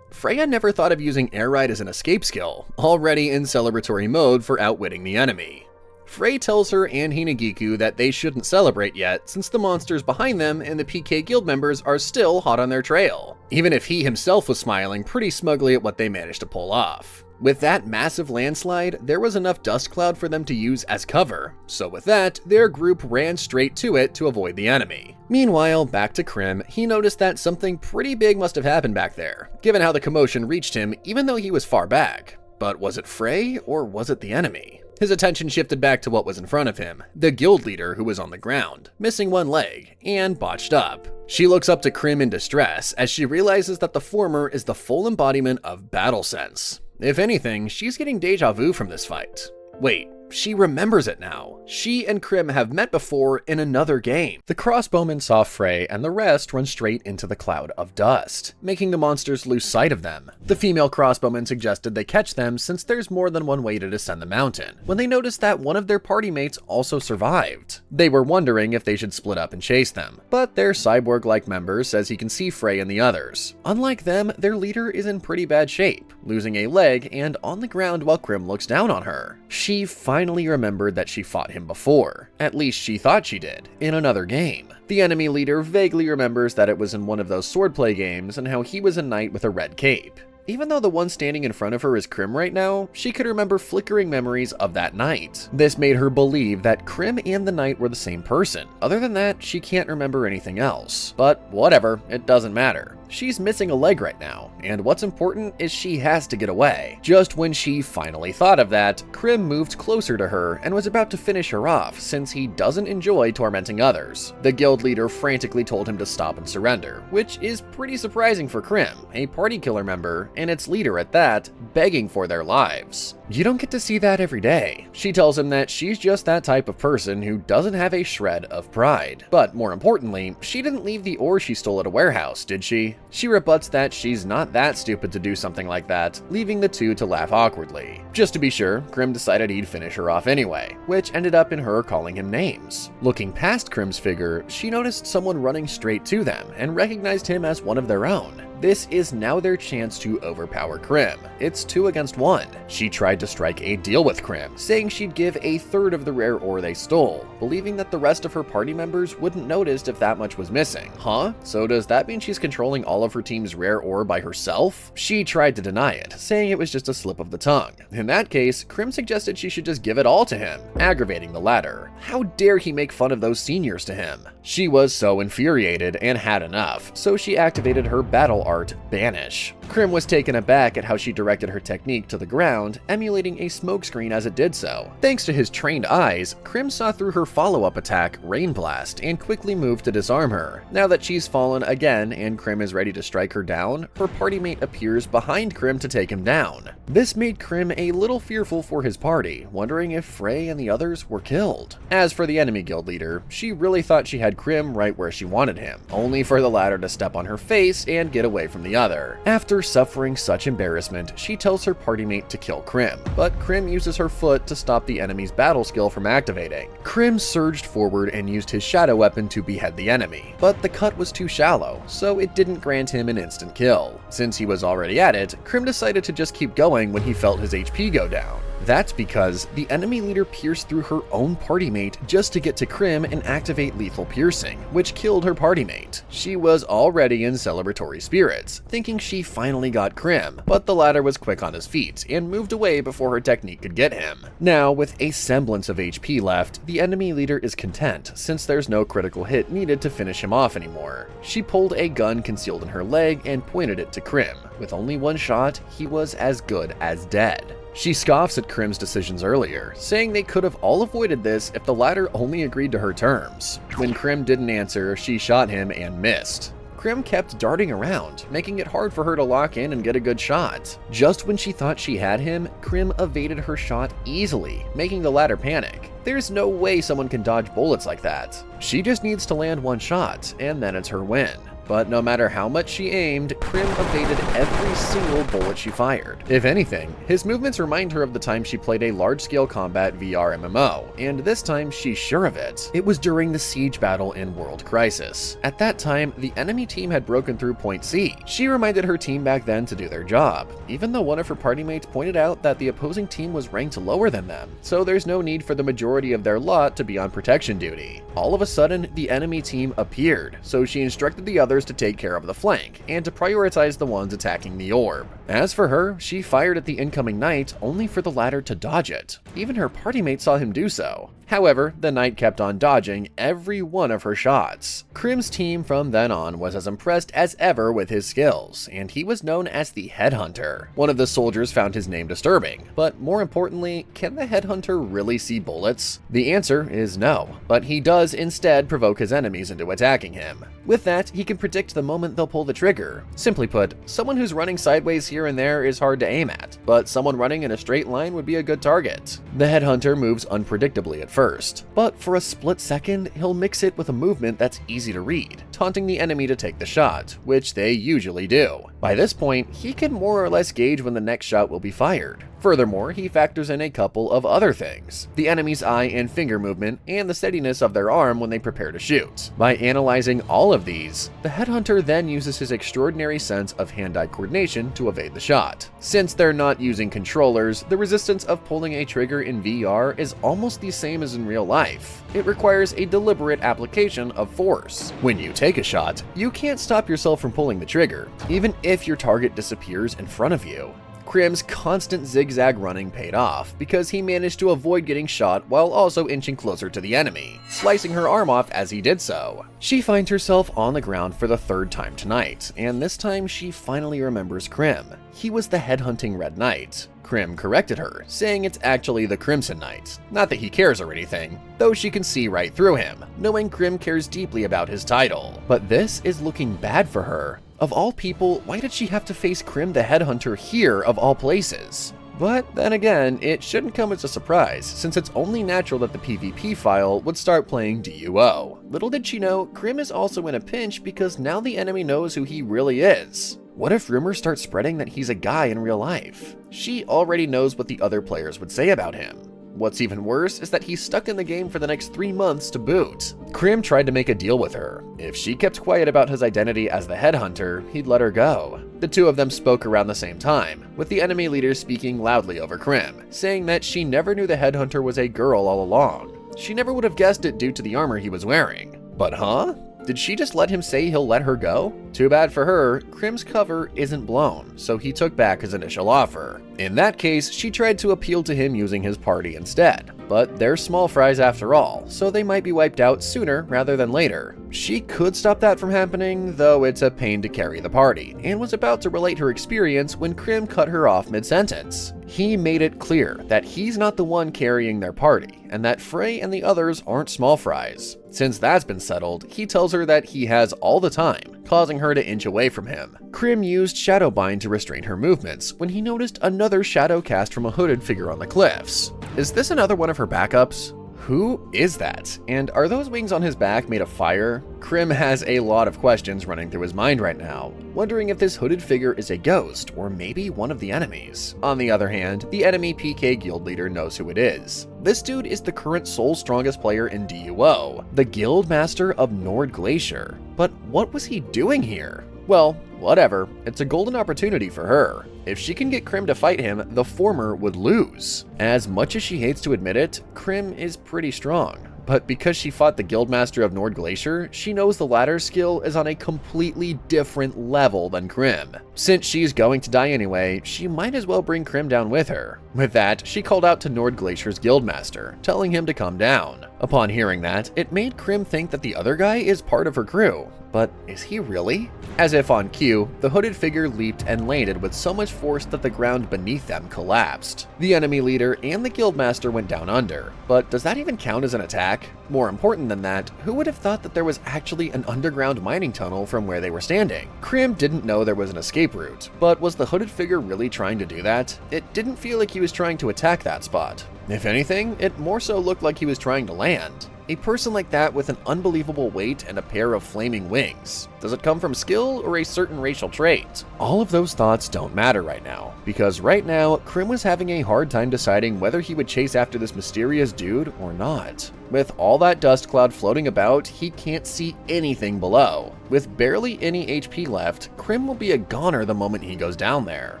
Freya never thought of using air ride as an escape skill, already in celebratory mode for outwitting the enemy. Frey tells her and Hinagiku that they shouldn't celebrate yet since the monsters behind them and the PK guild members are still hot on their trail, even if he himself was smiling pretty smugly at what they managed to pull off. With that massive landslide, there was enough dust cloud for them to use as cover, so with that, their group ran straight to it to avoid the enemy. Meanwhile, back to Krim, he noticed that something pretty big must have happened back there, given how the commotion reached him even though he was far back. But was it Frey, or was it the enemy? His attention shifted back to what was in front of him, the guild leader who was on the ground, missing one leg, and botched up. She looks up to Krim in distress as she realizes that the former is the full embodiment of battle sense. If anything, she's getting deja vu from this fight. Wait, she remembers it now. She and Krim have met before in another game. The crossbowman saw Frey and the rest run straight into the cloud of dust, making the monsters lose sight of them. The female crossbowman suggested they catch them since there's more than one way to descend the mountain, when they noticed that one of their party mates also survived. They were wondering if they should split up and chase them, but their cyborg-like member says he can see Frey and the others. Unlike them, their leader is in pretty bad shape, losing a leg and on the ground while Krim looks down on her. She finally remembered that she fought him before. At least she thought she did, in another game. The enemy leader vaguely remembers that it was in one of those swordplay games and how he was a knight with a red cape. Even though the one standing in front of her is Krim right now, she could remember flickering memories of that night. This made her believe that Krim and the knight were the same person. Other than that, she can't remember anything else. But whatever, it doesn't matter. She's missing a leg right now, and what's important is she has to get away. Just when she finally thought of that, Krim moved closer to her and was about to finish her off since he doesn't enjoy tormenting others. The guild leader frantically told him to stop and surrender, which is pretty surprising for Krim, a party killer member, and its leader at that, begging for their lives. You don't get to see that every day. She tells him that she's just that type of person who doesn't have a shred of pride. But more importantly, she didn't leave the ore she stole at a warehouse, did she? She rebuts that she's not that stupid to do something like that, leaving the two to laugh awkwardly. Just to be sure, Krim decided he'd finish her off anyway, which ended up in her calling him names. Looking past Krim's figure, she noticed someone running straight to them and recognized him as one of their own. This is now their chance to overpower Krim. It's 2 against 1. She tried to strike a deal with Krim, saying she'd give a third of the rare ore they stole, believing that the rest of her party members wouldn't notice if that much was missing. Huh? So does that mean she's controlling all of her team's rare ore by herself? She tried to deny it, saying it was just a slip of the tongue. In that case, Krim suggested she should just give it all to him, aggravating the latter. How dare he make fun of those seniors to him? She was so infuriated and had enough, so she activated her battle art, Banish. Krim was taken aback at how she directed her technique to the ground, emulating a smokescreen as it did so. Thanks to his trained eyes, Krim saw through her follow-up attack, Rain Blast, and quickly moved to disarm her. Now that she's fallen again and Krim is ready to strike her down, her party mate appears behind Krim to take him down. This made Krim a little fearful for his party, wondering if Frey and the others were killed. As for the enemy guild leader, she really thought she had Krim right where she wanted him, only for the latter to step on her face and get away from the other. After suffering such embarrassment, she tells her party mate to kill Krim, but Krim uses her foot to stop the enemy's battle skill from activating. Krim surged forward and used his shadow weapon to behead the enemy, but the cut was too shallow, so it didn't grant him an instant kill. Since he was already at it, Krim decided to just keep going when he felt his HP go down. That's because the enemy leader pierced through her own party mate just to get to Krim and activate lethal piercing, which killed her party mate. She was already in celebratory spirits, thinking she finally got Krim, but the latter was quick on his feet and moved away before her technique could get him. Now, with a semblance of HP left, the enemy leader is content since there's no critical hit needed to finish him off anymore. She pulled a gun concealed in her leg and pointed it to Krim. With only one shot, he was as good as dead. She scoffs at Krim's decisions earlier, saying they could have all avoided this if the latter only agreed to her terms. When Krim didn't answer, she shot him and missed. Krim kept darting around, making it hard for her to lock in and get a good shot. Just when she thought she had him, Krim evaded her shot easily, making the latter panic. There's no way someone can dodge bullets like that. She just needs to land one shot, and then it's her win. But no matter how much she aimed, Krim evaded every single bullet she fired. If anything, his movements remind her of the time she played a large-scale combat VR MMO, and this time she's sure of it. It was during the siege battle in World Crisis. At that time, the enemy team had broken through Point C. She reminded her team back then to do their job, even though one of her party mates pointed out that the opposing team was ranked lower than them, so there's no need for the majority of their lot to be on protection duty. All of a sudden, the enemy team appeared, so she instructed the others to take care of the flank, and to prioritize the ones attacking the orb. As for her, she fired at the incoming knight only for the latter to dodge it. Even her party mate saw him do so. However, the knight kept on dodging every one of her shots. Krim's team from then on was as impressed as ever with his skills, and he was known as the Headhunter. One of the soldiers found his name disturbing, but more importantly, can the Headhunter really see bullets? The answer is no, but he does instead provoke his enemies into attacking him. With that, he can predict the moment they'll pull the trigger. Simply put, someone who's running sideways here and there is hard to aim at, but someone running in a straight line would be a good target. The Headhunter moves unpredictably at first, but for a split second, he'll mix it with a movement that's easy to read, taunting the enemy to take the shot, which they usually do. By this point, he can more or less gauge when the next shot will be fired. Furthermore, he factors in a couple of other things: the enemy's eye and finger movement, and the steadiness of their arm when they prepare to shoot. By analyzing all of these, the Headhunter then uses his extraordinary sense of hand-eye coordination to evade the shot. Since they're not using controllers, the resistance of pulling a trigger in VR is almost the same as in real life. It requires a deliberate application of force. When you take a shot, you can't stop yourself from pulling the trigger, even if your target disappears in front of you. Krim's constant zigzag running paid off because he managed to avoid getting shot while also inching closer to the enemy, slicing her arm off as he did so. She finds herself on the ground for the third time tonight, and this time she finally remembers Krim. He was the headhunting Red Knight. Krim corrected her, saying it's actually the Crimson Knight. Not that he cares or anything, though she can see right through him, knowing Krim cares deeply about his title. But this is looking bad for her. Of all people, why did she have to face Krim the Headhunter here of all places? But then again, it shouldn't come as a surprise, since it's only natural that the PvP file would start playing DUO. Little did she know, Krim is also in a pinch because now the enemy knows who he really is. What if rumors start spreading that he's a guy in real life? She already knows what the other players would say about him. What's even worse is that he's stuck in the game for the next 3 months to boot. Krim tried to make a deal with her. If she kept quiet about his identity as the Headhunter, he'd let her go. The two of them spoke around the same time, with the enemy leader speaking loudly over Krim, saying that she never knew the Headhunter was a girl all along. She never would have guessed it due to the armor he was wearing. But huh? Did she just let him say he'll let her go? Too bad for her, Krim's cover isn't blown, so he took back his initial offer. In that case, she tried to appeal to him using his party instead, but they're small fries after all, so they might be wiped out sooner rather than later. She could stop that from happening, though it's a pain to carry the party, and was about to relate her experience when Krim cut her off mid-sentence. He made it clear that he's not the one carrying their party, and that Frey and the others aren't small fries. Since that's been settled, he tells her that he has all the time, causing her to inch away from him. Krim used Shadowbind to restrain her movements when he noticed another shadow cast from a hooded figure on the cliffs. Is this another one of her backups? Who is that? And are those wings on his back made of fire? Krim has a lot of questions running through his mind right now, wondering if this hooded figure is a ghost or maybe one of the enemies. On the other hand, the enemy PK guild leader knows who it is. This dude is the current sole strongest player in DUO, the guild master of Nord Glacier. But what was he doing here? Well, whatever, it's a golden opportunity for her. If she can get Krim to fight him, the former would lose. As much as she hates to admit it, Krim is pretty strong. But because she fought the Guildmaster of Nord Glacier, she knows the latter's skill is on a completely different level than Krim. Since she's going to die anyway, she might as well bring Krim down with her. With that, she called out to Nord Glacier's Guildmaster, telling him to come down. Upon hearing that, it made Krim think that the other guy is part of her crew. But is he really? As if on cue, the hooded figure leaped and landed with so much force that the ground beneath them collapsed. The enemy leader and the guildmaster went down under, but does that even count as an attack? More important than that, who would have thought that there was actually an underground mining tunnel from where they were standing? Krim didn't know there was an escape route, but was the hooded figure really trying to do that? It didn't feel like he was trying to attack that spot. If anything, it more so looked like he was trying to land. A person like that with an unbelievable weight and a pair of flaming wings. Does it come from skill or a certain racial trait? All of those thoughts don't matter right now, because right now, Krim was having a hard time deciding whether he would chase after this mysterious dude or not. With all that dust cloud floating about, he can't see anything below. With barely any HP left, Krim will be a goner the moment he goes down there.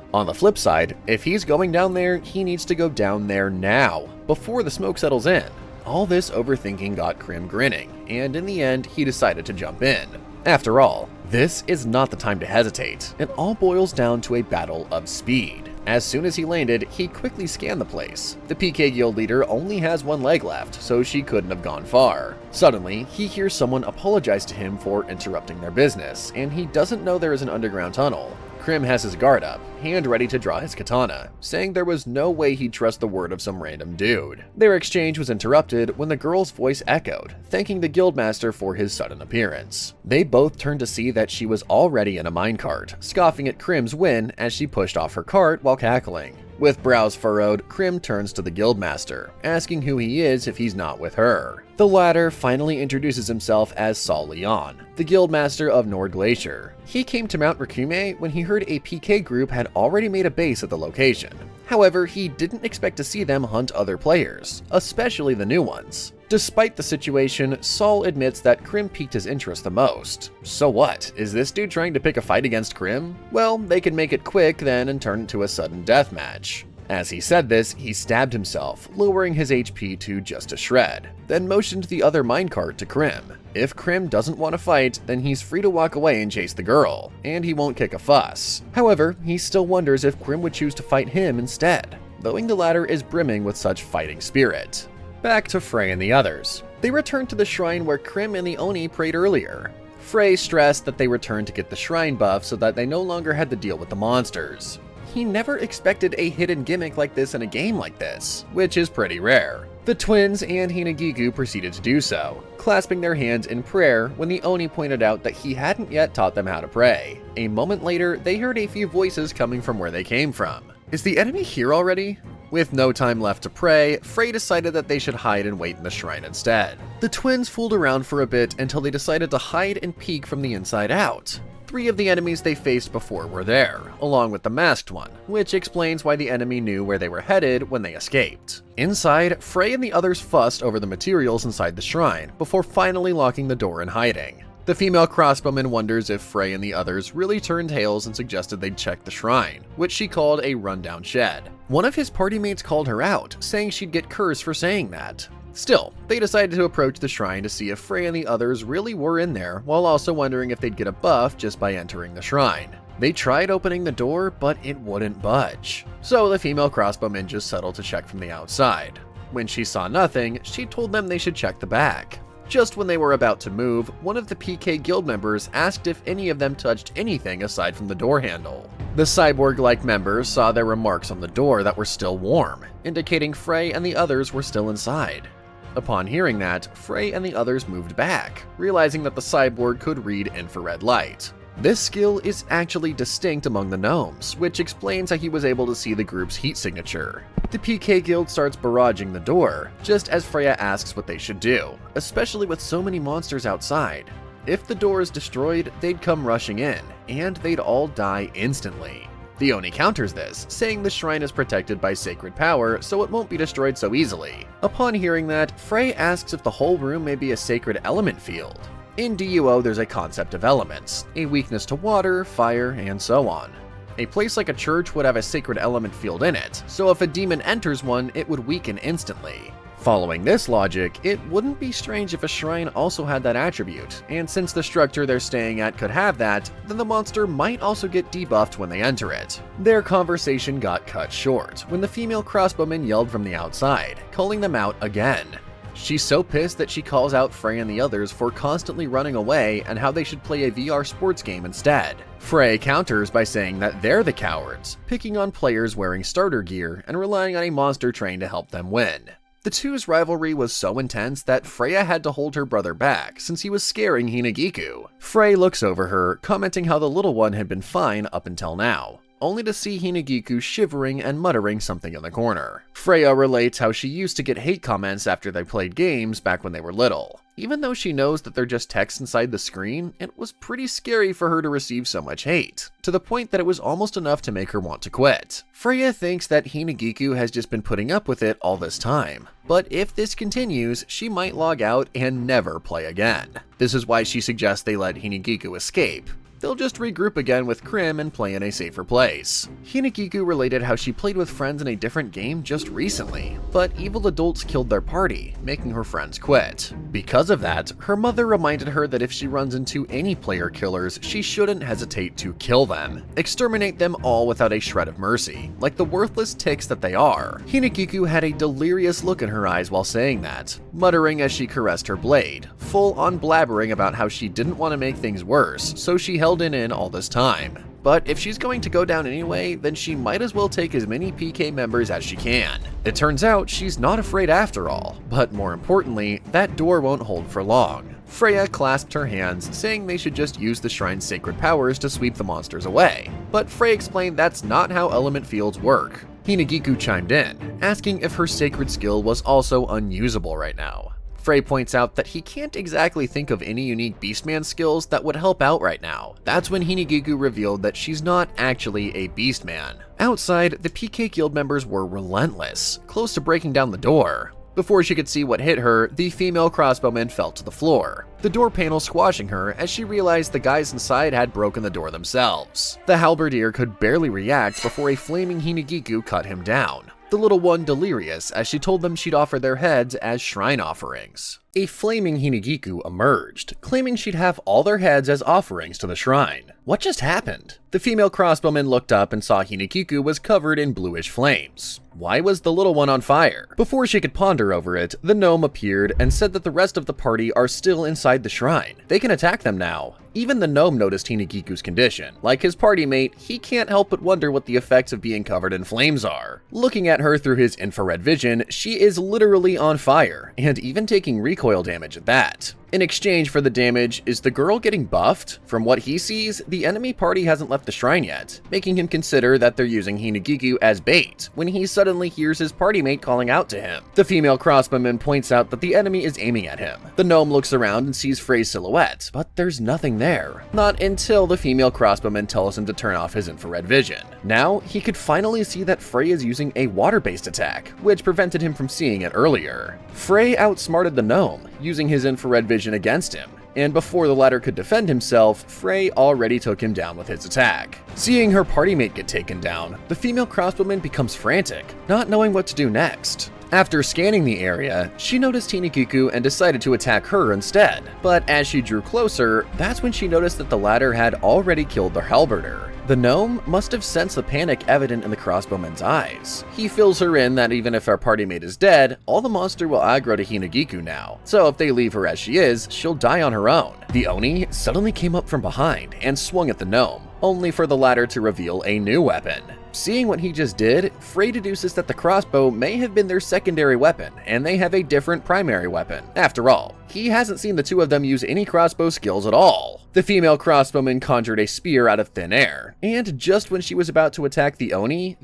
On the flip side, if he's going down there, he needs to go down there now, before the smoke settles in. All this overthinking got Krim grinning, and in the end, he decided to jump in. After all, this is not the time to hesitate. It all boils down to a battle of speed. As soon as he landed, he quickly scanned the place. The PK guild leader only has one leg left, so she couldn't have gone far. Suddenly, he hears someone apologize to him for interrupting their business, and he doesn't know there is an underground tunnel. Krim has his guard up, hand ready to draw his katana, saying there was no way he'd trust the word of some random dude. Their exchange was interrupted when the girl's voice echoed, thanking the guildmaster for his sudden appearance. They both turned to see that she was already in a minecart, scoffing at Krim's win as she pushed off her cart while cackling. With brows furrowed, Krim turns to the guildmaster, asking who he is if he's not with her. The latter finally introduces himself as Sol Leon, the guildmaster of Nord Glacier. He came to Mount Rakume when he heard a PK group had already made a base at the location. However, he didn't expect to see them hunt other players, especially the new ones. Despite the situation, Sol admits that Krim piqued his interest the most. So what? Is this dude trying to pick a fight against Krim? Well, they can make it quick then and turn it to a sudden death match. As he said this, he stabbed himself, lowering his HP to just a shred, then motioned the other minecart to Krim. If Krim doesn't want to fight, then he's free to walk away and chase the girl, and he won't kick a fuss. However, he still wonders if Krim would choose to fight him instead, knowing the latter is brimming with such fighting spirit. Back to Frey and the others. They return to the shrine where Krim and the Oni prayed earlier. Frey stressed that they returned to get the shrine buff so that they no longer had to deal with the monsters. He never expected a hidden gimmick like this in a game like this, which is pretty rare. The twins and Hinagiku proceeded to do so, clasping their hands in prayer when the Oni pointed out that he hadn't yet taught them how to pray. A moment later, they heard a few voices coming from where they came from. Is the enemy here already? With no time left to pray, Frey decided that they should hide and wait in the shrine instead. The twins fooled around for a bit until they decided to hide and peek from the inside out. 3 of the enemies they faced before were there, along with the masked one, which explains why the enemy knew where they were headed when they escaped. Inside, Frey and the others fussed over the materials inside the shrine before finally locking the door and hiding. The female crossbowman wonders if Frey and the others really turned tails and suggested they'd check the shrine, which she called a rundown shed. One of his party mates called her out, saying she'd get cursed for saying that. Still, they decided to approach the shrine to see if Frey and the others really were in there, while also wondering if they'd get a buff just by entering the shrine. They tried opening the door, but it wouldn't budge. So the female crossbowman just settled to check from the outside. When she saw nothing, she told them they should check the back. Just when they were about to move, one of the PK guild members asked if any of them touched anything aside from the door handle. The cyborg-like members saw there were marks on the door that were still warm, indicating Frey and the others were still inside. Upon hearing that, Frey and the others moved back, realizing that the cyborg could read infrared light. This skill is actually distinct among the gnomes, which explains how he was able to see the group's heat signature. The PK guild starts barraging the door, just as Freya asks what they should do, especially with so many monsters outside. If the door is destroyed, they'd come rushing in, and they'd all die instantly. The Oni counters this, saying the shrine is protected by sacred power, so it won't be destroyed so easily. Upon hearing that, Frey asks if the whole room may be a sacred element field. In DUO, there's a concept of elements, a weakness to water, fire, and so on. A place like a church would have a sacred element field in it, so if a demon enters one, it would weaken instantly. Following this logic, it wouldn't be strange if a shrine also had that attribute, and since the structure they're staying at could have that, then the monster might also get debuffed when they enter it. Their conversation got cut short when the female crossbowman yelled from the outside, calling them out again. She's so pissed that she calls out Frey and the others for constantly running away and how they should play a VR sports game instead. Frey counters by saying that they're the cowards, picking on players wearing starter gear and relying on a monster train to help them win. The two's rivalry was so intense that Freya had to hold her brother back since he was scaring Hinagiku. Frey looks over her, commenting how the little one had been fine up until now, only to see Hinagiku shivering and muttering something in the corner. Freya relates how she used to get hate comments after they played games back when they were little. Even though she knows that they're just text inside the screen, it was pretty scary for her to receive so much hate, to the point that it was almost enough to make her want to quit. Freya thinks that Hinagiku has just been putting up with it all this time, but if this continues, she might log out and never play again. This is why she suggests they let Hinagiku escape. They'll just regroup again with Krim and play in a safer place. Hinagiku related how she played with friends in a different game just recently, but evil adults killed their party, making her friends quit. Because of that, her mother reminded her that if she runs into any player killers, she shouldn't hesitate to kill them. Exterminate them all without a shred of mercy, like the worthless ticks that they are. Hinagiku had a delirious look in her eyes while saying that, muttering as she caressed her blade, full on blabbering about how she didn't want to make things worse, so she held it in all this time. But if she's going to go down anyway, then she might as well take as many PK members as she can. It turns out she's not afraid after all, but more importantly, that door won't hold for long. Freya clasped her hands, saying they should just use the shrine's sacred powers to sweep the monsters away. But Freya explained that's not how element fields work. Hinagiku chimed in, asking if her sacred skill was also unusable right now. Frey points out that he can't exactly think of any unique Beastman skills that would help out right now. That's when Hinagiku revealed that she's not actually a Beastman. Outside, the PK guild members were relentless, close to breaking down the door. Before she could see what hit her, the female crossbowman fell to the floor, the door panel squashing her as she realized the guys inside had broken the door themselves. The halberdier could barely react before a flaming Hinagiku cut him down, the little one delirious as she told them she'd offer their heads as shrine offerings. A flaming Hinagiku emerged, claiming she'd have all their heads as offerings to the shrine. What just happened? The female crossbowman looked up and saw Hinagiku was covered in bluish flames. Why was the little one on fire? Before she could ponder over it, the gnome appeared and said that the rest of the party are still inside the shrine. They can attack them now. Even the gnome noticed Hinagiku's condition. Like his party mate, he can't help but wonder what the effects of being covered in flames are. Looking at her through his infrared vision, she is literally on fire, and even taking recoil damage at that. In exchange for the damage, is the girl getting buffed? From what he sees, the enemy party hasn't left the shrine yet, making him consider that they're using Hinagiku as bait when he suddenly hears his party mate calling out to him. The female crossbowman points out that the enemy is aiming at him. The gnome looks around and sees Frey's silhouette, but there's nothing there. Not until the female crossbowman tells him to turn off his infrared vision. Now, he could finally see that Frey is using a water-based attack, which prevented him from seeing it earlier. Frey outsmarted the gnome, using his infrared vision against him, and before the latter could defend himself, Frey already took him down with his attack. Seeing her party mate get taken down, the female crossbowman becomes frantic, not knowing what to do next. After scanning the area, she noticed Hinagiku and decided to attack her instead. But as she drew closer, that's when she noticed that the latter had already killed their halberdier. The gnome must have sensed the panic evident in the crossbowman's eyes. He fills her in that even if our party mate is dead, all the monster will aggro to Hinagiku now. So if they leave her as she is, she'll die on her own. The Oni suddenly came up from behind and swung at the gnome, only for the latter to reveal a new weapon. Seeing what he just did, Frey deduces that the crossbow may have been their secondary weapon, and they have a different primary weapon. After all, he hasn't seen the two of them use any crossbow skills at all. The female crossbowman conjured a spear out of thin air, and just when she was about to attack the Oni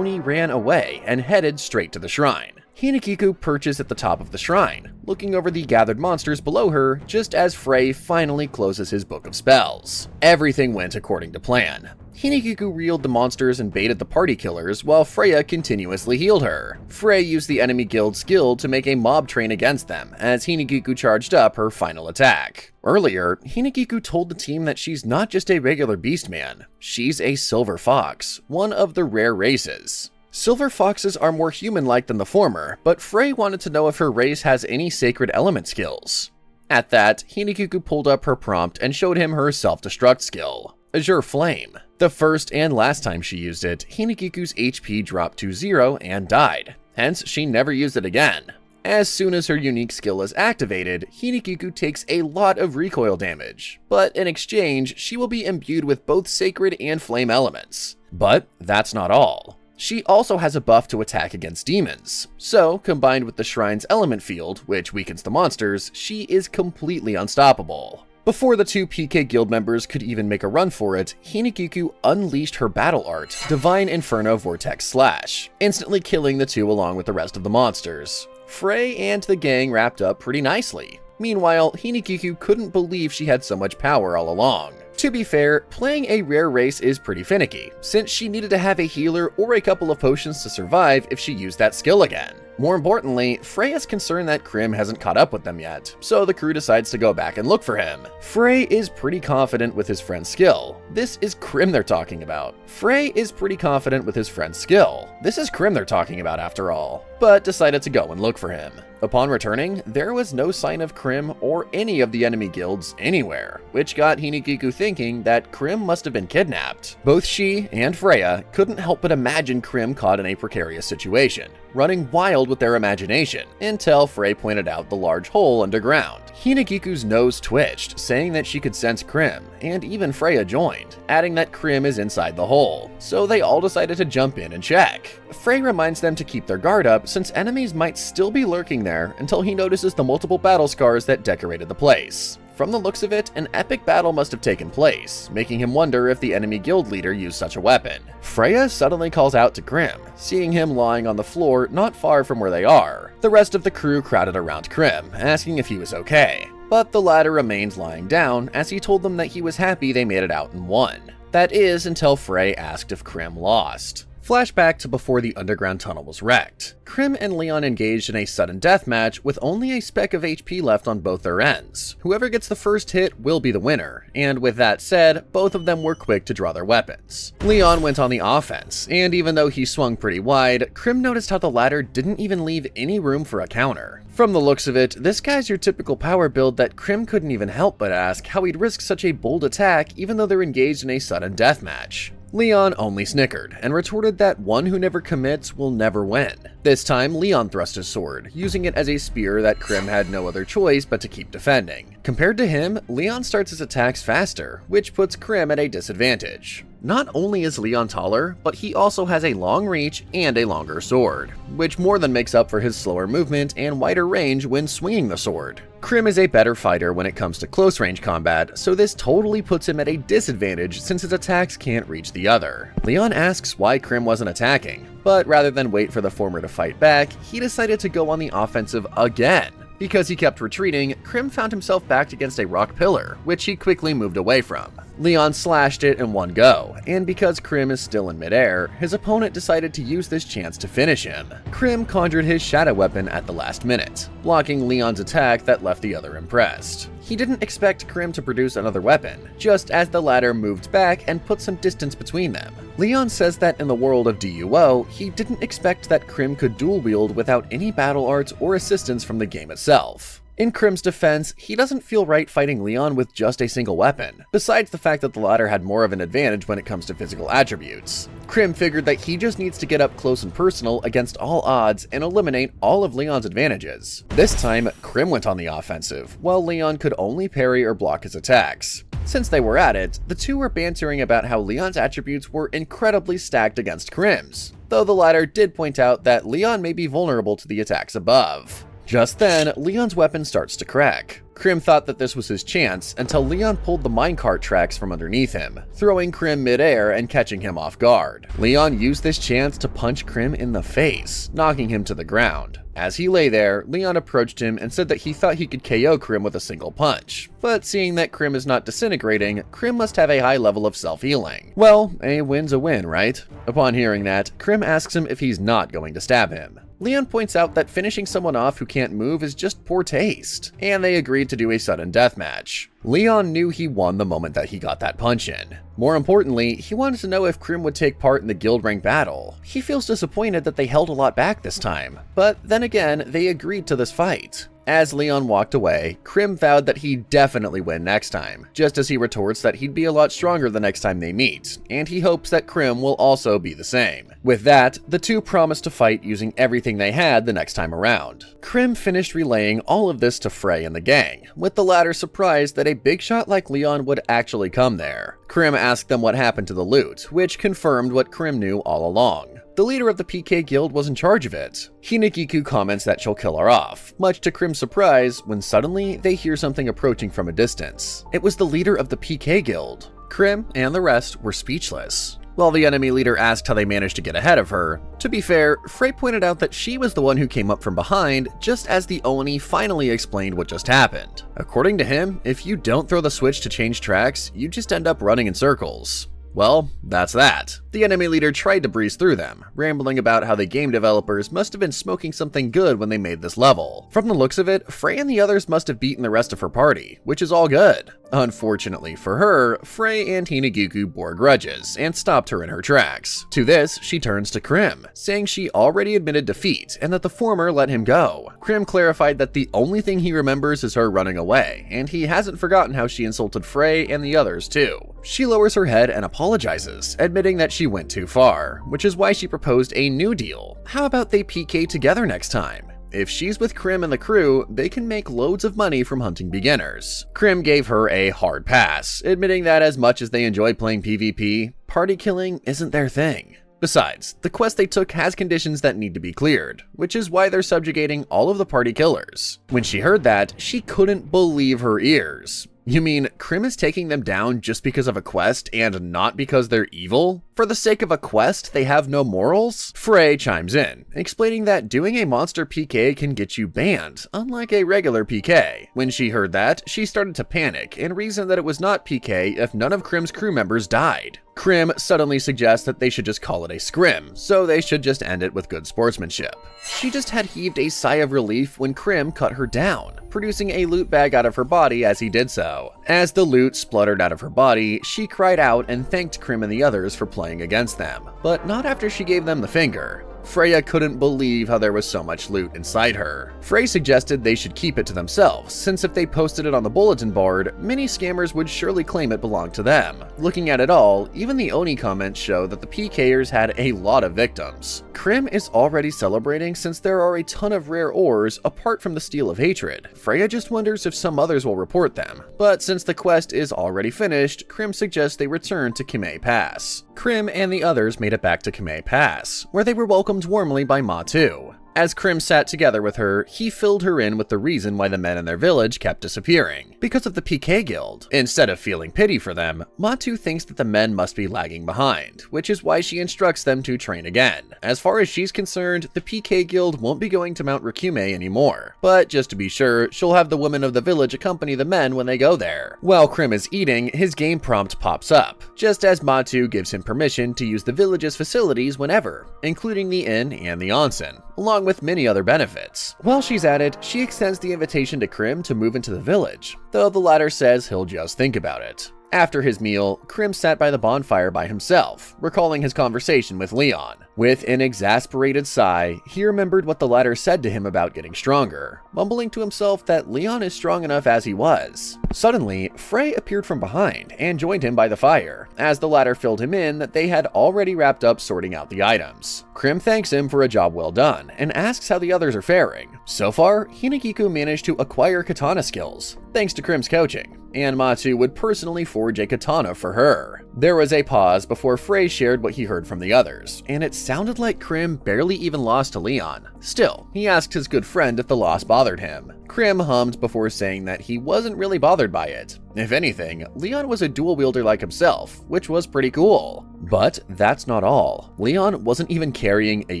ran away and headed straight to the shrine. Hinagiku perches at the top of the shrine, looking over the gathered monsters below her just as Frey finally closes his book of spells. Everything went according to plan. Hinagiku reeled the monsters and baited the party killers while Freya continuously healed her. Frey used the enemy guild skill to make a mob train against them as Hinagiku charged up her final attack. Earlier, Hinagiku told the team that she's not just a regular beastman, she's a silver fox, one of the rare races. Silver foxes are more human-like than the former, but Frey wanted to know if her race has any sacred element skills. At that, Hinagiku pulled up her prompt and showed him her self-destruct skill, Azure Flame. The first and last time she used it, Hinagiku's HP dropped to 0 and died, hence she never used it again. As soon as her unique skill is activated, Hinagiku takes a lot of recoil damage, but in exchange, she will be imbued with both sacred and flame elements. But that's not all. She also has a buff to attack against demons, so combined with the shrine's element field, which weakens the monsters, she is completely unstoppable. Before the two PK guild members could even make a run for it, Hinagiku unleashed her battle art, Divine Inferno Vortex Slash, instantly killing the two along with the rest of the monsters. Frey and the gang wrapped up pretty nicely. Meanwhile, Hinagiku couldn't believe she had so much power all along. To be fair, playing a rare race is pretty finicky, since she needed to have a healer or a couple of potions to survive if she used that skill again. More importantly, Frey is concerned that Krim hasn't caught up with them yet, so the crew decides to go back and look for him. Frey is pretty confident with his friend's skill. This is Krim they're talking about. Frey is pretty confident with his friend's skill. This is Krim they're talking about after all, but decided to go and look for him. Upon returning, there was no sign of Krim or any of the enemy guilds anywhere, which got Hinagiku thinking that Krim must have been kidnapped. Both she and Freya couldn't help but imagine Krim caught in a precarious situation, running wild with their imagination, until Frey pointed out the large hole underground. Hinagiku's nose twitched, saying that she could sense Krim, and even Freya joined, adding that Krim is inside the hole, so they all decided to jump in and check. Frey reminds them to keep their guard up since enemies might still be lurking there until he notices the multiple battle scars that decorated the place. From the looks of it, an epic battle must have taken place, making him wonder if the enemy guild leader used such a weapon. Freya suddenly calls out to Krim, seeing him lying on the floor not far from where they are. The rest of the crew crowded around Krim, asking if he was okay, but the latter remained lying down as he told them that he was happy they made it out and won. That is, until Frey asked if Krim lost. Flashback to before the underground tunnel was wrecked. Krim and Leon engaged in a sudden death match with only a speck of HP left on both their ends. Whoever gets the first hit will be the winner, and with that said, both of them were quick to draw their weapons. Leon went on the offense, and even though he swung pretty wide, Krim noticed how the latter didn't even leave any room for a counter. From the looks of it, this guy's your typical power build that Krim couldn't even help but ask how he'd risk such a bold attack even though they're engaged in a sudden death match. Leon only snickered and retorted that one who never commits will never win. This time, Leon thrust his sword, using it as a spear that Krim had no other choice but to keep defending. Compared to him, Leon starts his attacks faster, which puts Krim at a disadvantage. Not only is Leon taller, but he also has a long reach and a longer sword, which more than makes up for his slower movement and wider range when swinging the sword. Krim is a better fighter when it comes to close range combat, so this totally puts him at a disadvantage since his attacks can't reach the other. Leon asks why Krim wasn't attacking, but rather than wait for the former to fight back, he decided to go on the offensive again. Because he kept retreating, Krim found himself backed against a rock pillar, which he quickly moved away from. Leon slashed it in one go, and because Krim is still in midair, his opponent decided to use this chance to finish him. Krim conjured his shadow weapon at the last minute, blocking Leon's attack that left the other impressed. He didn't expect Krim to produce another weapon, just as the latter moved back and put some distance between them. Leon says that in the world of DUO, he didn't expect that Krim could dual wield without any battle arts or assistance from the game itself. In Krim's defense, he doesn't feel right fighting Leon with just a single weapon, besides the fact that the latter had more of an advantage when it comes to physical attributes. Krim figured that he just needs to get up close and personal against all odds and eliminate all of Leon's advantages. This time, Krim went on the offensive, while Leon could only parry or block his attacks. Since they were at it, the two were bantering about how Leon's attributes were incredibly stacked against Krim's, though the latter did point out that Leon may be vulnerable to the attacks above. Just then, Leon's weapon starts to crack. Krim thought that this was his chance until Leon pulled the minecart tracks from underneath him, throwing Krim midair and catching him off guard. Leon used this chance to punch Krim in the face, knocking him to the ground. As he lay there, Leon approached him and said that he thought he could KO Krim with a single punch. But seeing that Krim is not disintegrating, Krim must have a high level of self-healing. Well, a win's a win, right? Upon hearing that, Krim asks him if he's not going to stab him. Leon points out that finishing someone off who can't move is just poor taste, and they agreed to do a sudden death match. Leon knew he won the moment that he got that punch in. More importantly, he wanted to know if Krim would take part in the guild rank battle. He feels disappointed that they held a lot back this time, but then again, they agreed to this fight. As Leon walked away, Krim vowed that he'd definitely win next time, just as he retorts that he'd be a lot stronger the next time they meet, and he hopes that Krim will also be the same. With that, the two promised to fight using everything they had the next time around. Krim finished relaying all of this to Frey and the gang, with the latter surprised that a big shot like Leon would actually come there. Krim asked them what happened to the loot, which confirmed what Krim knew all along. The leader of the PK guild was in charge of it. Hinagiku comments that she'll kill her off, much to Krim's surprise when suddenly they hear something approaching from a distance. It was the leader of the PK guild. Krim and the rest were speechless. While the enemy leader asked how they managed to get ahead of her, to be fair, Frey pointed out that she was the one who came up from behind just as the Oni finally explained what just happened. According to him, if you don't throw the switch to change tracks, you just end up running in circles. Well, that's that. The enemy leader tried to breeze through them, rambling about how the game developers must have been smoking something good when they made this level. From the looks of it, Frey and the others must have beaten the rest of her party, which is all good. Unfortunately for her, Frey and Hinagiku bore grudges and stopped her in her tracks. To this, she turns to Krim, saying she already admitted defeat and that the former let him go. Krim clarified that the only thing he remembers is her running away, and he hasn't forgotten how she insulted Frey and the others too. She lowers her head and apologizes, admitting that she went too far, which is why she proposed a new deal. How about they PK together next time? If she's with Krim and the crew, they can make loads of money from hunting beginners. Krim gave her a hard pass, admitting that as much as they enjoy playing PvP, party killing isn't their thing. Besides, the quest they took has conditions that need to be cleared, which is why they're subjugating all of the party killers. When she heard that, she couldn't believe her ears. You mean Krim is taking them down just because of a quest and not because they're evil? For the sake of a quest, they have no morals? Frey chimes in, explaining that doing a monster PK can get you banned, unlike a regular PK. When she heard that, she started to panic and reasoned that it was not PK if none of Krim's crew members died. Krim suddenly suggests that they should just call it a scrim, so they should just end it with good sportsmanship. She just had heaved a sigh of relief when Krim cut her down, producing a loot bag out of her body as he did so. As the loot spluttered out of her body, she cried out and thanked Krim and the others for playing against them, but not after she gave them the finger. Freya couldn't believe how there was so much loot inside her. Frey suggested they should keep it to themselves, since if they posted it on the bulletin board, many scammers would surely claim it belonged to them. Looking at it all, even the Oni comments show that the PKers had a lot of victims. Krim is already celebrating since there are a ton of rare ores apart from the Steel of Hatred. Freya just wonders if some others will report them, but since the quest is already finished, Krim suggests they return to Kimei Pass. Krim and the others made it back to Kimei Pass, where they were welcomed warmly by Matu. As Krim sat together with her, he filled her in with the reason why the men in their village kept disappearing, because of the PK Guild. Instead of feeling pity for them, Matu thinks that the men must be lagging behind, which is why she instructs them to train again. As far as she's concerned, the PK Guild won't be going to Mount Rikume anymore, but just to be sure, she'll have the women of the village accompany the men when they go there. While Krim is eating, his game prompt pops up, just as Matu gives him permission to use the village's facilities whenever, including the inn and the onsen, along with many other benefits. While she's at it, she extends the invitation to Krim to move into the village, though the latter says he'll just think about it. After his meal, Krim sat by the bonfire by himself, recalling his conversation with Leon. With an exasperated sigh, he remembered what the latter said to him about getting stronger, mumbling to himself that Leon is strong enough as he was. Suddenly, Frey appeared from behind and joined him by the fire, as the latter filled him in that they had already wrapped up sorting out the items. Krim thanks him for a job well done and asks how the others are faring. So far, Hinagiku managed to acquire katana skills, thanks to Krim's coaching, and Matu would personally forge a katana for her. There was a pause before Frey shared what he heard from the others, and it sounded like Krim barely even lost to Leon. Still, he asked his good friend if the loss bothered him. Krim hummed before saying that he wasn't really bothered by it. If anything, Leon was a dual wielder like himself, which was pretty cool. But that's not all. Leon wasn't even carrying a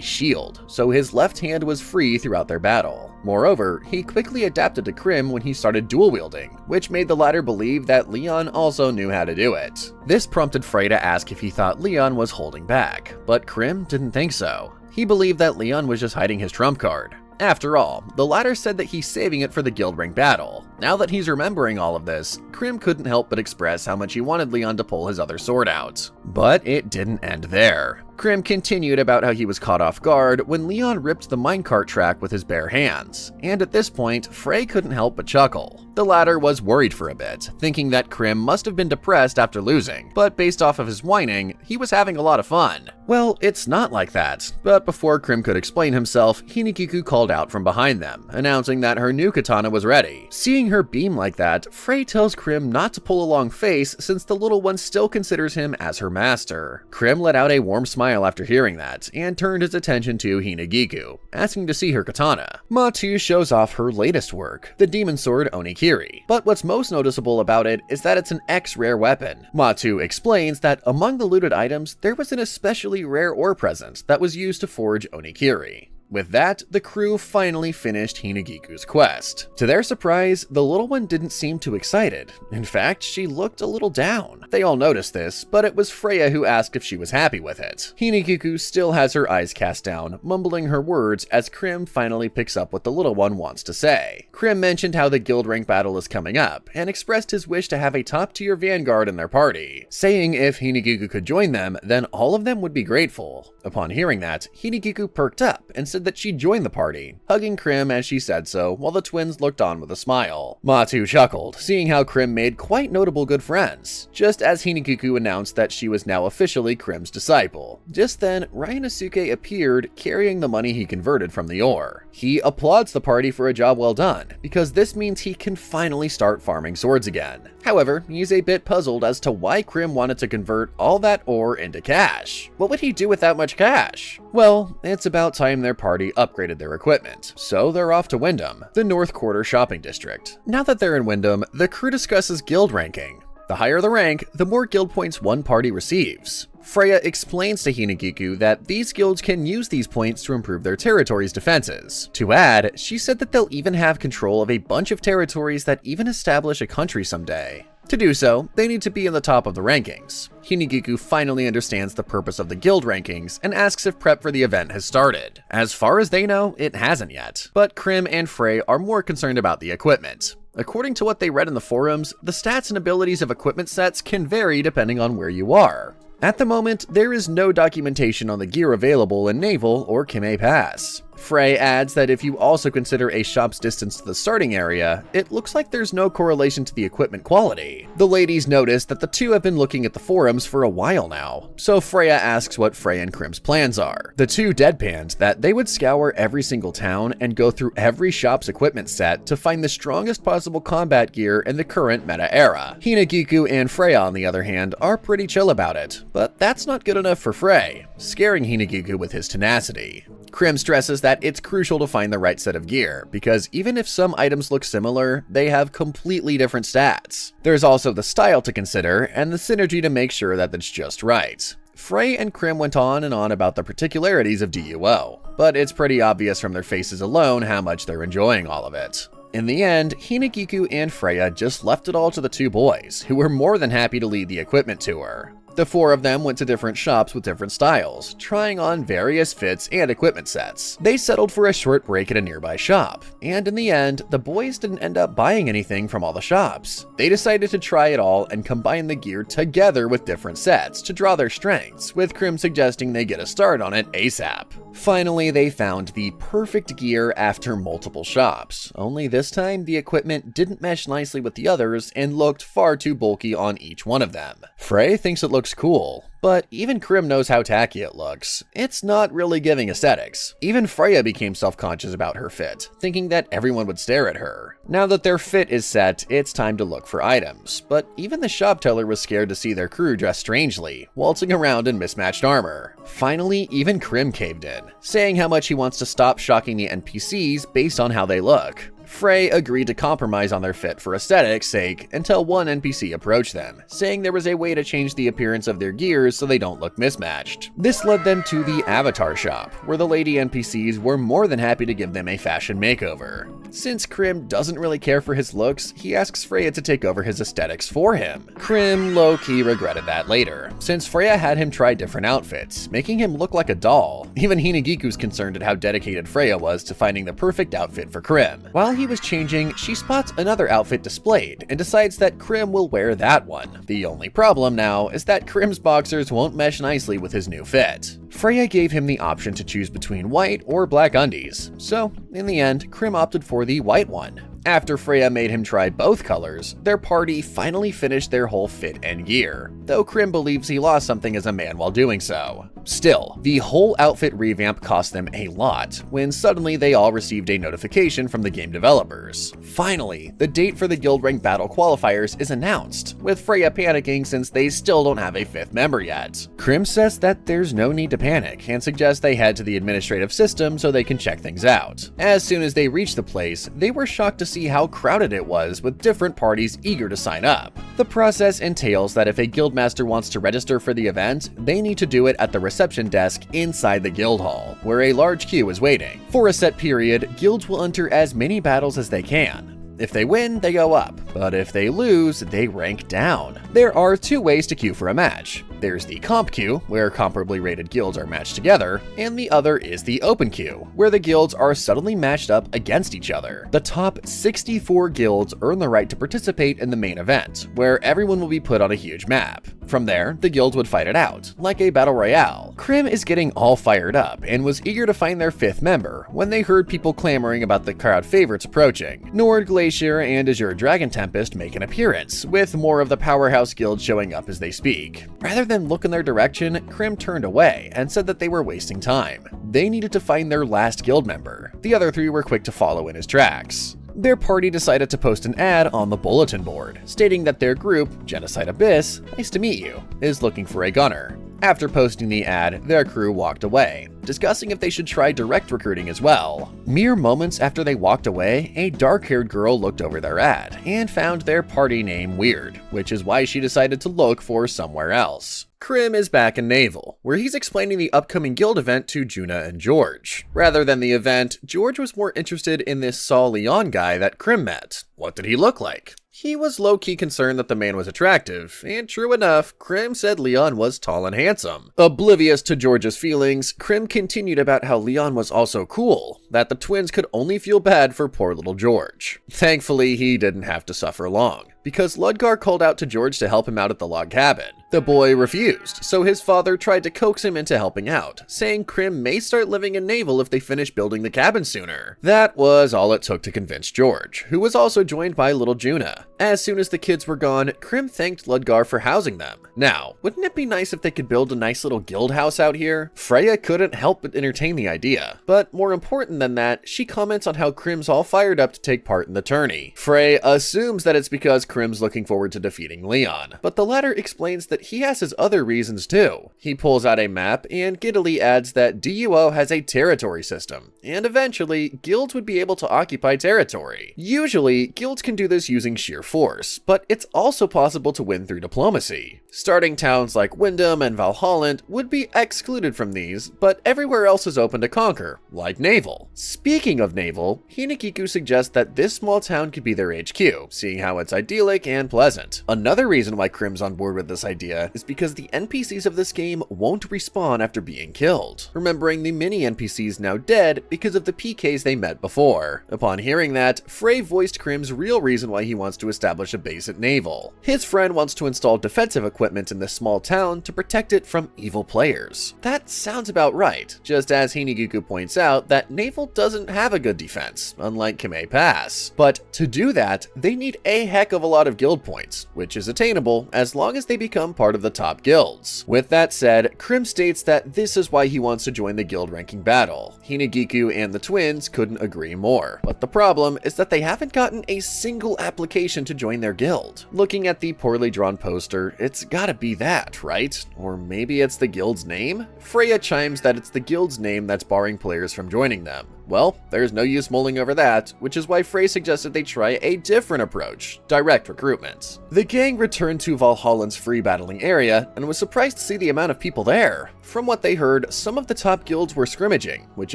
shield, so his left hand was free throughout their battle. Moreover, he quickly adapted to Krim when he started dual wielding, which made the latter believe that Leon also knew how to do it. This prompted Frey to ask if he thought Leon was holding back, but Krim didn't think so. He believed that Leon was just hiding his trump card. After all, the latter said that he's saving it for the guild ring battle. Now that he's remembering all of this, Krim couldn't help but express how much he wanted Leon to pull his other sword out. But it didn't end there. Krim continued about how he was caught off guard when Leon ripped the minecart track with his bare hands, and at this point, Frey couldn't help but chuckle. The latter was worried for a bit, thinking that Krim must have been depressed after losing, but based off of his whining, he was having a lot of fun. Well, it's not like that, but before Krim could explain himself, Hinagiku called out from behind them, announcing that her new katana was ready. Seeing her beam like that, Frey tells Krim not to pull a long face since the little one still considers him as her master. Krim let out a warm smile after hearing that, and turned his attention to Hinagiku, asking to see her katana. Matu shows off her latest work, the demon sword Onikiri, but what's most noticeable about it is that it's an X-rare weapon. Matu explains that among the looted items, there was an especially rare ore present that was used to forge Onikiri. With that, the crew finally finished Hinagiku's quest. To their surprise, the little one didn't seem too excited. In fact, she looked a little down. They all noticed this, but it was Freya who asked if she was happy with it. Hinagiku still has her eyes cast down, mumbling her words as Krim finally picks up what the little one wants to say. Krim mentioned how the guild rank battle is coming up, and expressed his wish to have a top-tier vanguard in their party, saying if Hinagiku could join them, then all of them would be grateful. Upon hearing that, Hinagiku perked up and said that she'd join the party, hugging Krim as she said so while the twins looked on with a smile. Matu chuckled, seeing how Krim made quite notable good friends, just as Hinagiku announced that she was now officially Krim's disciple. Just then, Ryanosuke appeared, carrying the money he converted from the ore. He applauds the party for a job well done, because this means he can finally start farming swords again. However, he's a bit puzzled as to why Krim wanted to convert all that ore into cash. What would he do with that much cash? Well, it's about time their party upgraded their equipment, so they're off to Wyndham, the North Quarter shopping district. Now that they're in Wyndham, the crew discusses guild ranking. The higher the rank, the more guild points one party receives. Freya explains to Hinagiku that these guilds can use these points to improve their territory's defenses. To add, she said that they'll even have control of a bunch of territories that even establish a country someday. To do so, they need to be in the top of the rankings. Hinagiku finally understands the purpose of the guild rankings and asks if prep for the event has started. As far as they know, it hasn't yet, but Krim and Frey are more concerned about the equipment. According to what they read in the forums, the stats and abilities of equipment sets can vary depending on where you are. At the moment, there is no documentation on the gear available in Naval or Kime Pass. Frey adds that if you also consider a shop's distance to the starting area, it looks like there's no correlation to the equipment quality. The ladies notice that the two have been looking at the forums for a while now, so Freya asks what Frey and Krim's plans are. The two deadpanned that they would scour every single town and go through every shop's equipment set to find the strongest possible combat gear in the current meta era. Hinagiku and Freya, on the other hand, are pretty chill about it, but that's not good enough for Frey, scaring Hinagiku with his tenacity. Krim stresses that it's crucial to find the right set of gear, because even if some items look similar, they have completely different stats. There's also the style to consider, and the synergy to make sure that it's just right. Frey and Krim went on and on about the particularities of DUO, but it's pretty obvious from their faces alone how much they're enjoying all of it. In the end, Hinagiku and Freya just left it all to the two boys, who were more than happy to lead the equipment tour. The four of them went to different shops with different styles, trying on various fits and equipment sets. They settled for a short break at a nearby shop, and in the end, the boys didn't end up buying anything from all the shops. They decided to try it all and combine the gear together with different sets to draw their strengths, with Krim suggesting they get a start on it ASAP. Finally, they found the perfect gear after multiple shops, only this time the equipment didn't mesh nicely with the others and looked far too bulky on each one of them. Frey thinks it looks cool, but even Krim knows how tacky it looks. It's not really giving aesthetics. Even Freya became self-conscious about her fit, thinking that everyone would stare at her. Now that their fit is set, it's time to look for items, but even the shop teller was scared to see their crew dressed strangely, waltzing around in mismatched armor. Finally, even Krim caved in, saying how much he wants to stop shocking the NPCs based on how they look. Frey agreed to compromise on their fit for aesthetics' sake until one NPC approached them, saying there was a way to change the appearance of their gears so they don't look mismatched. This led them to the Avatar shop, where the lady NPCs were more than happy to give them a fashion makeover. Since Krim doesn't really care for his looks, he asks Freya to take over his aesthetics for him. Krim low-key regretted that later, since Freya had him try different outfits, making him look like a doll. Even Hinagiku's concerned at how dedicated Freya was to finding the perfect outfit for Krim. While he was changing, she spots another outfit displayed and decides that Krim will wear that one. The only problem now is that Krim's boxers won't mesh nicely with his new fit. Freya gave him the option to choose between white or black undies, so in the end, Krim opted for the white one. After Freya made him try both colors, their party finally finished their whole fit and gear, though Krim believes he lost something as a man while doing so. Still, the whole outfit revamp cost them a lot, when suddenly they all received a notification from the game developers. Finally, the date for the Guild Rank Battle qualifiers is announced, with Freya panicking since they still don't have a fifth member yet. Krim says that there's no need to panic, and suggests they head to the administrative system so they can check things out. As soon as they reached the place, they were shocked to see how crowded it was, with different parties eager to sign up. The process entails that if a guild guildmaster wants to register for the event, they need to do it at the reception desk inside the guild hall, where a large queue is waiting. For a set period, guilds will enter as many battles as they can. If they win, they go up, but if they lose, they rank down. There are two ways to queue for a match. There's the comp queue, where comparably rated guilds are matched together, and the other is the open queue, where the guilds are suddenly matched up against each other. The top 64 guilds earn the right to participate in the main event, where everyone will be put on a huge map. From there, the guilds would fight it out, like a battle royale. Krim is getting all fired up and was eager to find their 5th member when they heard people clamoring about the crowd favorites approaching. Nord Glacier and Azure Dragon Tempest make an appearance, with more of the powerhouse guilds showing up as they speak. Rather than look in their direction, Krim turned away and said that they were wasting time. They needed to find their last guild member. The other 3 were quick to follow in his tracks. Their party decided to post an ad on the bulletin board, stating that their group, Genocide Abyss, nice to meet you, is looking for a gunner. After posting the ad, their crew walked away, discussing if they should try direct recruiting as well. Mere moments after they walked away, a dark-haired girl looked over their ad and found their party name weird, which is why she decided to look for somewhere else. Krim is back in Naval, where he's explaining the upcoming guild event to Juna and George. Rather than the event, George was more interested in this Saul Leon guy that Krim met. What did he look like? He was low-key concerned that the man was attractive, and true enough, Krim said Leon was tall and handsome. Oblivious to George's feelings, Krim continued about how Leon was also cool, that the twins could only feel bad for poor little George. Thankfully, he didn't have to suffer long, because Ludgar called out to George to help him out at the log cabin. The boy refused, so his father tried to coax him into helping out, saying Krim may start living in Naval if they finish building the cabin sooner. That was all it took to convince George, who was also joined by little Juna. As soon as the kids were gone, Krim thanked Ludgar for housing them. Now, wouldn't it be nice if they could build a nice little guild house out here? Freya couldn't help but entertain the idea, but more important than that, she comments on how Krim's all fired up to take part in the tourney. Frey assumes that it's because Krim's looking forward to defeating Leon, but the latter explains that he has his other reasons too. He pulls out a map and giddily adds that DUO has a territory system, and eventually, guilds would be able to occupy territory. Usually, guilds can do this using sheer force, but it's also possible to win through diplomacy. Starting towns like Wyndham and Valhallant would be excluded from these, but everywhere else is open to conquer, like Naval. Speaking of Naval, Hinagiku suggests that this small town could be their HQ, seeing how it's idyllic and pleasant. Another reason why Krim's on board with this idea is because the NPCs of this game won't respawn after being killed, remembering the mini NPCs now dead because of the PKs they met before. Upon hearing that, Frey voiced Krim's real reason why he wants to establish a base at Naval. His friend wants to install defensive equipment in this small town to protect it from evil players. That sounds about right, just as Hinagiku points out that Naval doesn't have a good defense, unlike Kame Pass. But to do that, they need a heck of a lot of guild points, which is attainable as long as they become part of the top guilds. With that said, Krim states that this is why he wants to join the guild ranking battle. Hinagiku and the twins couldn't agree more, but the problem is that they haven't gotten a single application to join their guild. Looking at the poorly drawn poster, it's gotta be that, right? Or maybe it's the guild's name? Freya chimes that it's the guild's name that's barring players from joining them. Well, there's no use mulling over that, which is why Frey suggested they try a different approach, direct recruitment. The gang returned to Valhallant's free battling area and was surprised to see the amount of people there. From what they heard, some of the top guilds were scrimmaging, which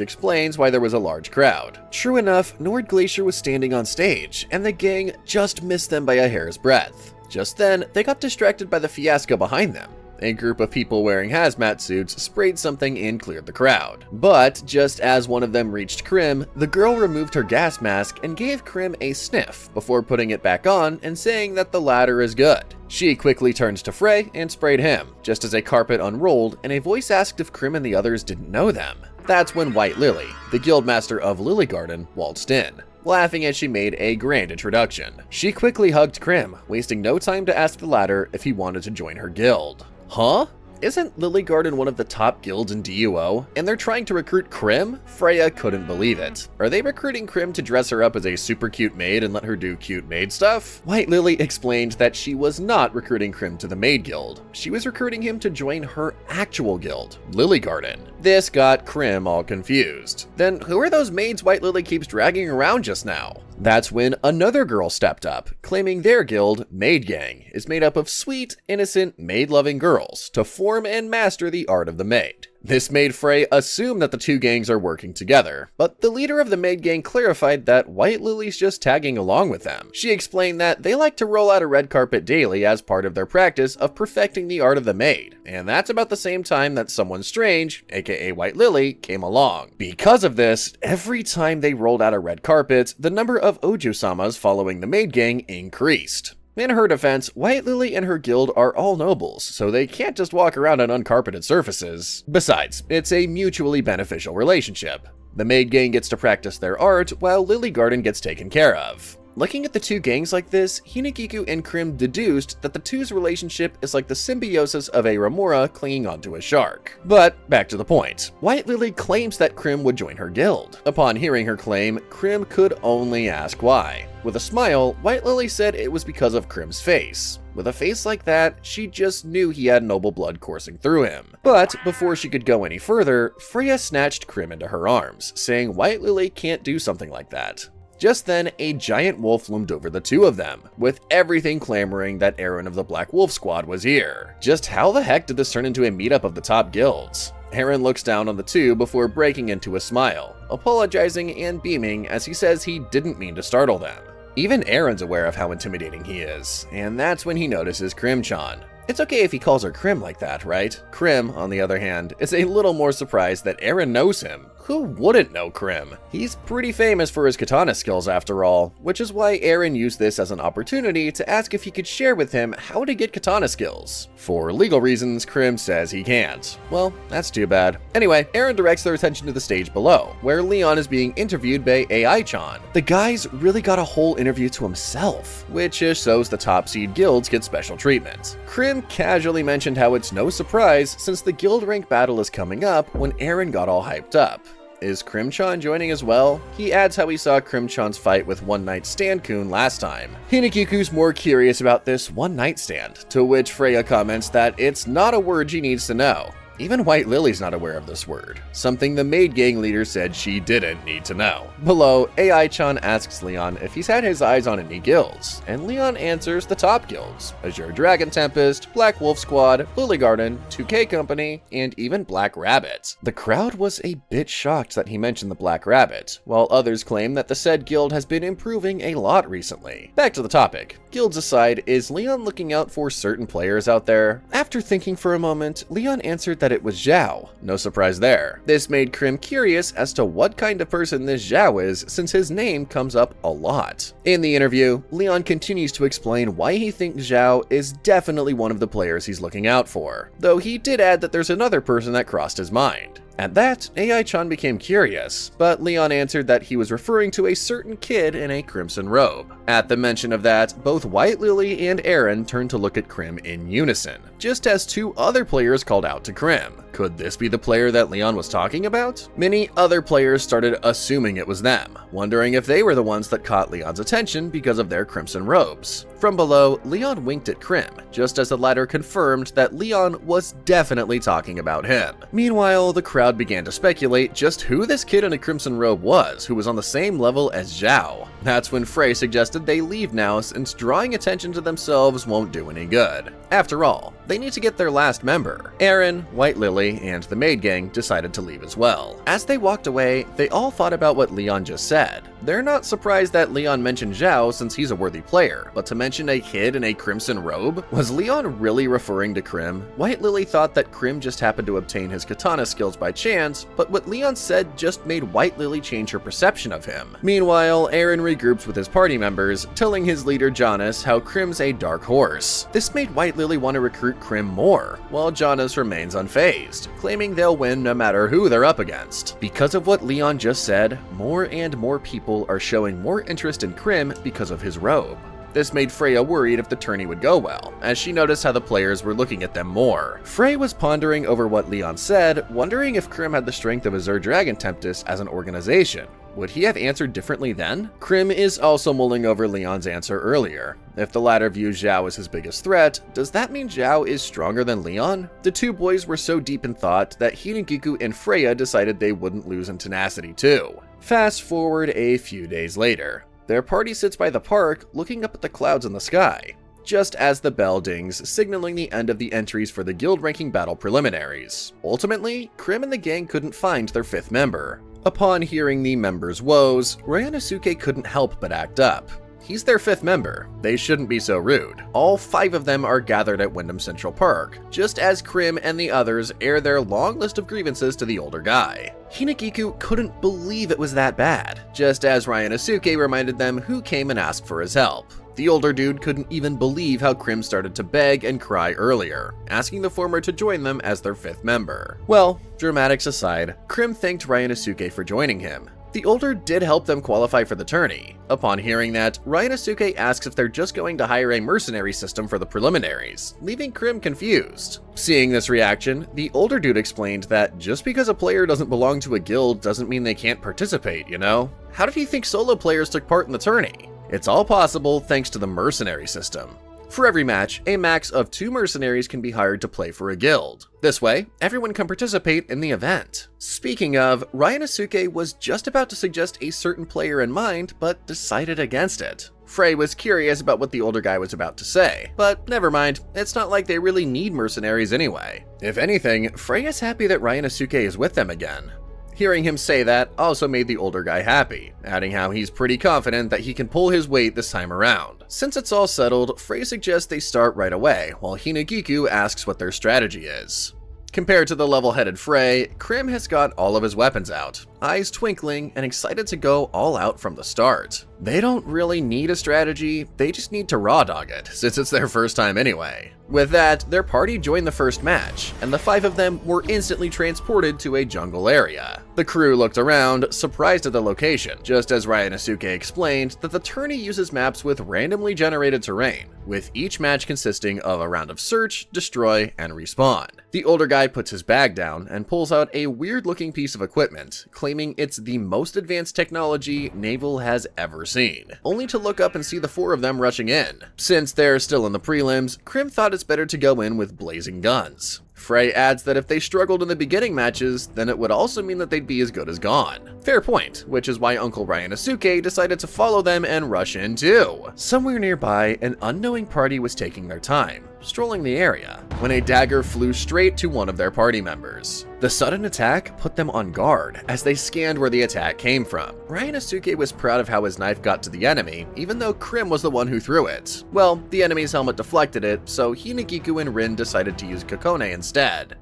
explains why there was a large crowd. True enough, Nord Glacier was standing on stage, and the gang just missed them by a hair's breadth. Just then, they got distracted by the fiasco behind them. A group of people wearing hazmat suits sprayed something and cleared the crowd. But just as one of them reached Krim, the girl removed her gas mask and gave Krim a sniff before putting it back on and saying that the latter is good. She quickly turns to Frey and sprayed him, just as a carpet unrolled and a voice asked if Krim and the others didn't know them. That's when White Lily, the guildmaster of Lily Garden, waltzed in, laughing as she made a grand introduction. She quickly hugged Krim, wasting no time to ask the latter if he wanted to join her guild. Huh? Isn't Lily Garden one of the top guilds in DUO? And they're trying to recruit Krim? Freya couldn't believe it. Are they recruiting Krim to dress her up as a super cute maid and let her do cute maid stuff? White Lily explained that she was not recruiting Krim to the maid guild. She was recruiting him to join her actual guild, Lily Garden. This got Krim all confused. Then who are those maids White Lily keeps dragging around just now? That's when another girl stepped up, claiming their guild, Maid Gang, is made up of sweet, innocent, maid-loving girls to form and master the art of the maid. This made Frey assume that the two gangs are working together, but the leader of the Maid Gang clarified that White Lily's just tagging along with them. She explained that they like to roll out a red carpet daily as part of their practice of perfecting the art of the maid, and that's about the same time that someone strange, aka White Lily, came along. Because of this, every time they rolled out a red carpet, the number of Oju-samas following the Maid Gang increased. In her defense, White Lily and her guild are all nobles, so they can't just walk around on uncarpeted surfaces. Besides, it's a mutually beneficial relationship. The Maid Gang gets to practice their art, while Lily Garden gets taken care of. Looking at the two gangs like this, Hinagiku and Krim deduced that the two's relationship is like the symbiosis of a remora clinging onto a shark. But back to the point. White Lily claims that Krim would join her guild. Upon hearing her claim, Krim could only ask why. With a smile, White Lily said it was because of Krim's face. With a face like that, she just knew he had noble blood coursing through him. But before she could go any further, Freya snatched Krim into her arms, saying White Lily can't do something like that. Just then, a giant wolf loomed over the two of them, with everything clamoring that Aaron of the Black Wolf Squad was here. Just how the heck did this turn into a meetup of the top guilds? Aaron looks down on the two before breaking into a smile, apologizing and beaming as he says he didn't mean to startle them. Even Aaron's aware of how intimidating he is, and that's when he notices Krim-chan. It's okay if he calls her Krim like that, right? Krim, on the other hand, is a little more surprised that Aaron knows him. Who wouldn't know Krim? He's pretty famous for his katana skills after all, which is why Aaron used this as an opportunity to ask if he could share with him how to get katana skills. For legal reasons, Krim says he can't. Well, that's too bad. Anyway, Aaron directs their attention to the stage below, where Leon is being interviewed by AI-chan. The guy's really got a whole interview to himself, which just shows the top seed guilds get special treatment. Krim casually mentioned how it's no surprise since the guild rank battle is coming up when Aaron got all hyped up. Is Krim-chan joining as well? He adds how he saw Krim-chan's fight with One Night Stand-kun last time. Hinagiku's more curious about this one night stand, to which Freya comments that it's not a word she needs to know. Even White Lily's not aware of this word, something the Maid Gang leader said she didn't need to know. Below, AI-chan asks Leon if he's had his eyes on any guilds, and Leon answers the top guilds: Azure Dragon Tempest, Black Wolf Squad, Lily Garden, 2K Company, and even Black Rabbit. The crowd was a bit shocked that he mentioned the Black Rabbit, while others claim that the said guild has been improving a lot recently. Back to the topic. Guilds aside, is Leon looking out for certain players out there? After thinking for a moment, Leon answered that it was Zhao. No surprise there. This made Krim curious as to what kind of person this Zhao is, since his name comes up a lot. In the interview, Leon continues to explain why he thinks Zhao is definitely one of the players he's looking out for, though he did add that there's another person that crossed his mind. At that, AI-chan became curious, but Leon answered that he was referring to a certain kid in a crimson robe. At the mention of that, both White Lily and Aaron turned to look at Krim in unison, just as two other players called out to Krim. Could this be the player that Leon was talking about? Many other players started assuming it was them, wondering if they were the ones that caught Leon's attention because of their crimson robes. From below, Leon winked at Krim, just as the latter confirmed that Leon was definitely talking about him. Meanwhile, the crowd began to speculate just who this kid in a crimson robe was who was on the same level as Zhao. That's when Frey suggested they leave now since drawing attention to themselves won't do any good. After all, they need to get their last member. Aaron, White Lily, and the Maid Gang decided to leave as well. As they walked away, they all thought about what Leon just said. They're not surprised that Leon mentioned Zhao since he's a worthy player, but to mention a kid in a crimson robe? Was Leon really referring to Krim? White Lily thought that Krim just happened to obtain his katana skills by chance, but what Leon said just made White Lily change her perception of him. Meanwhile, Aaron regroups with his party members, telling his leader Jonas how Krim's a dark horse. This made White Lily want to recruit Krim more, while Jonas remains unfazed, claiming they'll win no matter who they're up against. Because of what Leon just said, more and more people are showing more interest in Krim because of his robe. This made Freya worried if the tourney would go well, as she noticed how the players were looking at them more. Frey was pondering over what Leon said, wondering if Krim had the strength of Azure Dragon Tempest as an organization. Would he have answered differently then? Krim is also mulling over Leon's answer earlier. If the latter views Zhao as his biggest threat, does that mean Zhao is stronger than Leon? The two boys were so deep in thought that Hinagiku and Freya decided they wouldn't lose in tenacity too. Fast forward a few days later. Their party sits by the park, looking up at the clouds in the sky, just as the bell dings, signaling the end of the entries for the guild ranking battle preliminaries. Ultimately, Krim and the gang couldn't find their 5th member. Upon hearing the members' woes, Ryanosuke couldn't help but act up. He's their 5th member. They shouldn't be so rude. All 5 of them are gathered at Wyndham Central Park, just as Krim and the others air their long list of grievances to the older guy. Hinagiku couldn't believe it was that bad, just as Ryanosuke reminded them who came and asked for his help. The older dude couldn't even believe how Krim started to beg and cry earlier, asking the former to join them as their 5th member. Well, dramatics aside, Krim thanked Ryanosuke for joining him. The older did help them qualify for the tourney. Upon hearing that, Ryanosuke asks if they're just going to hire a mercenary system for the preliminaries, leaving Krim confused. Seeing this reaction, the older dude explained that just because a player doesn't belong to a guild doesn't mean they can't participate, you know? How did he think solo players took part in the tourney? It's all possible thanks to the mercenary system. For every match, a max of 2 mercenaries can be hired to play for a guild. This way, everyone can participate in the event. Speaking of, Ryanosuke was just about to suggest a certain player in mind, but decided against it. Frey was curious about what the older guy was about to say, but never mind, it's not like they really need mercenaries anyway. If anything, Frey is happy that Ryanosuke is with them again. Hearing him say that also made the older guy happy, adding how he's pretty confident that he can pull his weight this time around. Since it's all settled, Frey suggests they start right away, while Hinagiku asks what their strategy is. Compared to the level-headed Frey, Krim has got all of his weapons out, eyes twinkling and excited to go all out from the start. They don't really need a strategy, they just need to raw dog it, since it's their first time anyway. With that, their party joined the first match, and the 5 of them were instantly transported to a jungle area. The crew looked around, surprised at the location, just as Ryanosuke explained that the tourney uses maps with randomly generated terrain, with each match consisting of a round of search, destroy, and respawn. The older guy puts his bag down and pulls out a weird-looking piece of equipment, claiming it's the most advanced technology Naval has ever seen, only to look up and see the 4 of them rushing in. Since they're still in the prelims, Krim thought it's better to go in with blazing guns. Frey adds that if they struggled in the beginning matches, then it would also mean that they'd be as good as gone. Fair point, which is why Uncle Ryanosuke decided to follow them and rush in too. Somewhere nearby, an unknowing party was taking their time, strolling the area, when a dagger flew straight to one of their party members. The sudden attack put them on guard as they scanned where the attack came from. Ryanosuke was proud of how his knife got to the enemy, even though Krim was the one who threw it. Well, the enemy's helmet deflected it, so Hinagiku and Rin decided to use Kokone instead.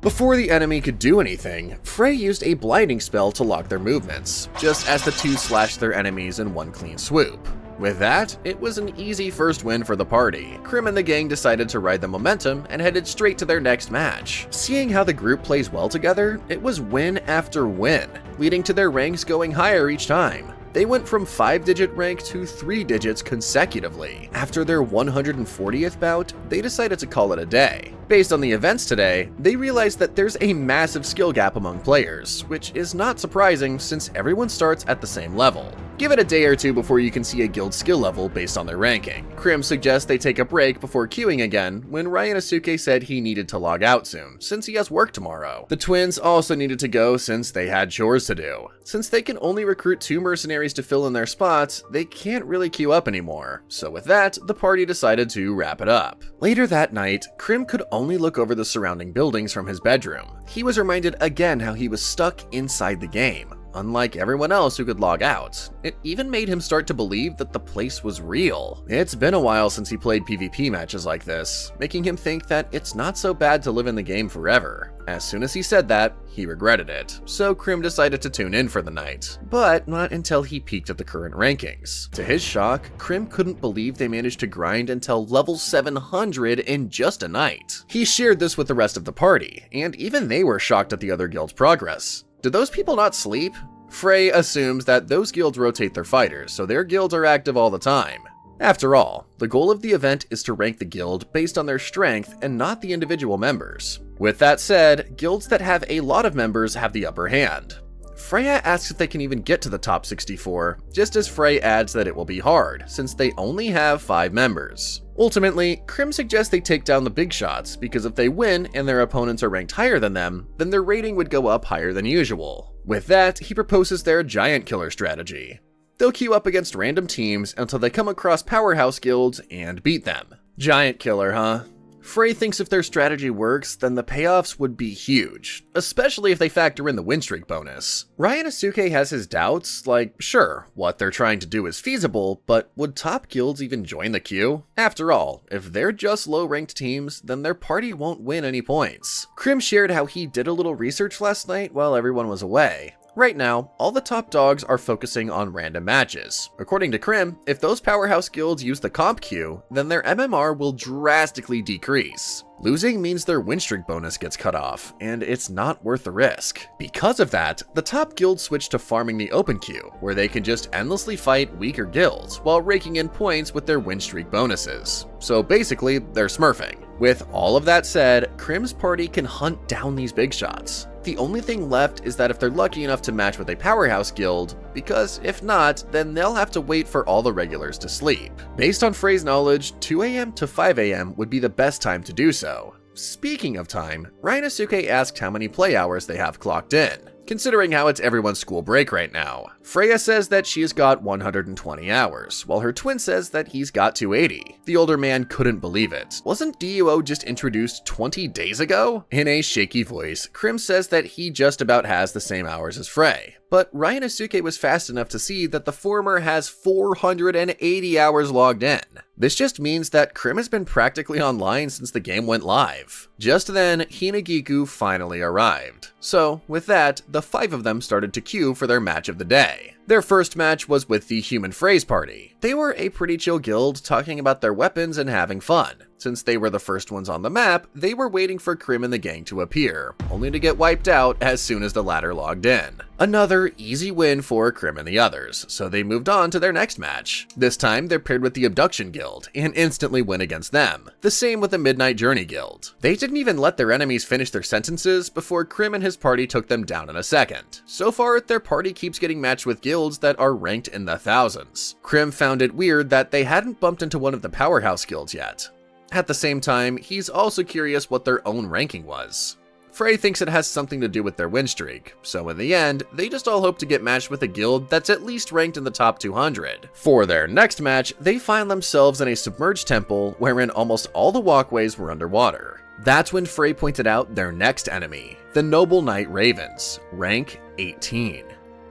Before the enemy could do anything, Frey used a blinding spell to lock their movements, just as the 2 slashed their enemies in one clean swoop. With that, it was an easy first win for the party. Krim and the gang decided to ride the momentum and headed straight to their next match. Seeing how the group plays well together, it was win after win, leading to their ranks going higher each time. They went from 5-digit rank to 3 digits consecutively. After their 140th bout, they decided to call it a day. Based on the events today, they realized that there's a massive skill gap among players, which is not surprising since everyone starts at the same level. Give it a day or 2 before you can see a guild skill level based on their ranking. Krim suggests they take a break before queuing again when Ryanosuke said he needed to log out soon, since he has work tomorrow. The twins also needed to go since they had chores to do. Since they can only recruit 2 mercenaries to fill in their spots, they can't really queue up anymore. So with that, the party decided to wrap it up. Later that night, Krim could only look over the surrounding buildings from his bedroom. He was reminded again how he was stuck inside the game, unlike everyone else who could log out. It even made him start to believe that the place was real. It's been a while since he played PvP matches like this, making him think that it's not so bad to live in the game forever. As soon as he said that, he regretted it, so Krim decided to tune in for the night, but not until he peeked at the current rankings. To his shock, Krim couldn't believe they managed to grind until level 700 in just a night. He shared this with the rest of the party, and even they were shocked at the other guild's progress. Did those people not sleep? Frey assumes that those guilds rotate their fighters, so their guilds are active all the time. After all, the goal of the event is to rank the guild based on their strength and not the individual members. With that said, guilds that have a lot of members have the upper hand. Freya asks if they can even get to the top 64, just as Frey adds that it will be hard, since they only have 5 members. Ultimately, Krim suggests they take down the big shots, because if they win and their opponents are ranked higher than them, then their rating would go up higher than usual. With that, he proposes their giant killer strategy. They'll queue up against random teams until they come across powerhouse guilds and beat them. Giant killer, huh? Frey thinks if their strategy works, then the payoffs would be huge, especially if they factor in the win streak bonus. Ryanosuke has his doubts, like, sure, what they're trying to do is feasible, but would top guilds even join the queue? After all, if they're just low-ranked teams, then their party won't win any points. Krim shared how he did a little research last night while everyone was away. Right now, all the top dogs are focusing on random matches. According to Krim, if those powerhouse guilds use the comp queue, then their MMR will drastically decrease. Losing means their win streak bonus gets cut off, and it's not worth the risk. Because of that, the top guilds switch to farming the open queue, where they can just endlessly fight weaker guilds while raking in points with their win streak bonuses. So basically, they're smurfing. With all of that said, Krim's party can hunt down these big shots. The only thing left is that if they're lucky enough to match with a powerhouse guild, because if not, then they'll have to wait for all the regulars to sleep. Based on Frey's knowledge, 2 AM to 5 AM would be the best time to do so. Speaking of time, Ryanosuke asked how many play hours they have clocked in, considering how it's everyone's school break right now. Freya says that she's got 120 hours, while her twin says that he's got 280. The older man couldn't believe it. Wasn't DUO just introduced 20 days ago? In a shaky voice, Krim says that he just about has the same hours as Frey. But Ryanosuke was fast enough to see that the former has 480 hours logged in. This just means that Krim has been practically online since the game went live. Just then, Hinagiku finally arrived. So, with that, the 5 of them started to queue for their match of the day. Their first match was with the Human Phrase party. They were a pretty chill guild, talking about their weapons and having fun. Since they were the first ones on the map, they were waiting for Krim and the gang to appear, only to get wiped out as soon as the latter logged in. Another easy win for Krim and the others, so they moved on to their next match. This time, they're paired with the Abduction Guild, and instantly win against them. The same with the Midnight Journey Guild. They didn't even let their enemies finish their sentences before Krim and his party took them down in a second. So far, their party keeps getting matched with guilds that are ranked in the thousands. Krim found it weird that they hadn't bumped into one of the powerhouse guilds yet. At the same time, he's also curious what their own ranking was. Frey thinks it has something to do with their win streak, so in the end, they just all hope to get matched with a guild that's at least ranked in the top 200. For their next match, they find themselves in a submerged temple wherein almost all the walkways were underwater. That's when Frey pointed out their next enemy, the Noble Knight Ravens, rank 18.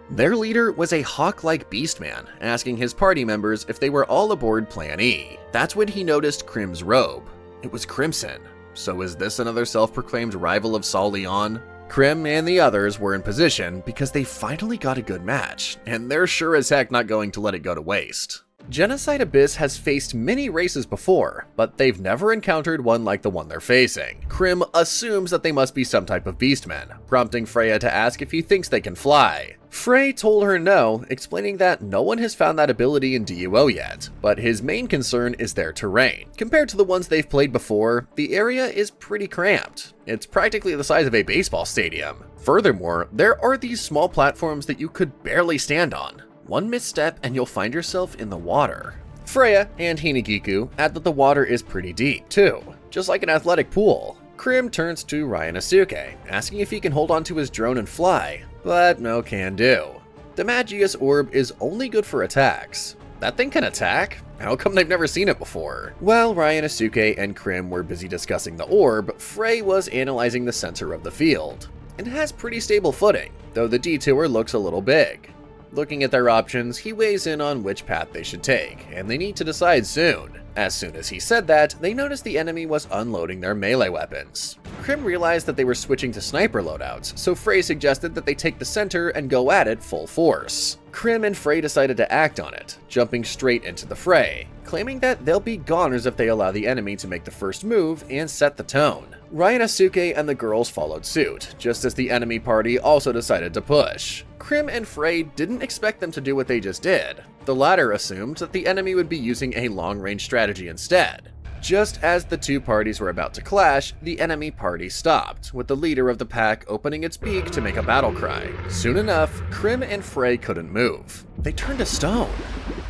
Their leader was a hawk-like beastman, asking his party members if they were all aboard Plan E. That's when he noticed Krim's robe. It was crimson. So is this another self-proclaimed rival of Sol Leon? Krim and the others were in position because they finally got a good match, and they're sure as heck not going to let it go to waste. Genocide Abyss has faced many races before, but they've never encountered one like the one they're facing. Krim assumes that they must be some type of beastmen, prompting Freya to ask if he thinks they can fly. Frey told her no, explaining that no one has found that ability in DUO yet, but his main concern is their terrain. Compared to the ones they've played before, the area is pretty cramped. It's practically the size of a baseball stadium. Furthermore, there are these small platforms that you could barely stand on. One misstep and you'll find yourself in the water. Freya and Hinagiku add that the water is pretty deep too, just like an athletic pool. Krim turns to Ryanosuke, asking if he can hold onto his drone and fly, but no can do. The Magius Orb is only good for attacks. That thing can attack? How come they've never seen it before? While Ryanosuke and Krim were busy discussing the orb, Frey was analyzing the center of the field. It has pretty stable footing, though the detour looks a little big. Looking at their options, he weighs in on which path they should take, and they need to decide soon. As soon as he said that, they noticed the enemy was unloading their melee weapons. Krim realized that they were switching to sniper loadouts, so Frey suggested that they take the center and go at it full force. Krim and Frey decided to act on it, jumping straight into the fray, claiming that they'll be goners if they allow the enemy to make the first move and set the tone. Ryanosuke and the girls followed suit, just as the enemy party also decided to push. Krim and Frey didn't expect them to do what they just did. The latter assumed that the enemy would be using a long-range strategy instead. Just as the two parties were about to clash, the enemy party stopped, with the leader of the pack opening its beak to make a battle cry. Soon enough, Krim and Frey couldn't move. They turned to stone.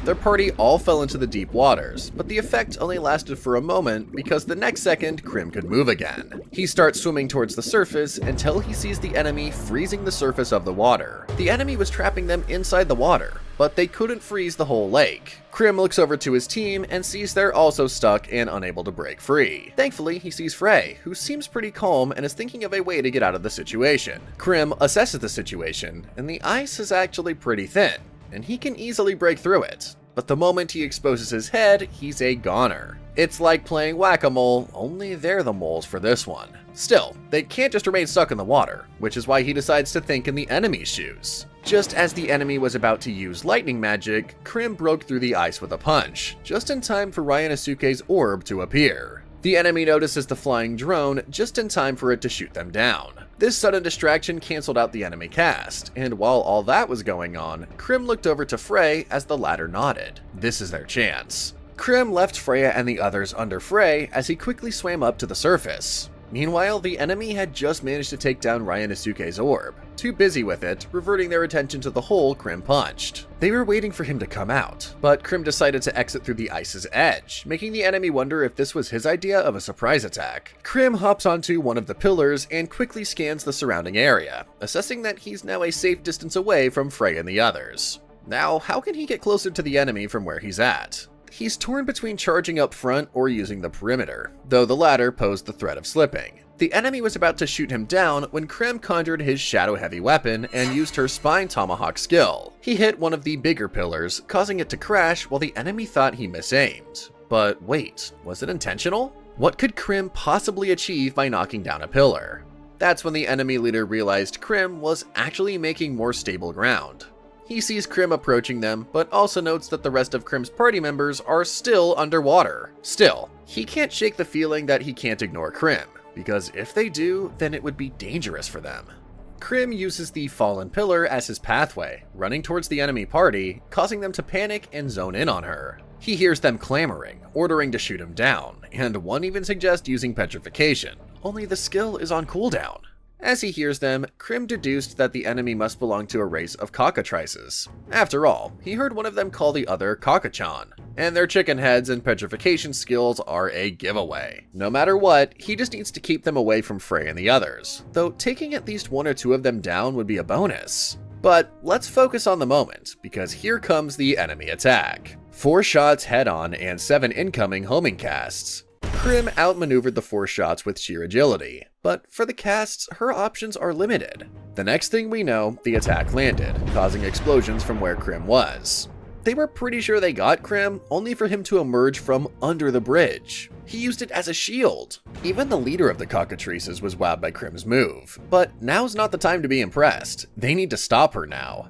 Their party all fell into the deep waters, but the effect only lasted for a moment because the next second, Krim could move again. He starts swimming towards the surface until he sees the enemy freezing the surface of the water. The enemy was trapping them inside the water, but they couldn't freeze the whole lake. Krim looks over to his team and sees they're also stuck and unable to break free. Thankfully, he sees Frey, who seems pretty calm and is thinking of a way to get out of the situation. Krim assesses the situation, and the ice is actually pretty thin, and he can easily break through it. But the moment he exposes his head, he's a goner. It's like playing whack-a-mole, only they're the moles for this one. Still, they can't just remain stuck in the water, which is why he decides to think in the enemy's shoes. Just as the enemy was about to use lightning magic, Krim broke through the ice with a punch, just in time for Ryanosuke's orb to appear. The enemy notices the flying drone just in time for it to shoot them down. This sudden distraction canceled out the enemy cast, and while all that was going on, Krim looked over to Frey as the latter nodded. This is their chance. Krim left Freya and the others under Frey as he quickly swam up to the surface. Meanwhile, the enemy had just managed to take down Ryanosuke's orb, too busy with it, reverting their attention to the hole Krim punched. They were waiting for him to come out, but Krim decided to exit through the ice's edge, making the enemy wonder if this was his idea of a surprise attack. Krim hops onto one of the pillars and quickly scans the surrounding area, assessing that he's now a safe distance away from Frey and the others. Now, how can he get closer to the enemy from where he's at? He's torn between charging up front or using the perimeter, though the latter posed the threat of slipping. The enemy was about to shoot him down when Krim conjured his shadow-heavy weapon and used her spine tomahawk skill. He hit one of the bigger pillars, causing it to crash while the enemy thought he misaimed. But wait, was it intentional? What could Krim possibly achieve by knocking down a pillar? That's when the enemy leader realized Krim was actually making more stable ground. He sees Krim approaching them, but also notes that the rest of Krim's party members are still underwater. Still, he can't shake the feeling that he can't ignore Krim, because if they do, then it would be dangerous for them. Krim uses the fallen pillar as his pathway, running towards the enemy party, causing them to panic and zone in on her. He hears them clamoring, ordering to shoot him down, and one even suggests using petrification, only the skill is on cooldown. As he hears them, Krim deduced that the enemy must belong to a race of cockatrices. After all, he heard one of them call the other Cockachan, and their chicken heads and petrification skills are a giveaway. No matter what, he just needs to keep them away from Frey and the others, though taking at least one or two of them down would be a bonus. But let's focus on the moment, because here comes the enemy attack. 4 shots head-on and 7 incoming homing casts. Krim outmaneuvered the 4 shots with sheer agility, but for the casts, her options are limited. The next thing we know, the attack landed, causing explosions from where Krim was. They were pretty sure they got Krim, only for him to emerge from under the bridge. He used it as a shield. Even the leader of the cockatrices was wowed by Krim's move, but now's not the time to be impressed. They need to stop her now.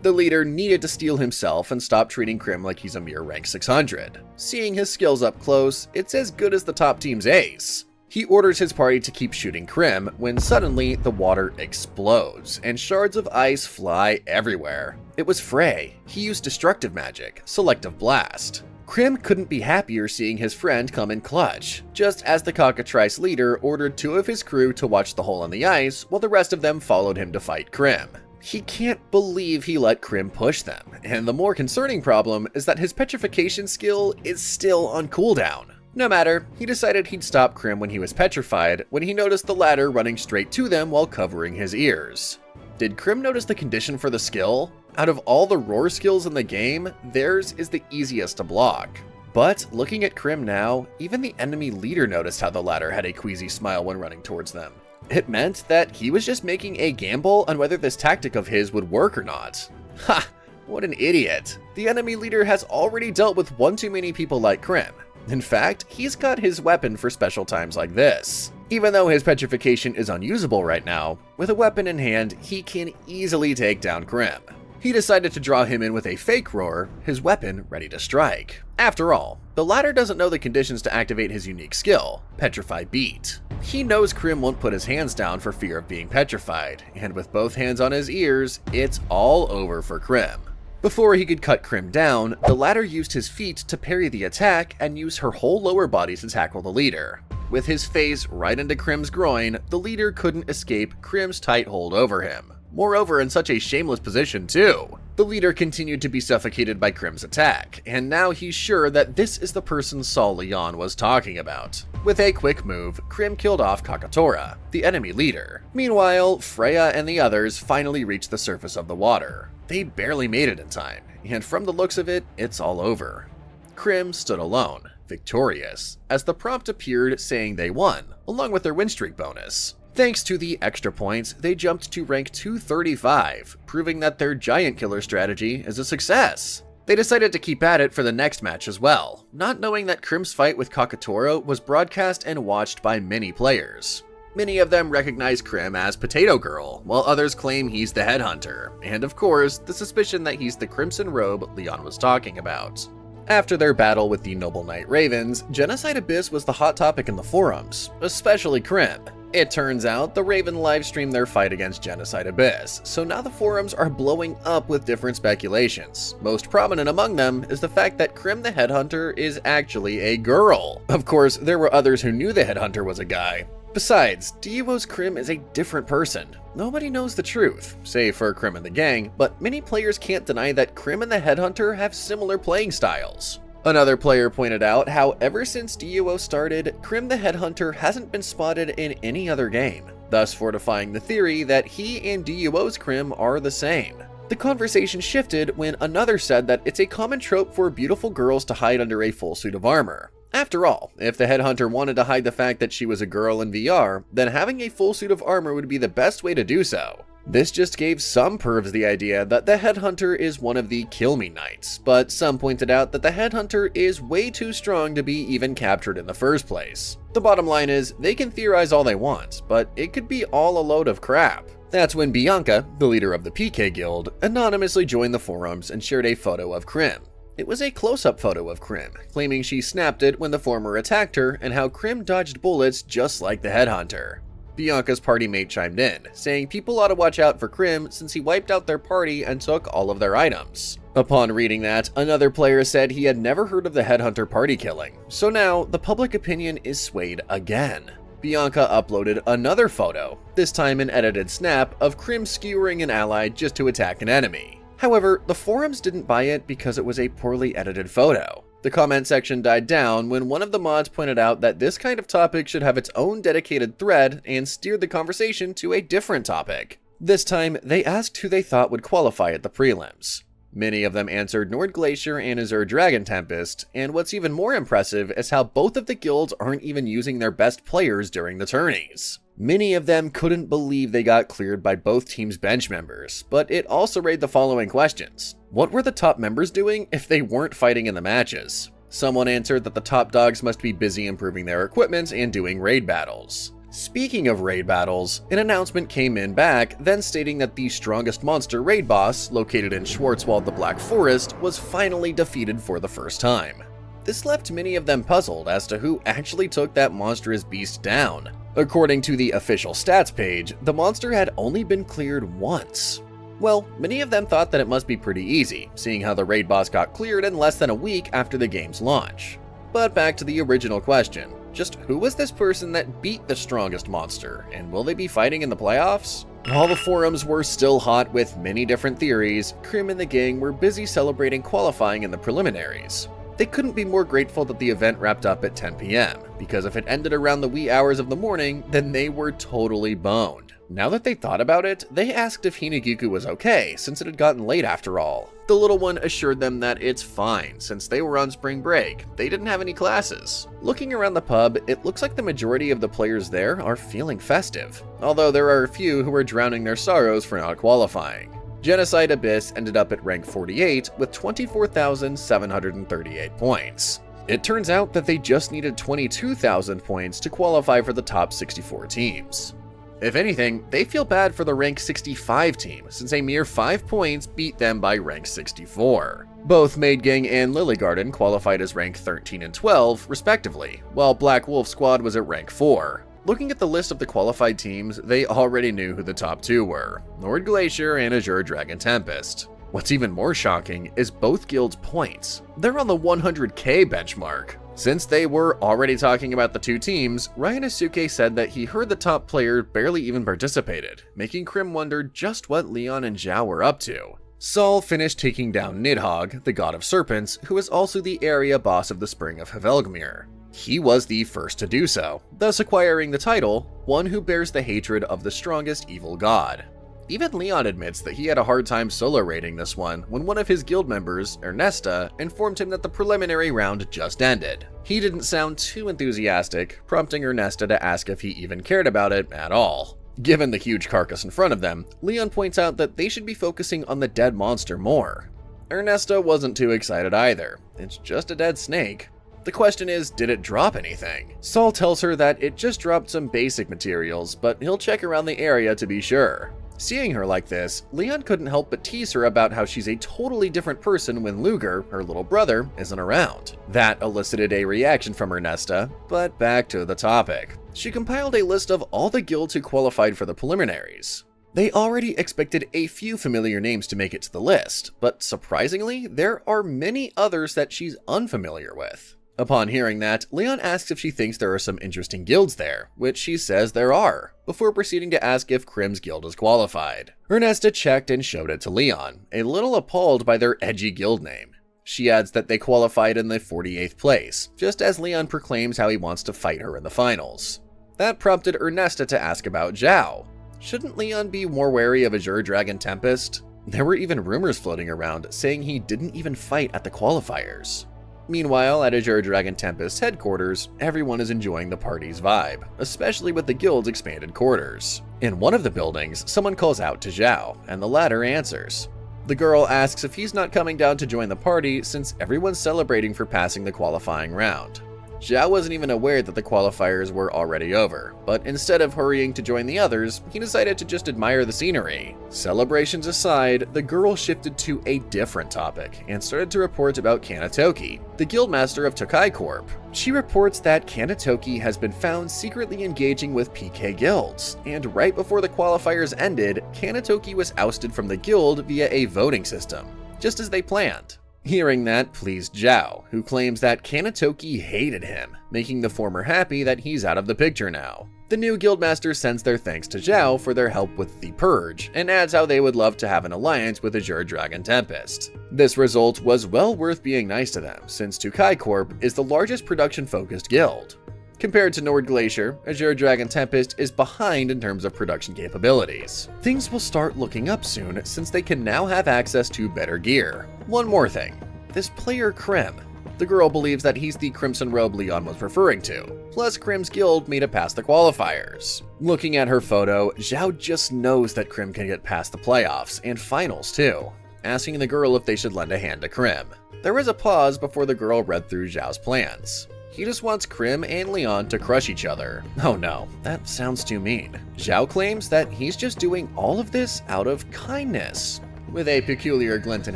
The leader needed to steel himself and stop treating Krim like he's a mere rank 600. Seeing his skills up close, it's as good as the top team's ace. He orders his party to keep shooting Krim when suddenly the water explodes and shards of ice fly everywhere. It was Frey. He used destructive magic, Selective Blast. Krim couldn't be happier seeing his friend come in clutch, just as the cockatrice leader ordered 2 of his crew to watch the hole in the ice while the rest of them followed him to fight Krim. He can't believe he let Krim push them, and the more concerning problem is that his petrification skill is still on cooldown. No matter, he decided he'd stop Krim when he was petrified when he noticed the latter running straight to them while covering his ears. Did Krim notice the condition for the skill? Out of all the roar skills in the game, theirs is the easiest to block. But looking at Krim now, even the enemy leader noticed how the latter had a queasy smile when running towards them. It meant that he was just making a gamble on whether this tactic of his would work or not. Ha! What an idiot. The enemy leader has already dealt with one too many people like Krim. In fact, he's got his weapon for special times like this. Even though his petrification is unusable right now, with a weapon in hand, he can easily take down Krim. He decided to draw him in with a fake roar, his weapon ready to strike. After all, the latter doesn't know the conditions to activate his unique skill, Petrify Beat. He knows Krim won't put his hands down for fear of being petrified, and with both hands on his ears, it's all over for Krim. Before he could cut Krim down, the latter used his feet to parry the attack and use her whole lower body to tackle the leader. With his face right into Krim's groin, the leader couldn't escape Krim's tight hold over him. Moreover, in such a shameless position too. The leader continued to be suffocated by Krim's attack, and now he's sure that this is the person Sol Leon was talking about. With a quick move, Krim killed off Kagetora, the enemy leader. Meanwhile, Freya and the others finally reached the surface of the water. They barely made it in time, and from the looks of it, it's all over. Krim stood alone, victorious, as the prompt appeared saying they won, along with their win streak bonus. Thanks to the extra points, they jumped to rank 235, proving that their giant killer strategy is a success. They decided to keep at it for the next match as well, not knowing that Krim's fight with Kagetora was broadcast and watched by many players. Many of them recognize Krim as Potato Girl, while others claim he's the headhunter, and of course, the suspicion that he's the Crimson Robe Leon was talking about. After their battle with the Noble Knight Ravens, Genocide Abyss was the hot topic in the forums, especially Krim. It turns out the Raven livestreamed their fight against Genocide Abyss, so now the forums are blowing up with different speculations. Most prominent among them is the fact that Krim the Headhunter is actually a girl. Of course, there were others who knew the Headhunter was a guy. Besides, DUO's Krim is a different person. Nobody knows the truth, save for Krim and the gang, but many players can't deny that Krim and the Headhunter have similar playing styles. Another player pointed out how ever since DUO started, Krim the Headhunter hasn't been spotted in any other game, thus fortifying the theory that he and DUO's Krim are the same. The conversation shifted when another said that it's a common trope for beautiful girls to hide under a full suit of armor. After all, if the Headhunter wanted to hide the fact that she was a girl in VR, then having a full suit of armor would be the best way to do so. This just gave some pervs the idea that the Headhunter is one of the Kill Me Knights, but some pointed out that the Headhunter is way too strong to be even captured in the first place. The bottom line is, they can theorize all they want, but it could be all a load of crap. That's when Bianca, the leader of the PK Guild, anonymously joined the forums and shared a photo of Krim. It was a close-up photo of Krim, claiming she snapped it when the former attacked her and how Krim dodged bullets just like the Headhunter. Bianca's party mate chimed in, saying people ought to watch out for Krim since he wiped out their party and took all of their items. Upon reading that, another player said he had never heard of the Headhunter party killing, so now the public opinion is swayed again. Bianca uploaded another photo, this time an edited snap of Krim skewering an ally just to attack an enemy. However, the forums didn't buy it because it was a poorly edited photo. The comment section died down when one of the mods pointed out that this kind of topic should have its own dedicated thread and steered the conversation to a different topic. This time, they asked who they thought would qualify at the prelims. Many of them answered Nord Glacier and Azure Dragon Tempest, and what's even more impressive is how both of the guilds aren't even using their best players during the tourneys. Many of them couldn't believe they got cleared by both teams' bench members, but it also raised the following questions. What were the top members doing if they weren't fighting in the matches? Someone answered that the top dogs must be busy improving their equipment and doing raid battles. Speaking of raid battles, an announcement came in back then stating that the strongest monster raid boss, located in Schwarzwald the Black Forest, was finally defeated for the first time. This left many of them puzzled as to who actually took that monstrous beast down. According to the official stats page, the monster had only been cleared once. Well, many of them thought that it must be pretty easy, seeing how the raid boss got cleared in less than a week after the game's launch. But back to the original question, just who was this person that beat the strongest monster, and will they be fighting in the playoffs? While the forums were still hot with many different theories, Krim and the gang were busy celebrating qualifying in the preliminaries. They couldn't be more grateful that the event wrapped up at 10 PM, because if it ended around the wee hours of the morning, then they were totally boned. Now that they thought about it, they asked if Hinagiku was okay, since it had gotten late after all. The little one assured them that it's fine, since they were on spring break. They didn't have any classes. Looking around the pub, it looks like the majority of the players there are feeling festive, although there are a few who are drowning their sorrows for not qualifying. Genocide Abyss ended up at rank 48 with 24,738 points. It turns out that they just needed 22,000 points to qualify for the top 64 teams. If anything, they feel bad for the rank 65 team, since a mere 5 points beat them by rank 64. Both Maid Gang and Lily Garden qualified as rank 13 and 12, respectively, while Black Wolf Squad was at rank 4. Looking at the list of the qualified teams, they already knew who the top two were, Nord Glacier and Azure Dragon Tempest. What's even more shocking is both guilds' points. They're on the 100k benchmark. Since they were already talking about the two teams, Ryanosuke said that he heard the top player barely even participated, making Krim wonder just what Leon and Zhao were up to. Saul finished taking down Nidhogg, the god of serpents, who is also the area boss of the Spring of Havelgmir. He was the first to do so, thus acquiring the title, one who bears the hatred of the strongest evil god. Even Leon admits that he had a hard time solo raiding this one when one of his guild members, Ernesta, informed him that the preliminary round just ended. He didn't sound too enthusiastic, prompting Ernesta to ask if he even cared about it at all. Given the huge carcass in front of them, Leon points out that they should be focusing on the dead monster more. Ernesta wasn't too excited either. It's just a dead snake. The question is, did it drop anything? Saul tells her that it just dropped some basic materials, but he'll check around the area to be sure. Seeing her like this, Leon couldn't help but tease her about how she's a totally different person when Luger, her little brother, isn't around. That elicited a reaction from Ernesta, but back to the topic. She compiled a list of all the guilds who qualified for the preliminaries. They already expected a few familiar names to make it to the list, but surprisingly, there are many others that she's unfamiliar with. Upon hearing that, Leon asks if she thinks there are some interesting guilds there, which she says there are, before proceeding to ask if Krim's guild is qualified. Ernesta checked and showed it to Leon, a little appalled by their edgy guild name. She adds that they qualified in the 48th place, just as Leon proclaims how he wants to fight her in the finals. That prompted Ernesta to ask about Zhao. Shouldn't Leon be more wary of Azure Dragon Tempest? There were even rumors floating around saying he didn't even fight at the qualifiers. Meanwhile, at Azure Dragon Tempest's headquarters, everyone is enjoying the party's vibe, especially with the guild's expanded quarters. In one of the buildings, someone calls out to Zhao, and the latter answers. The girl asks if he's not coming down to join the party since everyone's celebrating for passing the qualifying round. Zhao wasn't even aware that the qualifiers were already over, but instead of hurrying to join the others, he decided to just admire the scenery. Celebrations aside, the girl shifted to a different topic and started to report about Kanatoki, the guildmaster of Tokai Corp. She reports that Kanatoki has been found secretly engaging with PK guilds, and right before the qualifiers ended, Kanatoki was ousted from the guild via a voting system, just as they planned. Hearing that pleased Zhao, who claims that Kanatoki hated him, making the former happy that he's out of the picture now. The new guildmaster sends their thanks to Zhao for their help with the Purge, and adds how they would love to have an alliance with Azure Dragon Tempest. This result was well worth being nice to them, since Tokai Corp is the largest production-focused guild. Compared to Nord Glacier, Azure Dragon Tempest is behind in terms of production capabilities. Things will start looking up soon since they can now have access to better gear. One more thing, this player Krim. The girl believes that he's the Crimson Robe Leon was referring to, plus Krim's guild made it past the qualifiers. Looking at her photo, Zhao just knows that Krim can get past the playoffs and finals too, asking the girl if they should lend a hand to Krim. There was a pause before the girl read through Zhao's plans. He just wants Krim and Leon to crush each other. Oh no, that sounds too mean. Zhao claims that he's just doing all of this out of kindness. With a peculiar glint in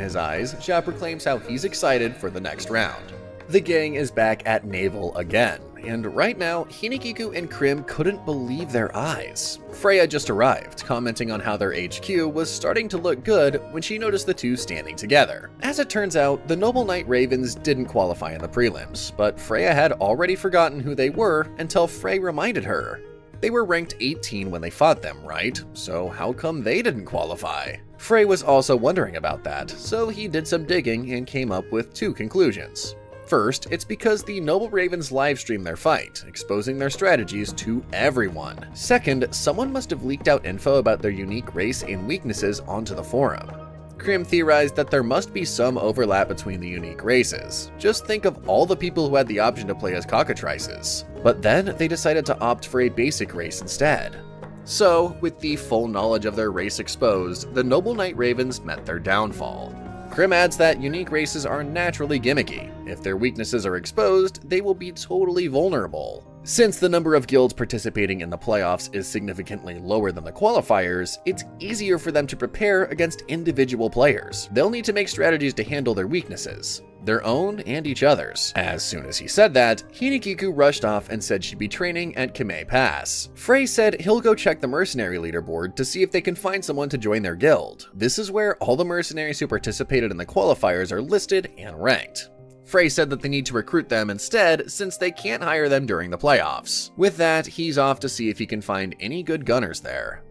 his eyes, Zhao proclaims how he's excited for the next round. The gang is back at Naval again, and right now, Hinikiku and Krim couldn't believe their eyes. Freya just arrived, commenting on how their HQ was starting to look good when she noticed the two standing together. As it turns out, the Noble Knight Ravens didn't qualify in the prelims, but Freya had already forgotten who they were until Frey reminded her. They were ranked 18 when they fought them, right? So how come they didn't qualify? Frey was also wondering about that, so he did some digging and came up with two conclusions. First, it's because the Noble Ravens livestreamed their fight, exposing their strategies to everyone. Second, someone must have leaked out info about their unique race and weaknesses onto the forum. Krim theorized that there must be some overlap between the unique races. Just think of all the people who had the option to play as cockatrices. But then they decided to opt for a basic race instead. So, with the full knowledge of their race exposed, the Noble Knight Ravens met their downfall. Krim adds that unique races are naturally gimmicky. If their weaknesses are exposed, they will be totally vulnerable. Since the number of guilds participating in the playoffs is significantly lower than the qualifiers, it's easier for them to prepare against individual players. They'll need to make strategies to handle their weaknesses, their own and each other's. As soon as he said that, Hinikiku rushed off and said she'd be training at Kame Pass. Frey said he'll go check the mercenary leaderboard to see if they can find someone to join their guild. This is where all the mercenaries who participated in the qualifiers are listed and ranked. Frey said that they need to recruit them instead since they can't hire them during the playoffs. With that, he's off to see if he can find any good gunners there.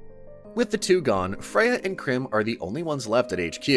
With the two gone, Freya and Krim are the only ones left at HQ.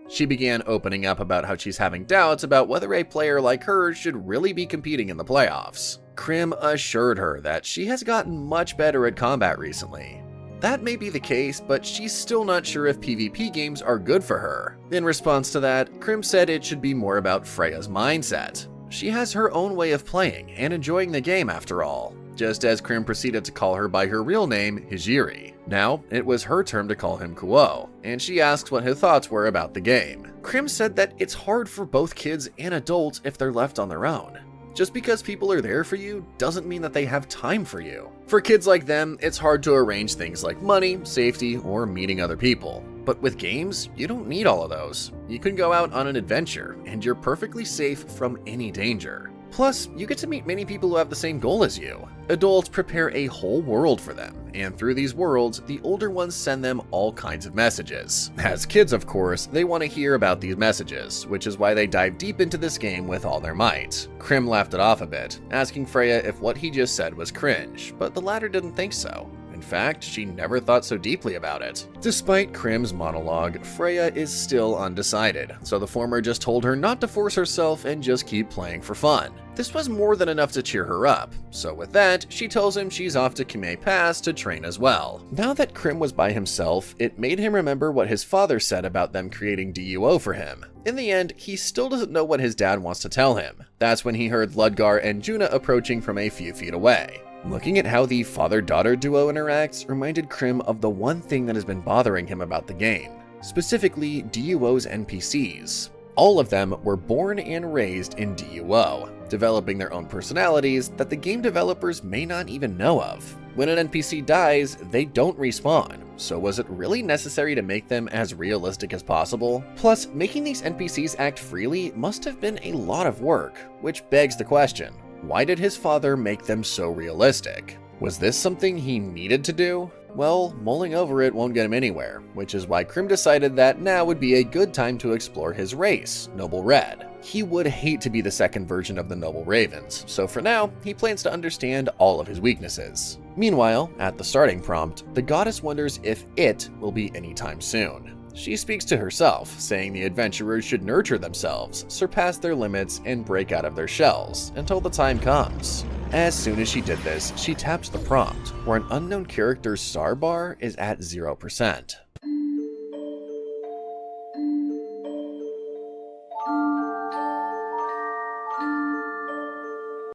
She began opening up about how she's having doubts about whether a player like her should really be competing in the playoffs. Krim assured her that she has gotten much better at combat recently. That may be the case, but she's still not sure if PvP games are good for her. In response to that, Krim said it should be more about Freya's mindset. She has her own way of playing and enjoying the game after all, just as Krim proceeded to call her by her real name, Hijiri. Now, it was her turn to call him Kuo, and she asked what his thoughts were about the game. Krim said that it's hard for both kids and adults if they're left on their own. Just because people are there for you doesn't mean that they have time for you. For kids like them, it's hard to arrange things like money, safety, or meeting other people. But with games, you don't need all of those. You can go out on an adventure, and you're perfectly safe from any danger. Plus, you get to meet many people who have the same goal as you. Adults prepare a whole world for them, and through these worlds, the older ones send them all kinds of messages. As kids, of course, they want to hear about these messages, which is why they dive deep into this game with all their might. Krim laughed it off a bit, asking Freya if what he just said was cringe, but the latter didn't think so. In fact, she never thought so deeply about it. Despite Krim's monologue, Freya is still undecided, so the former just told her not to force herself and just keep playing for fun. This was more than enough to cheer her up, so with that, she tells him she's off to Kime Pass to train as well. Now that Krim was by himself, it made him remember what his father said about them creating DUO for him. In the end, he still doesn't know what his dad wants to tell him. That's when he heard Ludgar and Juna approaching from a few feet away. Looking at how the father-daughter duo interacts reminded Krim of the one thing that has been bothering him about the game, specifically DUO's NPCs. All of them were born and raised in DUO, developing their own personalities that the game developers may not even know of. When an NPC dies, they don't respawn, so was it really necessary to make them as realistic as possible? Plus, making these NPCs act freely must have been a lot of work, which begs the question, why did his father make them so realistic? Was this something he needed to do? Well, mulling over it won't get him anywhere, which is why Krim decided that now would be a good time to explore his race, Noble Red. He would hate to be the second version of the Noble Ravens, so for now, he plans to understand all of his weaknesses. Meanwhile, at the starting prompt, the goddess wonders if it will be anytime soon. She speaks to herself, saying the adventurers should nurture themselves, surpass their limits, and break out of their shells until the time comes. As soon as she did this, she taps the prompt, where an unknown character's star bar is at 0%.